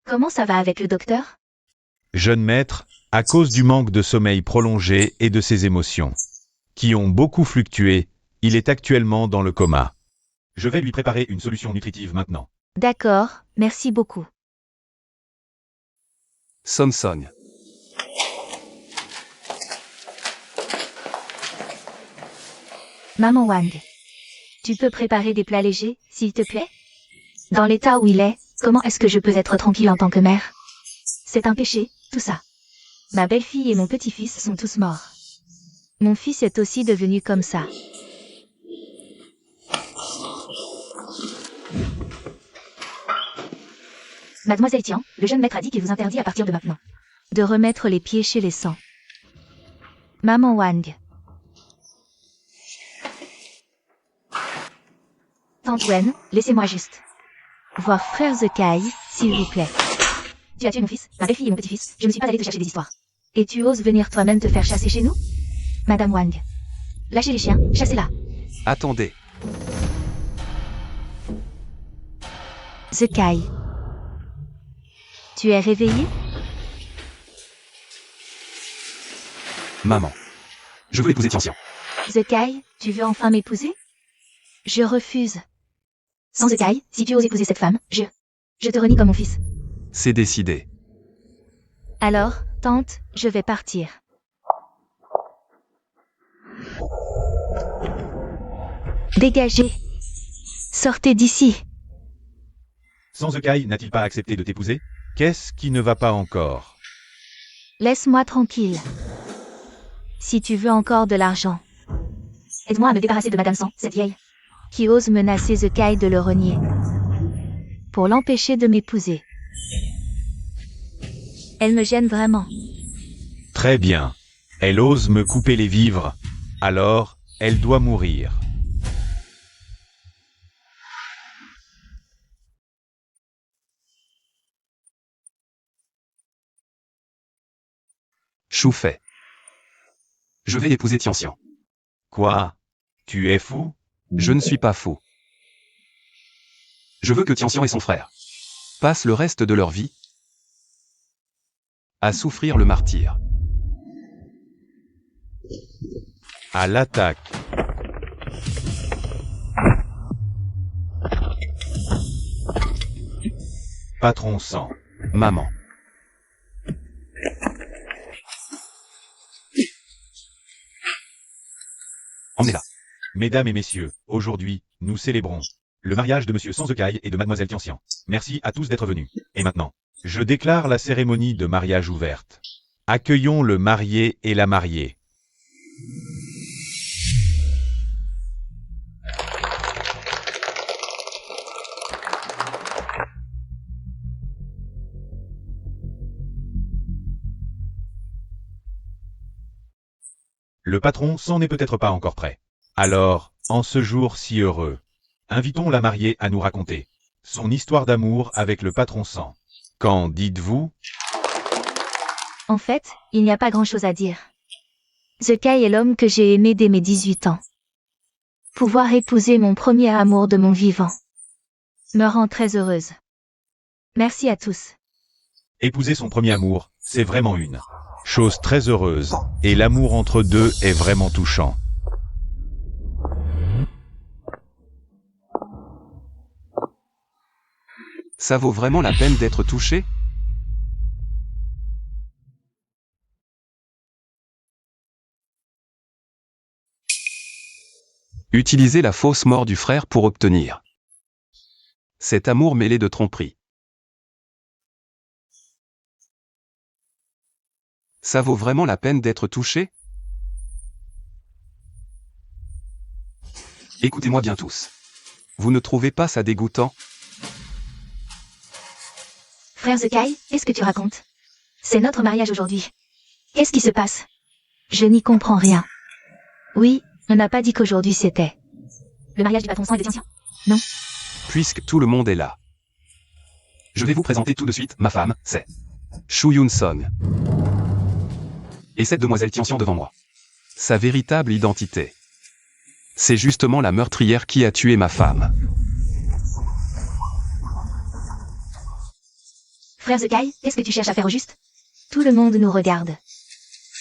[SPEAKER 3] Comment ça va avec le docteur?
[SPEAKER 2] Jeune maître, à cause du manque de sommeil prolongé et de ses émotions, qui ont beaucoup fluctué, il est actuellement dans le coma.
[SPEAKER 5] Je vais lui préparer une solution nutritive maintenant.
[SPEAKER 6] D'accord, merci beaucoup.
[SPEAKER 4] Samson.
[SPEAKER 6] Maman Wang. Tu peux préparer des plats légers, s'il te plaît? Dans l'état où il est, comment est-ce que je peux être tranquille en tant que mère? C'est un péché, tout ça. Ma belle-fille et mon petit-fils sont tous morts. Mon fils est aussi devenu comme ça.
[SPEAKER 3] Mademoiselle Tian, le jeune maître a dit qu'il vous interdit à partir de maintenant
[SPEAKER 6] De remettre les pieds chez les sangs. Maman Wang.
[SPEAKER 3] Tante Wen, laissez-moi juste.
[SPEAKER 6] Voir frère Zekai, s'il vous plaît.
[SPEAKER 3] Tu as tué mon fils, ma belle-fille et mon petit-fils, je ne suis pas allée te chercher des histoires.
[SPEAKER 6] Et tu oses venir toi-même te faire chasser chez nous?
[SPEAKER 3] Madame Wang. Lâchez les chiens, chassez-la.
[SPEAKER 4] Attendez.
[SPEAKER 6] Zekai. Tu es réveillé?
[SPEAKER 4] Maman. Je veux épouser Tianxian.
[SPEAKER 6] Zekai, tu veux enfin m'épouser? Je refuse.
[SPEAKER 3] Sans Zekai, si tu oses épouser cette femme, je te renie comme mon fils.
[SPEAKER 4] C'est décidé.
[SPEAKER 6] Alors, tante, je vais partir. Dégagez. Sortez d'ici.
[SPEAKER 5] Sans Zekai n'a-t-il pas accepté de t'épouser?
[SPEAKER 2] Qu'est-ce qui ne va pas encore?
[SPEAKER 6] Laisse-moi tranquille. Si tu veux encore de l'argent,
[SPEAKER 3] Aide-moi à me débarrasser de Madame Sang, cette vieille.
[SPEAKER 6] qui ose menacer Zekai de le renier, pour l'empêcher de m'épouser. Elle me gêne vraiment.
[SPEAKER 2] Très bien. Elle ose me couper les vivres. Alors, elle doit mourir.
[SPEAKER 4] Chou fait. Je vais épouser Tianxian.
[SPEAKER 2] Quoi? Tu es fou?
[SPEAKER 4] Je ne suis pas fou. Je veux que Tianxian et son frère passent le reste de leur vie à souffrir le martyre.
[SPEAKER 2] À l'attaque.
[SPEAKER 5] Patron Sang.
[SPEAKER 4] Maman. Emmenez-la.
[SPEAKER 5] Mesdames et messieurs, aujourd'hui, nous célébrons le mariage de Monsieur Sans Zekai et de Mademoiselle Tianxian. Merci à tous d'être venus. Et maintenant,
[SPEAKER 2] Je déclare la cérémonie de mariage ouverte. Accueillons le marié et la mariée.
[SPEAKER 5] le patron Sang n'est peut-être pas encore prêt.
[SPEAKER 2] Alors, en ce jour si heureux,
[SPEAKER 5] Invitons la mariée à nous raconter son histoire d'amour avec le patron Sang.
[SPEAKER 2] qu'en dites-vous?
[SPEAKER 6] En fait, il n'y a pas grand-chose à dire. Zekai est l'homme que j'ai aimé dès mes 18 ans. Pouvoir épouser mon premier amour de mon vivant me rend très heureuse. Merci à tous.
[SPEAKER 5] Épouser son premier amour, c'est vraiment une
[SPEAKER 2] Chose très heureuse, et l'amour entre deux est vraiment touchant.
[SPEAKER 4] Ça vaut vraiment la peine d'être touché? Utilisez la fausse mort du frère pour obtenir cet amour mêlé de tromperie. Ça vaut vraiment la peine d'être touché? Écoutez-moi bien tous. Vous ne trouvez pas ça dégoûtant?
[SPEAKER 3] Frère Zekai, qu'est-ce que tu racontes? C'est notre mariage aujourd'hui. Qu'est-ce qui se passe?
[SPEAKER 6] Je n'y comprends rien. Oui, on n'a pas dit qu'aujourd'hui c'était.
[SPEAKER 3] Le mariage du patron Sang et de Tianxian?
[SPEAKER 4] Puisque tout le monde est là. Je vais vous présenter tout de suite ma femme, c'est Shuyun Song. Et cette demoiselle Tianxian devant moi. Sa véritable identité. C'est justement la meurtrière qui a tué ma femme.
[SPEAKER 3] Frère Zekai, qu'est-ce que tu cherches à faire au juste?
[SPEAKER 6] Tout le monde nous regarde.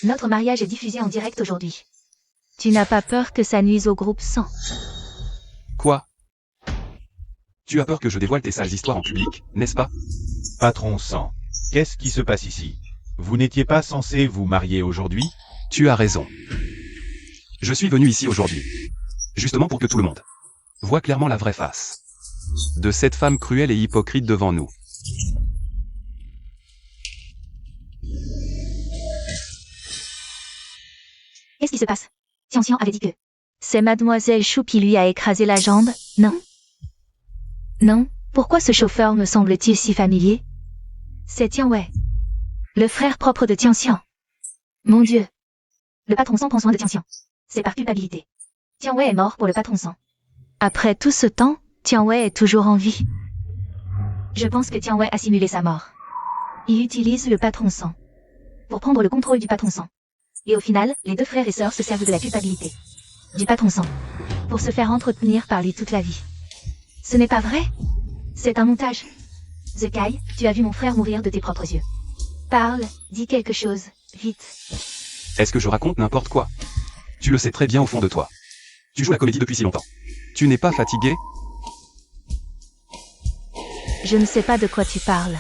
[SPEAKER 3] Notre mariage est diffusé en direct aujourd'hui.
[SPEAKER 6] Tu n'as pas peur que ça nuise au groupe 100?
[SPEAKER 4] Quoi? Tu as peur que je dévoile tes sales histoires en public, n'est-ce pas?
[SPEAKER 5] patron Sang. Qu'est-ce qui se passe ici? Vous n'étiez pas censé vous marier aujourd'hui?
[SPEAKER 4] Tu as raison. Je suis venu ici aujourd'hui. Justement pour que tout le monde voit clairement la vraie face de cette femme cruelle et hypocrite devant nous.
[SPEAKER 3] Qu'est-ce qui se passe? Tianxian avait dit que...
[SPEAKER 6] C'est Mademoiselle Chou qui lui a écrasé la jambe, non? Non, pourquoi ce chauffeur me semble-t-il si familier? C'est Tianwei, le frère propre de Tianxian. Mon Dieu,
[SPEAKER 3] Le patron Sang prend soin de Tianxian. C'est par culpabilité. Tianwei est mort pour le patron Sang.
[SPEAKER 6] après tout ce temps, Tianwei est toujours en vie.
[SPEAKER 3] Je pense que Tianwei a simulé sa mort.
[SPEAKER 6] Il utilise le patron sang.
[SPEAKER 3] Pour prendre le contrôle du patron Sang. Et au final, les deux frères et sœurs se servent de la culpabilité du patron Sang.
[SPEAKER 6] Pour se faire entretenir par lui toute la vie.
[SPEAKER 3] Ce n'est pas vrai? C'est un montage. Zekai, tu as vu mon frère mourir de tes propres yeux.
[SPEAKER 6] Parle, dis quelque chose, vite.
[SPEAKER 4] Est-ce que je raconte n'importe quoi? Tu le sais très bien au fond de toi. Tu joues la comédie depuis si longtemps. Tu n'es pas fatigué?
[SPEAKER 6] Je ne sais pas de quoi tu parles.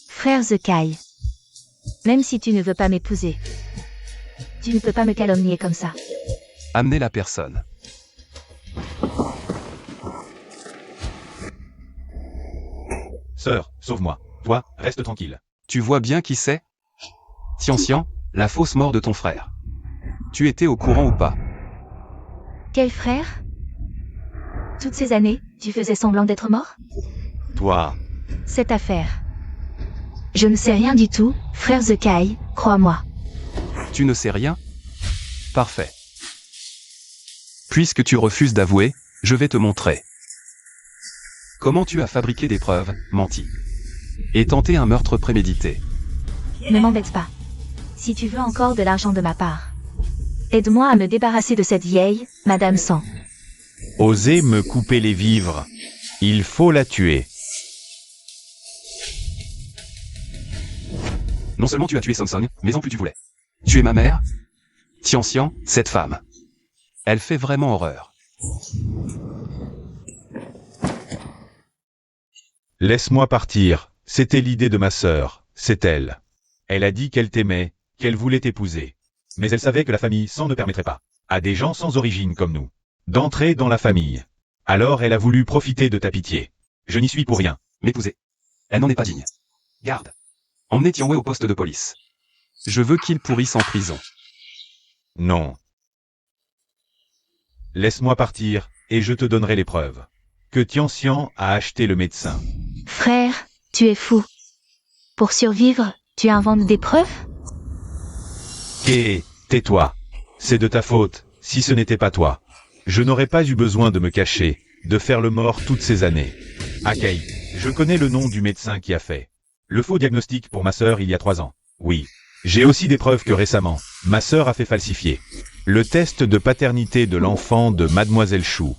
[SPEAKER 6] Frère Zekai, même si tu ne veux pas m'épouser,
[SPEAKER 3] Tu ne peux pas me calomnier comme ça.
[SPEAKER 4] Amenez la personne.
[SPEAKER 5] Sœur, sauve-moi. Toi, reste tranquille.
[SPEAKER 4] Tu vois bien qui c'est? Tian, la fausse mort de ton frère. Tu étais au courant ou pas?
[SPEAKER 6] Quel frère? Toutes ces années, tu faisais semblant d'être mort?
[SPEAKER 2] Toi,
[SPEAKER 6] Cette affaire. Je ne sais rien du tout, frère Zekai, crois-moi.
[SPEAKER 4] Tu ne sais rien? Parfait. Puisque tu refuses d'avouer, je vais te montrer. Comment tu as fabriqué des preuves, menti. Et tenté un meurtre prémédité.
[SPEAKER 6] Ne m'embête pas. Si tu veux encore de l'argent de ma part, aide-moi à me débarrasser de cette vieille, Madame Sang.
[SPEAKER 2] osez me couper les vivres. Il faut la tuer.
[SPEAKER 4] Non seulement tu as tué Song, mais en plus tu voulais. Tu es ma mère? Tian, cette femme. Elle fait vraiment horreur.
[SPEAKER 2] Laisse-moi partir. C'était l'idée de ma sœur. C'est elle.
[SPEAKER 5] Elle a dit qu'elle t'aimait, qu'elle voulait t'épouser. Mais elle savait que la famille sans ne permettrait pas, à des gens sans origine comme nous, d'entrer dans la famille. Alors elle a voulu profiter de ta pitié. Je n'y suis pour rien.
[SPEAKER 4] M'épouser. Elle n'en est pas digne. Garde. Emmenez Tianwei au poste de police. Je veux qu'il pourrisse en prison.
[SPEAKER 2] Non.
[SPEAKER 5] Laisse-moi partir, et je te donnerai les preuves. Que Tian a acheté le médecin.
[SPEAKER 6] Frère, tu es fou. Pour survivre, tu inventes des preuves?
[SPEAKER 5] Ké, tais-toi. C'est de ta faute, si ce n'était pas toi. Je n'aurais pas eu besoin de me cacher, de faire le mort toutes ces années. Akei, je connais le nom du médecin qui a fait le faux diagnostic pour ma sœur il y a 3 ans. Oui. J'ai aussi des preuves que récemment, ma sœur a fait falsifier le test de paternité de l'enfant de Mademoiselle Chou.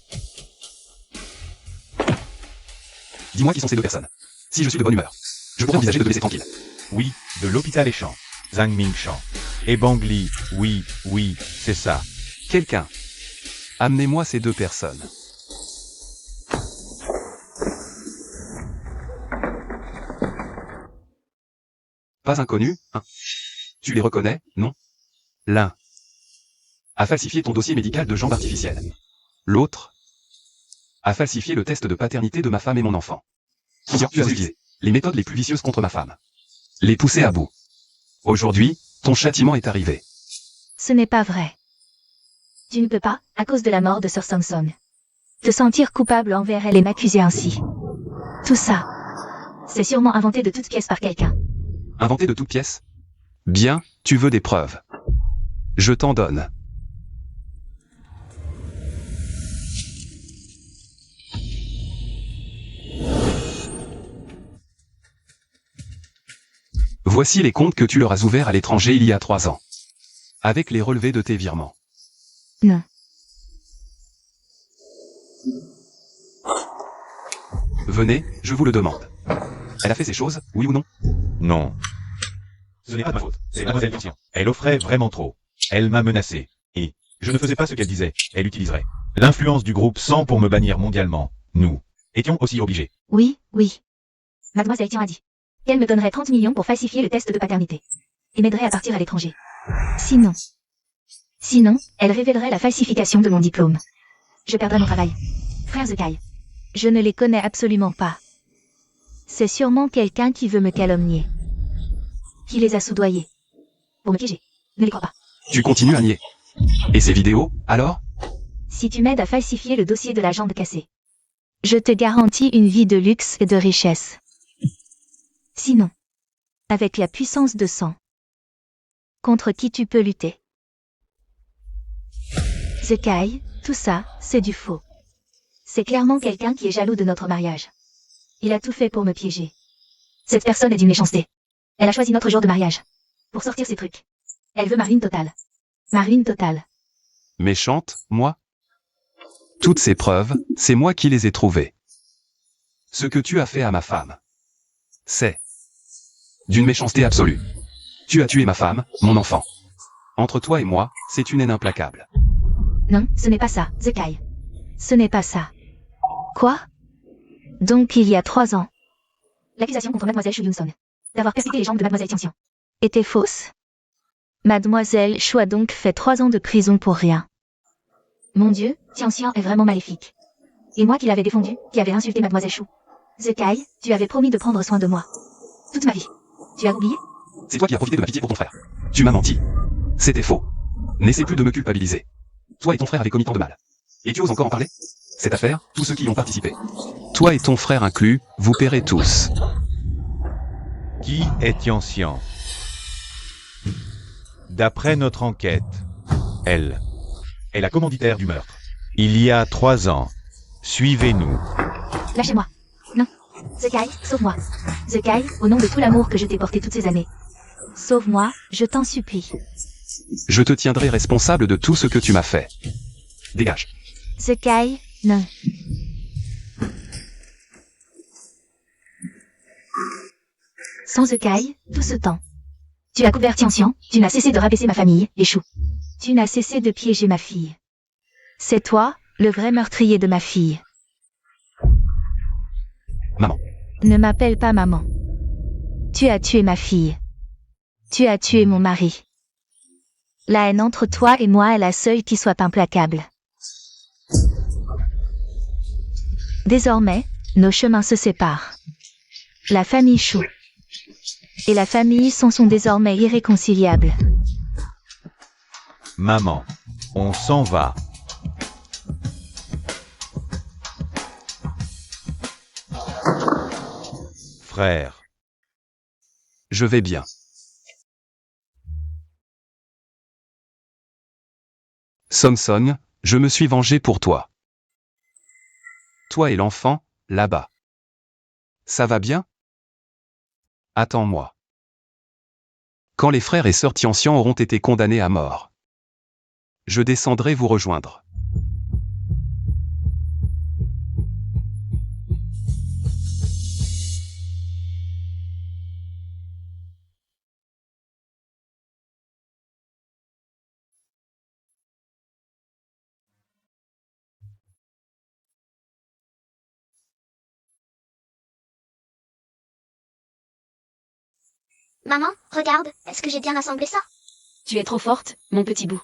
[SPEAKER 4] Dis-moi qui sont ces deux personnes. Si je suis de bonne humeur, je pourrais envisager de te laisser tranquille.
[SPEAKER 5] Oui, de l'hôpital Échamp. Zhang Mingchan. Et Bangli, oui, c'est ça.
[SPEAKER 4] Quelqu'un. Amenez-moi ces deux personnes. Pas inconnu, hein? Tu les reconnais, non? L'un a falsifié ton dossier médical de jambes artificielles. L'autre a falsifié le test de paternité de ma femme et mon enfant. Tu as utilisé les méthodes les plus vicieuses contre ma femme. Les pousser à bout. Aujourd'hui, ton châtiment est arrivé.
[SPEAKER 6] Ce n'est pas vrai. Tu ne peux pas, à cause de la mort de Sir Samson, te sentir coupable envers elle et m'accuser ainsi. Tout ça, c'est sûrement inventé de toutes pièces par quelqu'un.
[SPEAKER 4] Inventé de toutes pièces? Bien, tu veux des preuves. Je t'en donne. Voici les comptes que tu leur as ouverts à l'étranger il y a 3 ans. Avec les relevés de tes virements.
[SPEAKER 6] Non.
[SPEAKER 4] Venez, je vous le demande. Elle a fait ces choses, oui ou non?
[SPEAKER 2] Non.
[SPEAKER 5] Ce n'est pas de ma faute, c'est Mademoiselle Tian. Elle offrait vraiment trop. Elle m'a menacé. Et je ne faisais pas ce qu'elle disait. Elle utiliserait l'influence du groupe 100 pour me bannir mondialement. Nous étions aussi obligés.
[SPEAKER 6] Oui. Mademoiselle Tian a dit qu'elle me donnerait 30 millions pour falsifier le test de paternité. Et m'aiderait à partir à l'étranger. Sinon, elle révélerait la falsification de mon diplôme. Je perdrais mon travail. Frère Zekai. Je ne les connais absolument pas. C'est sûrement quelqu'un qui veut me calomnier. Qui les a soudoyés. Pour me piéger. Ne les crois pas.
[SPEAKER 4] Tu continues à nier. Et ces vidéos, alors?
[SPEAKER 6] Si tu m'aides à falsifier le dossier de la jambe cassée, je te garantis une vie de luxe et de richesse. Sinon, avec la puissance de sang, contre qui tu peux lutter? Zekai, tout ça, c'est du faux. C'est clairement quelqu'un qui est jaloux de notre mariage. Il a tout fait pour me piéger. Cette personne est d'une méchanceté. Elle a choisi notre jour de mariage. Pour sortir ses trucs. Elle veut ma ruine totale. Ma ruine totale.
[SPEAKER 4] Méchante, moi? Toutes ces preuves, c'est moi qui les ai trouvées. Ce que tu as fait à ma femme, c'est d'une méchanceté absolue. Tu as tué ma femme, mon enfant. Entre toi et moi, c'est une haine implacable.
[SPEAKER 6] Non, ce n'est pas ça, Zekai. Ce n'est pas ça. Quoi? Donc il y a 3 ans. L'accusation contre Mademoiselle Shu Yun-song d'avoir persécuté les jambes de Mademoiselle Tian était fausse. Mademoiselle Shu a donc fait 3 ans de prison pour rien.
[SPEAKER 3] Mon Dieu, Tianxian est vraiment maléfique. Et moi qui l'avais défendu, qui avait insulté Mademoiselle Chou. Zekai, tu avais promis de prendre soin de moi. Toute ma vie. Tu as oublié?
[SPEAKER 4] C'est toi qui as profité de ma pitié pour ton frère. Tu m'as menti. C'était faux. N'essaie plus de me culpabiliser. Toi et ton frère avez commis tant de mal. Et tu oses encore en parler? Cette affaire, tous ceux qui y ont participé. Toi et ton frère inclus, vous paierez tous.
[SPEAKER 2] Qui est Tianxian? D'après notre enquête, elle
[SPEAKER 5] est la commanditaire du meurtre.
[SPEAKER 2] il y a 3 ans. Suivez-nous.
[SPEAKER 3] Lâchez-moi. Non. Zekai, sauve-moi. Zekai, au nom de tout l'amour que je t'ai porté toutes ces années.
[SPEAKER 6] Sauve-moi, je t'en supplie.
[SPEAKER 4] Je te tiendrai responsable de tout ce que tu m'as fait. Dégage.
[SPEAKER 6] Zekai, non.
[SPEAKER 3] Sans Zekai, tout ce temps. Tu as couvert Tianxian, tu n'as cessé de rabaisser ma famille, et Chou.
[SPEAKER 6] Tu n'as cessé de piéger ma fille. C'est toi, le vrai meurtrier de ma fille.
[SPEAKER 4] Maman.
[SPEAKER 6] Ne m'appelle pas maman. Tu as tué ma fille. Tu as tué mon mari. La haine entre toi et moi est la seule qui soit implacable. Désormais, nos chemins se séparent. La famille Chou et la famille Song sont désormais irréconciliables.
[SPEAKER 2] Maman, on s'en va. Frère,
[SPEAKER 4] Je vais bien. Samson, je me suis vengé pour toi. Toi et l'enfant, là-bas. Ça va bien? Attends-moi. Quand les frères et sœurs Tianxian auront été condamnés à mort, je descendrai vous rejoindre.
[SPEAKER 7] Maman, regarde, est-ce que j'ai bien assemblé ça?
[SPEAKER 1] Tu es trop forte, mon petit bout.